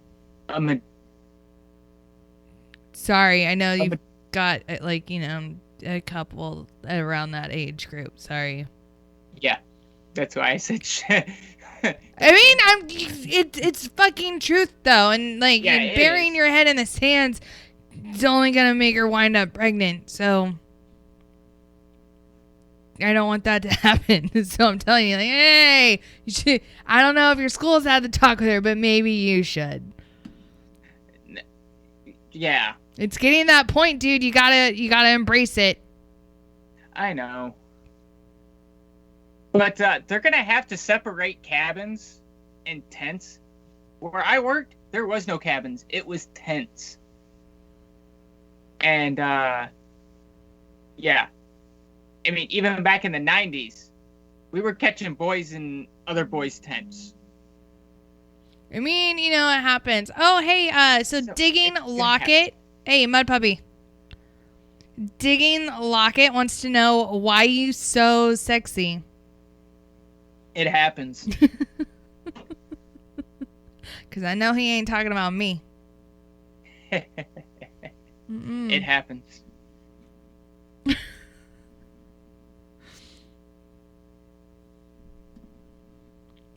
sorry, I know you've got like, you know, a couple around that age group. Sorry. Yeah, that's why I said shit. I mean, it's fucking truth though, and like burying your head in the sands is only gonna make her wind up pregnant. So I don't want that to happen. So I'm telling you, like, hey, you should. I don't know if your school's had the talk with her, but maybe you should. Yeah, it's getting that point, dude. You gotta embrace it. I know. But they're going to have to separate cabins and tents. Where I worked, there was no cabins. It was tents. And, yeah. I mean, even back in the 90s, we were catching boys in other boys' tents. I mean, you know, it happens. Oh, hey, so Digging Locket. Hey, Mud Puppy. Digging Locket wants to know why you so sexy. It happens. Because I know he ain't talking about me. It happens.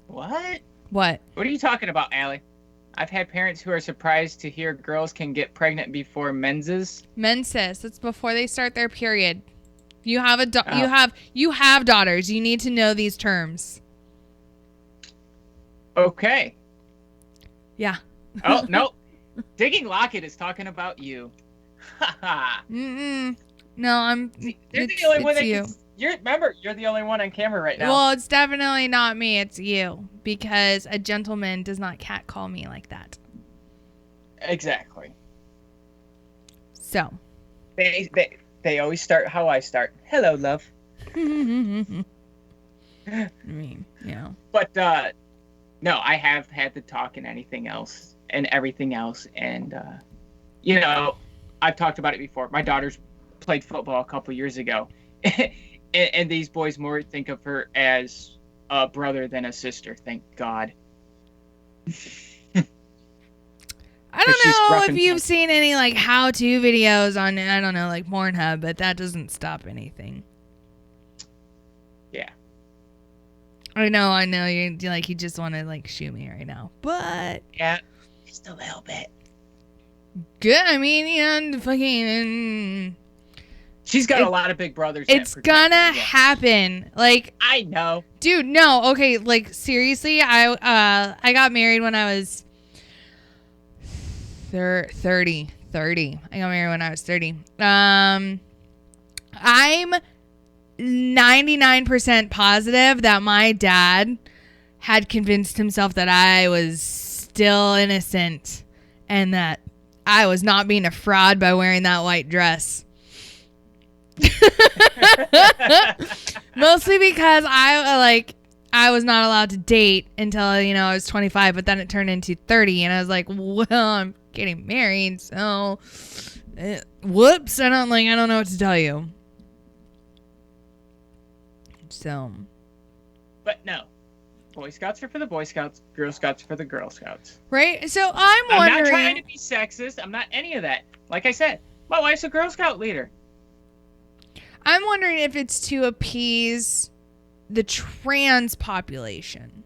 What? What? What are you talking about, Allie? I've had parents who are surprised to hear girls can get pregnant before menses. Menses. That's before they start their period. You have you have daughters. You need to know these terms. Okay. Yeah. Oh, no. Digging Locket is talking about you. No, I'm. You're the only one that you. Remember, you're the only one on camera right now. Well, it's definitely not me. It's you. Because a gentleman does not catcall me like that. Exactly. So. They always start how I start. Hello, love. I mean, you know. But, no, I have had to talk and anything else and everything else. And, you know, I've talked about it before. My daughter's played football a couple years ago. and these boys more think of her as a brother than a sister. Thank God. I don't know if you've seen any, like, how-to videos on, I don't know, like, Pornhub, but that doesn't stop anything. Yeah. I know, you're like, you just want to, like, shoot me right now. But. Yeah, just a little bit. Good, I mean, you know, fucking. She's got a lot of big brothers. It's gonna happen. Like. I know. Dude, no, okay, like, seriously, I got married when I was 30. I got married when I was 30. I'm 99% positive that my dad had convinced himself that I was still innocent and that I was not being a fraud by wearing that white dress. Mostly because I was not allowed to date until, I was 25, but then it turned into 30 and I was like, well, I'm getting married, so whoops, I don't know what to tell you. So, but no, Boy Scouts are for the Boy Scouts, Girl Scouts are for the Girl Scouts. Right? So I'm wondering. I'm not trying to be sexist. I'm not any of that. Like I said, my wife's a Girl Scout leader. I'm wondering if it's to appease the trans population.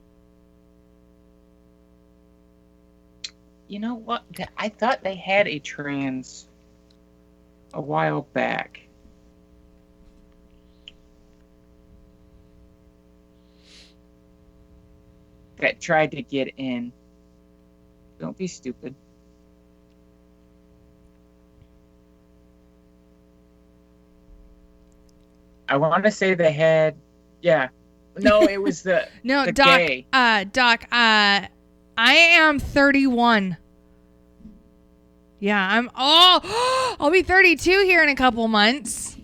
You know what? I thought they had a trans a while back. That tried to get in. Don't be stupid. I want to say they had, yeah. No, it was the no, the Doc. gay. Doc. I am 31. Yeah, I'll be 32 here in a couple months.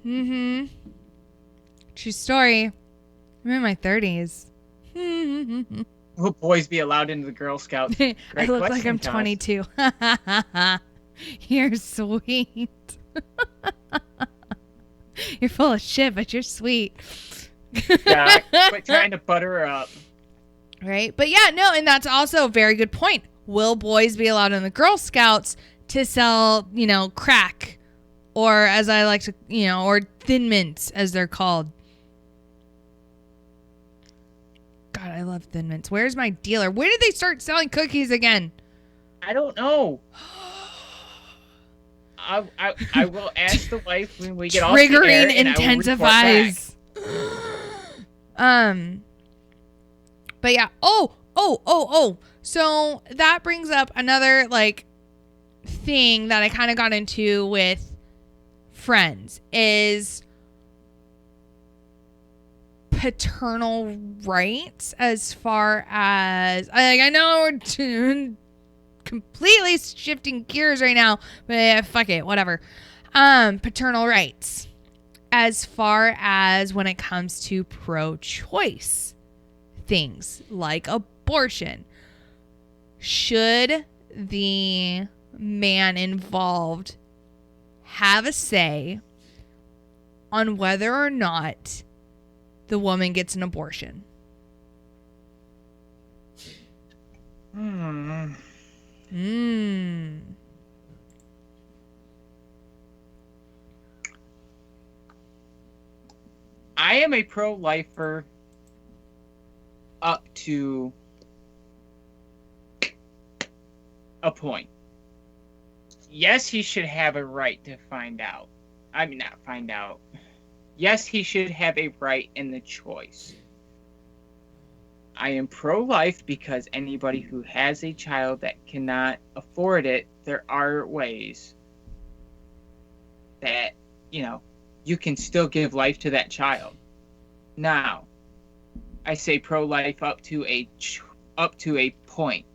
True story. I'm in my 30s. Will boys be allowed into the Girl Scouts? I look like I'm 22. You're sweet. You're full of shit, but you're sweet. Yeah, quit trying to butter her up. Right? But yeah, no, and that's also a very good point. Will boys be allowed in the Girl Scouts to sell, crack? Or as I like to, or Thin Mints, as they're called. God, I love Thin Mints. Where's my dealer? Where did they start selling cookies again? I don't know. I will ask the wife when we get off the air. Triggering intensifies. But yeah. Oh. So that brings up another thing that I kind of got into with friends is paternal rights, as far as I know we're completely shifting gears right now, but fuck it, whatever. Paternal rights as far as when it comes to pro-choice things like abortion. Should the man involved have a say on whether or not the woman gets an abortion? I am a pro-lifer up to a point. Yes, he should have a right to find out. I mean, not find out. Yes, he should have a right in the choice. I am pro-life because anybody who has a child that cannot afford it, there are ways that, you can still give life to that child. Now, I say pro-life up to a point.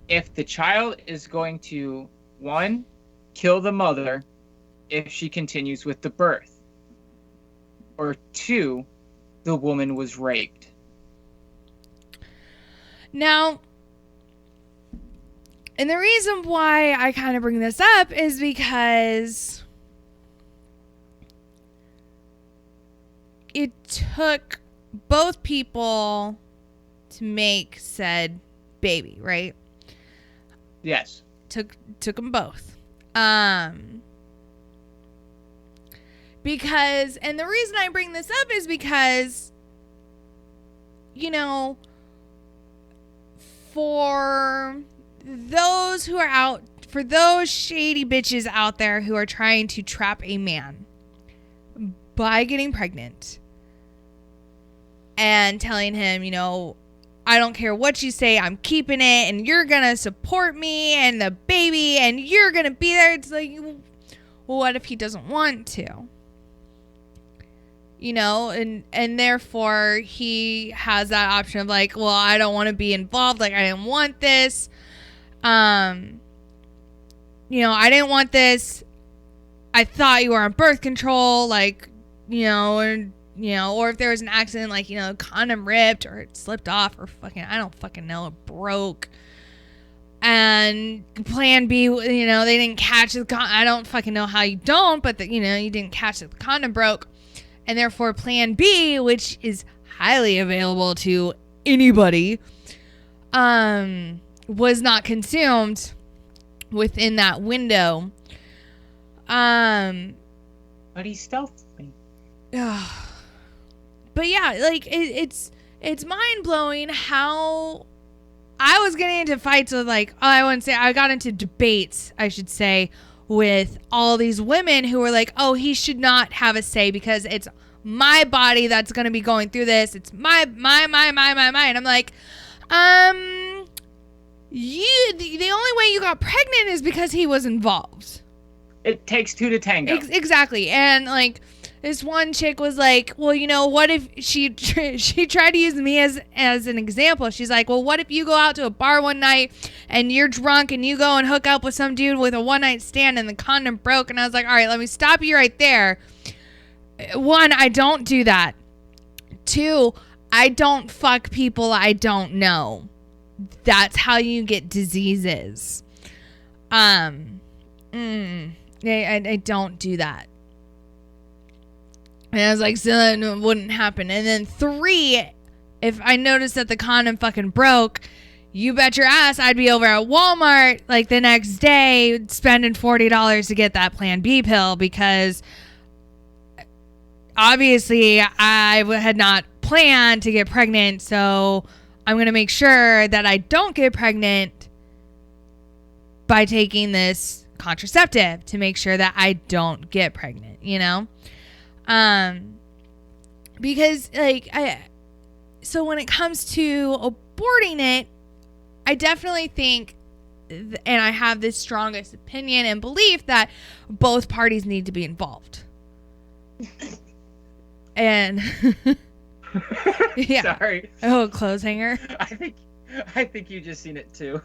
If the child is going to, 1, kill the mother if she continues with the birth, or 2, the woman was raped. Now, and the reason why I kind of bring this up is because it took both people to make said baby, right? Yes. Took them both. Because, and the reason I bring this up is because, for those who are out, for those shady bitches out there who are trying to trap a man by getting pregnant and telling him, I don't care what you say, I'm keeping it, and you're gonna support me and the baby, and you're gonna be there. It's like, well, what if he doesn't want to? and therefore he has that option of like, well, I don't want to be involved. Like, I didn't want this. I didn't want this. I thought you were on birth control, like, or if there was an accident, like, condom ripped or it slipped off or I don't fucking know, it broke. And plan B, they didn't catch the I don't fucking know how you don't, but you didn't catch it. The condom broke. And therefore plan B, which is highly available to anybody, was not consumed within that window. But he stealthed me. But yeah, like it's mind blowing how I was getting into fights with I got into debates, I should say, with all these women who were like, oh, he should not have a say because it's my body that's going to be going through this. It's my. And I'm like, the only way you got pregnant is because he was involved. It takes two to tango. Exactly. And like this one chick was like, well, what if she tried to use me as an example. She's like, well, what if you go out to a bar one night and you're drunk and you go and hook up with some dude with a one night stand and the condom broke? And I was like, all right, let me stop you right there. One, I don't do that. Two, I don't fuck people I don't know. That's how you get diseases. I don't do that. And I was like, so that wouldn't happen. And then three, if I noticed that the condom fucking broke, you bet your ass I'd be over at Walmart like the next day spending $40 to get that Plan B pill because obviously I had not planned to get pregnant. So I'm going to make sure that I don't get pregnant by taking this contraceptive to make sure that I don't get pregnant, because so when it comes to aborting it, I definitely think, and I have this strongest opinion and belief that both parties need to be involved. And yeah. Sorry. Oh, clothes hanger. I think you just seen it too.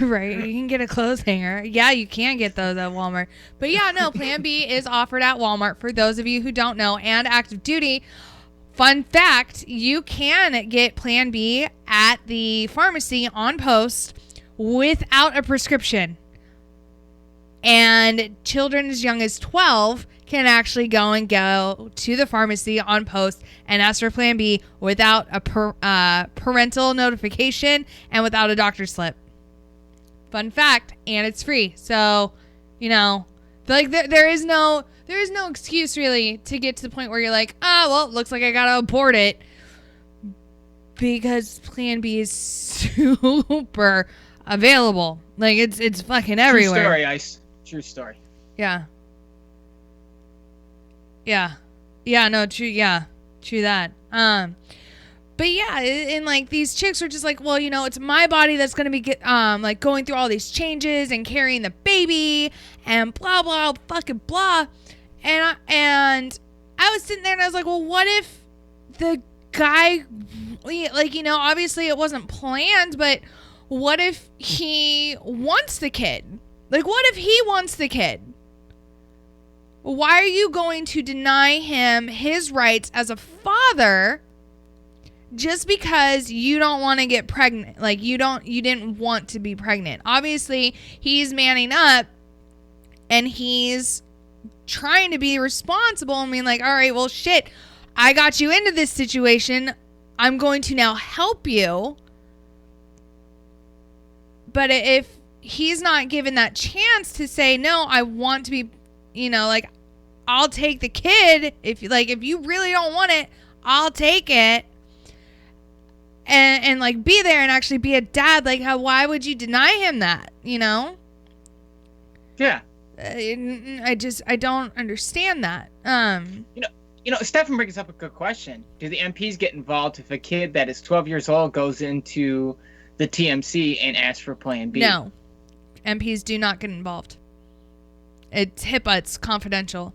Right, you can get a clothes hanger. Yeah, you can get those at Walmart. But yeah, no, Plan B is offered at Walmart for those of you who don't know, and active duty. Fun fact, you can get Plan B at the pharmacy on post without a prescription. And children as young as 12 can actually go to the pharmacy on post and ask for Plan B without a parental notification and without a doctor's slip. Fun fact, and it's free. So, there is no excuse really to get to the point where you're like, well, it looks like I gotta abort it because Plan B is super available. Like it's fucking everywhere. True story, Ice. True story. Yeah. No, true. Yeah, true that. But yeah, and like these chicks are just like, well, it's my body that's gonna be like going through all these changes and carrying the baby and blah blah fucking blah, and I was sitting there and I was like, well, what if the guy, obviously it wasn't planned, but what if he wants the kid? Like, what if he wants the kid? Why are you going to deny him his rights as a father? Just because you don't want to get pregnant, like you didn't want to be pregnant. Obviously, he's manning up and he's trying to be responsible and being like, all right, well, shit, I got you into this situation. I'm going to now help you. But if he's not given that chance to say, no, I want to be, I'll take the kid. If you really don't want it, I'll take it. And like be there and actually be a dad. Like, why would you deny him that? Yeah. I don't understand that. Stefan brings up a good question. Do the MPs get involved if a kid that is 12 years old goes into the TMC and asks for Plan B? No, MPs do not get involved. It's HIPAA. It's confidential.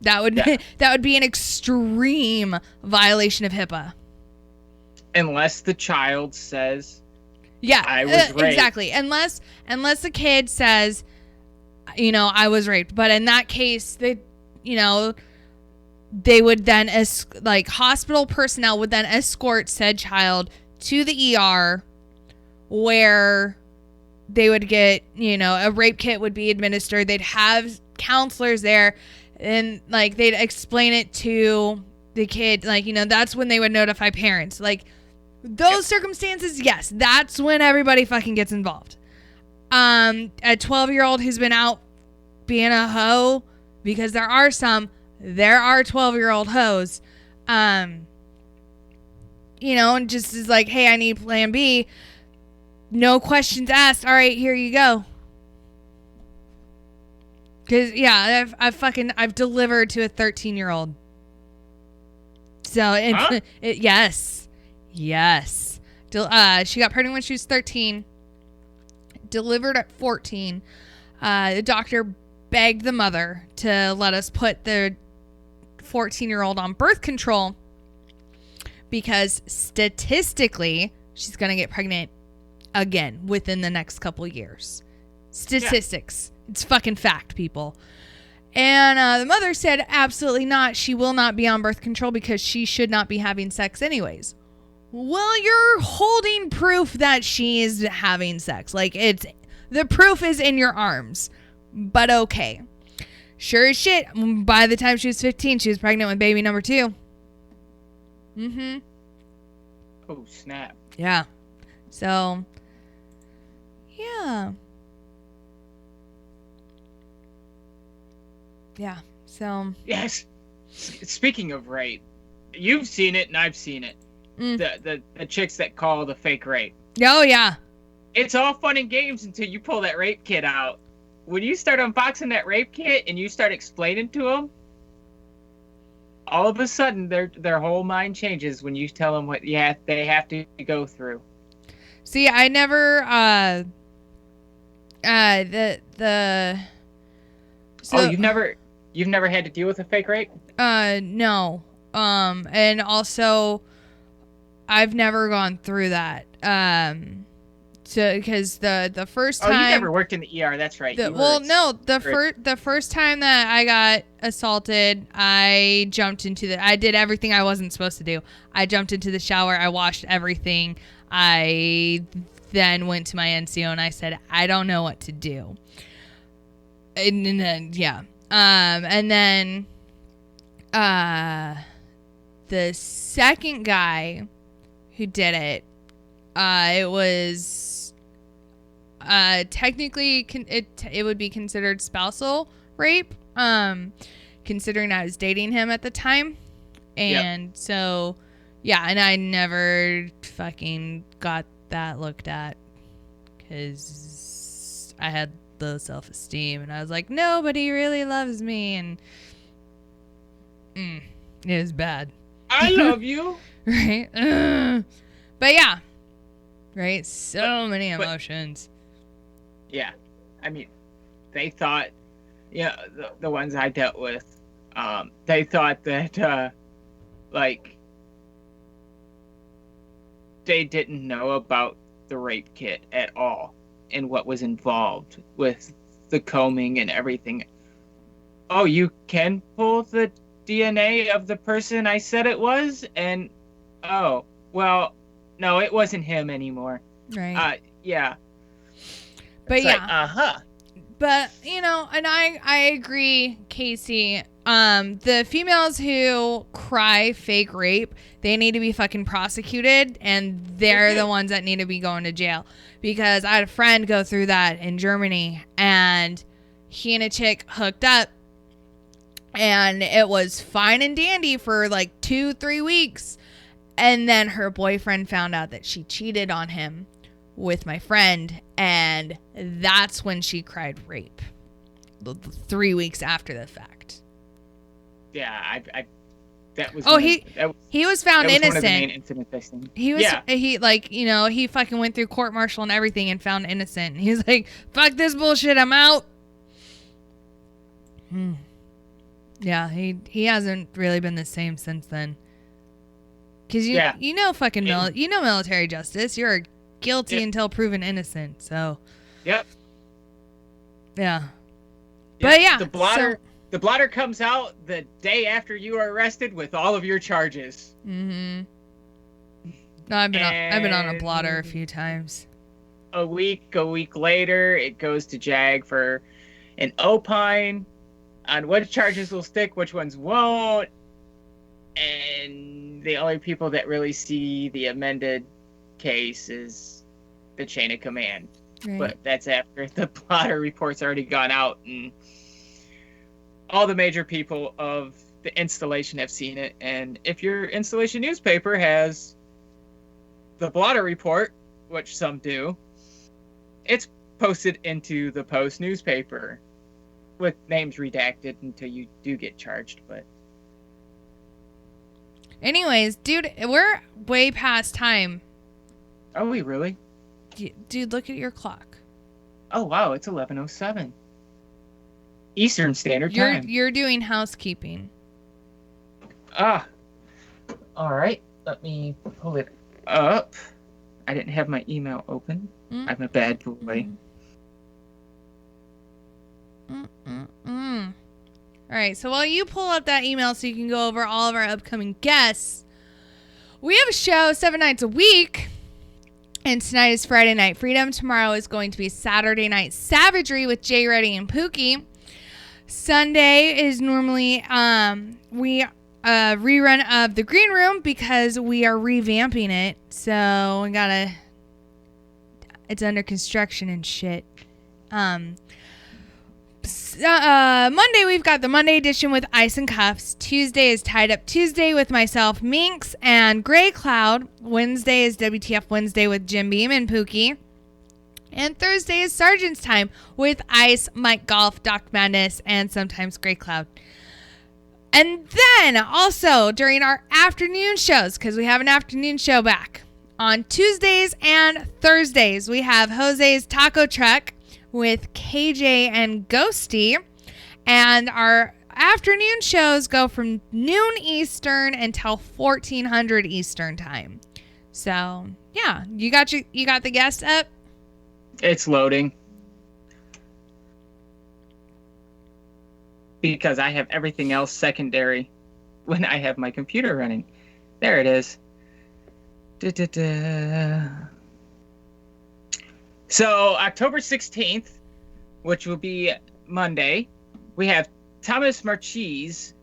That would that would be an extreme violation of HIPAA. Unless the child says, yeah, I was raped. Exactly. Unless the kid says, you know, I was raped. But in that case, they would then, hospital personnel would then escort said child to the ER where they would get, a rape kit would be administered. They'd have counselors there and they'd explain it to the kid. That's when they would notify parents. Those circumstances, yes, that's when everybody fucking gets involved. A 12-year-old who's been out being a hoe, because there are 12-year-old hoes, and just is like, hey, I need plan B. No questions asked. All right, here you go. Because, yeah, I've delivered to a 13-year-old. So, yes. Yes. She got pregnant when she was 13. Delivered at 14. The doctor begged the mother to let us put the 14-year-old on birth control because statistically, she's going to get pregnant again within the next couple years. Statistics. Yeah. It's fucking fact, people. And the mother said, absolutely not. She will not be on birth control because she should not be having sex anyways. Well, you're holding proof that she is having sex. The proof is in your arms. But okay. Sure as shit, by the time she was 15, she was pregnant with baby number 2. Mm-hmm. Oh, snap. Yeah. So, yeah. Yeah, so. Yes. Speaking of rape, you've seen it and I've seen it. The chicks that call the fake rape. Oh, yeah. It's all fun and games until you pull that rape kit out. When you start unboxing that rape kit and you start explaining to them, all of a sudden their whole mind changes when you tell them what they have to go through. See, I never you've never had to deal with a fake rape? No. And also I've never gone through that. Because the first time. Oh, you never worked in the ER. That's right. The first time that I got assaulted, I did everything I wasn't supposed to do. I jumped into the shower. I washed everything. I then went to my NCO and I said, I don't know what to do. And then, yeah. And then, the second guy who did it, it was technically it would be considered spousal rape, considering I was dating him at the time, and so yeah, and I never fucking got that looked at because I had low self-esteem and I was like, nobody really loves me, and it was bad. I love you. Right? But yeah. Right? So many emotions. Yeah. I mean, they thought, the ones I dealt with, they thought that, they didn't know about the rape kit at all and what was involved with the combing and everything. Oh, you can pull the DNA of the person I said it was? And, oh, well, no, it wasn't him anymore. Right. Yeah. But it's yeah. But, and I agree, Casey. The females who cry fake rape, they need to be fucking prosecuted, and they're the ones that need to be going to jail. Because I had a friend go through that in Germany, and he and a chick hooked up, and it was fine and dandy for 2-3 weeks. And then her boyfriend found out that she cheated on him with my friend, and that's when she cried rape. 3 weeks after the fact. Yeah, I that was. Oh, he was found innocent. One of the main incidents I seen. He was. Yeah. He fucking went through court martial and everything and found innocent. He was like, "Fuck this bullshit, I'm out." Yeah, he hasn't really been the same since then. Because you know fucking military justice. You're guilty until proven innocent. So. Yep. Yeah. But yeah. The blotter comes out the day after you are arrested with all of your charges. Mm-hmm. No, I've been on a blotter a few times. A week later, it goes to JAG for an opine on which charges will stick, which ones won't. And the only people that really see the amended case is the chain of command. Right. But that's after the blotter report's already gone out and all the major people of the installation have seen it. And if your installation newspaper has the blotter report, which some do, it's posted into the Post newspaper with names redacted until you do get charged. But anyways, dude, we're way past time. Are we really? Dude, look at your clock. Oh, wow, it's 11:07. Eastern Standard Time. You're doing housekeeping. All right. Let me pull it up. I didn't have my email open. I'm a bad boy. All right. So while you pull up that email so you can go over all of our upcoming guests, we have a show 7 nights a week. And tonight is Friday Night Freedom. Tomorrow is going to be Saturday Night Savagery with Jay Reddy and Pookie. Sunday is normally rerun of The Green Room because we are revamping it. So we it's under construction and shit. Monday we've got the Monday edition with Ice and Cuffs. Tuesday is Tied Up Tuesday with myself, Minx, and Gray Cloud. Wednesday is WTF Wednesday with Jim Beam and Pookie. And Thursday is Sergeant's Time with Ice, Mike Golf, Doc Madness, and sometimes Gray Cloud. And then also during our afternoon shows, because we have an afternoon show back, on Tuesdays and Thursdays, we have Jose's Taco Truck with KJ and Ghosty. And our afternoon shows go from noon Eastern until 1400 Eastern Time. So, yeah, you got the guest up? It's loading. Because I have everything else secondary when I have my computer running. There it is. So, October 16th, which will be Monday, we have Thomas Marchese,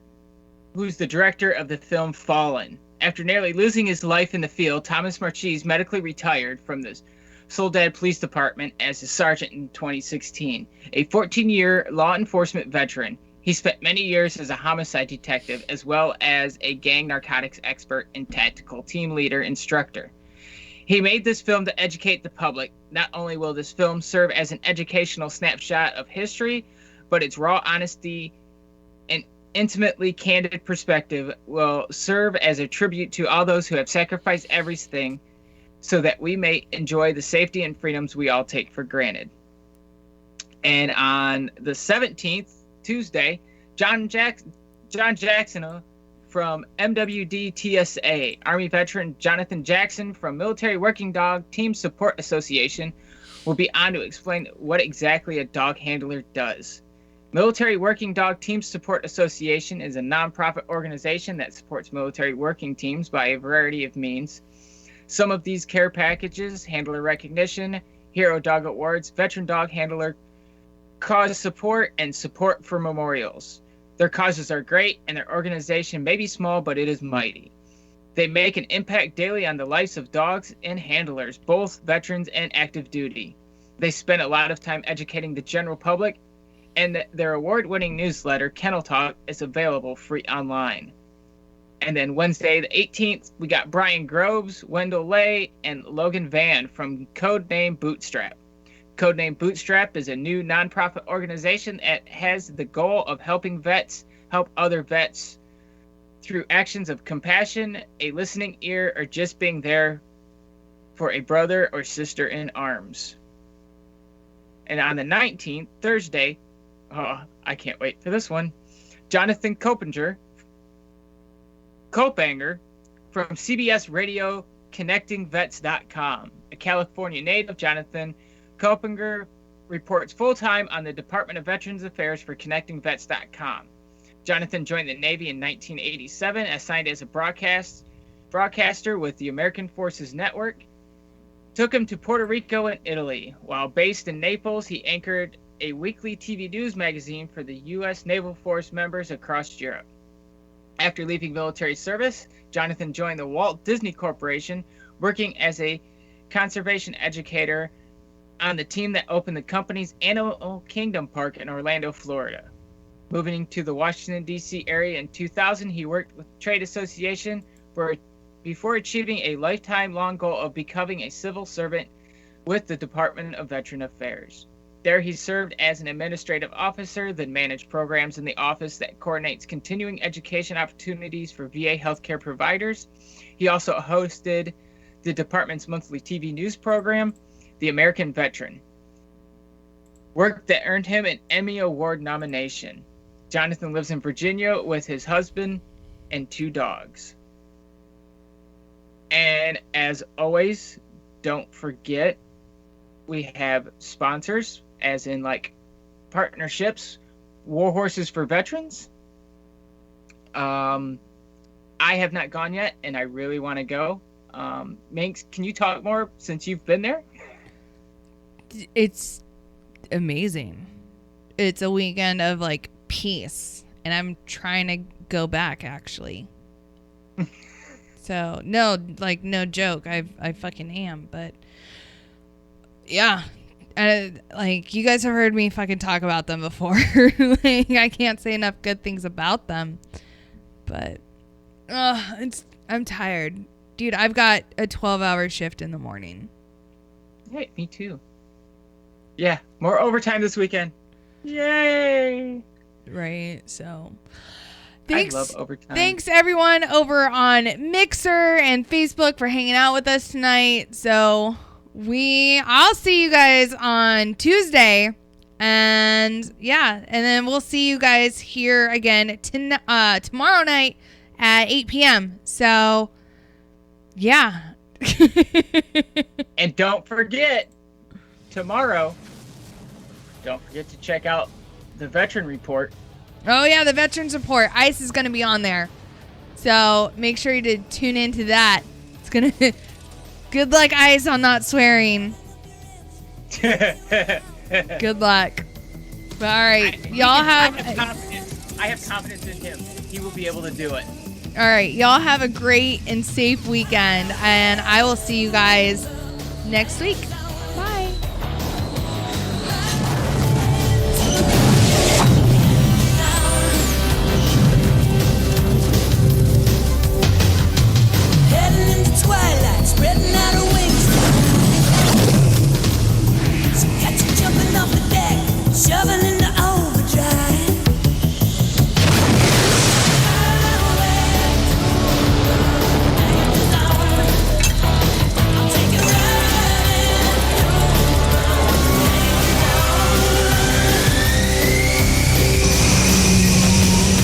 who's the director of the film Fallen. After nearly losing his life in the field, Thomas Marchese medically retired from the Soledad Police Department as a sergeant in 2016. A 14-year law enforcement veteran, he spent many years as a homicide detective as well as a gang narcotics expert and tactical team leader instructor. He made this film to educate the public. Not only will this film serve as an educational snapshot of history, but its raw honesty and intimately candid perspective will serve as a tribute to all those who have sacrificed everything so that we may enjoy the safety and freedoms we all take for granted. And on the 17th, Tuesday, John Jackson from MWD TSA, Army veteran Jonathan Jackson from Military Working Dog Team Support Association will be on to explain what exactly a dog handler does. Military Working Dog Team Support Association is a nonprofit organization that supports military working teams by a variety of means. Some of these care packages: handler recognition, hero dog awards, veteran dog handler cause support, and support for memorials. Their causes are great, and their organization may be small, but it is mighty. They make an impact daily on the lives of dogs and handlers, both veterans and active duty. They spend a lot of time educating the general public, and their award-winning newsletter, Kennel Talk, is available free online. And then Wednesday, the 18th, we got Brian Groves, Wendell Lay, and Logan Van from Codename Bootstrap. Codename Bootstrap is a new nonprofit organization that has the goal of helping vets help other vets through actions of compassion, a listening ear, or just being there for a brother or sister in arms. And on the 19th, Thursday, I can't wait for this one, Jonathan Kopinger from CBS Radio ConnectingVets.com. A California native, Jonathan Kopinger reports full-time on the Department of Veterans Affairs for ConnectingVets.com. Jonathan joined the Navy in 1987, assigned as a broadcaster with the American Forces Network. Took him to Puerto Rico and Italy. While based in Naples, he anchored a weekly TV news magazine for the U.S. Naval Force members across Europe. After leaving military service, Jonathan joined the Walt Disney Corporation, working as a conservation educator on the team that opened the company's Animal Kingdom Park in Orlando, Florida. Moving to the Washington, D.C. area in 2000, he worked with the Trade Association before achieving a lifetime-long goal of becoming a civil servant with the Department of Veteran Affairs. There he served as an administrative officer, then managed programs in the office that coordinates continuing education opportunities for VA healthcare providers. He also hosted the department's monthly TV news program, The American Veteran, work that earned him an Emmy Award nomination. Jonathan lives in Virginia with his husband and 2 dogs. And as always, don't forget, we have sponsors, as in like partnerships. War Horses for Veterans. I have not gone yet, and I really want to go. Minx, can you talk more since you've been there? It's amazing. It's a weekend of like peace, and I'm trying to go back actually. So no joke. I fucking am, but yeah. Like, you guys have heard me fucking talk about them before. Like, I can't say enough good things about them. But, I'm tired. Dude, I've got a 12-hour shift in the morning. Hey, me too. Yeah, more overtime this weekend. Yay! Right, so... I love overtime. Thanks, everyone over on Mixer and Facebook for hanging out with us tonight. So... I'll see you guys on Tuesday, and yeah, and then we'll see you guys here again tomorrow night at 8 p.m. So, yeah. And don't forget, tomorrow, don't forget to check out the Veteran Report. Oh yeah, the Veterans Report. ICE is going to be on there. So make sure to tune into that. It's going to... Good luck, ICE, on not swearing. Good luck. But, all right, y'all have... I have confidence in him. He will be able to do it. All right, y'all have a great and safe weekend, and I will see you guys next week.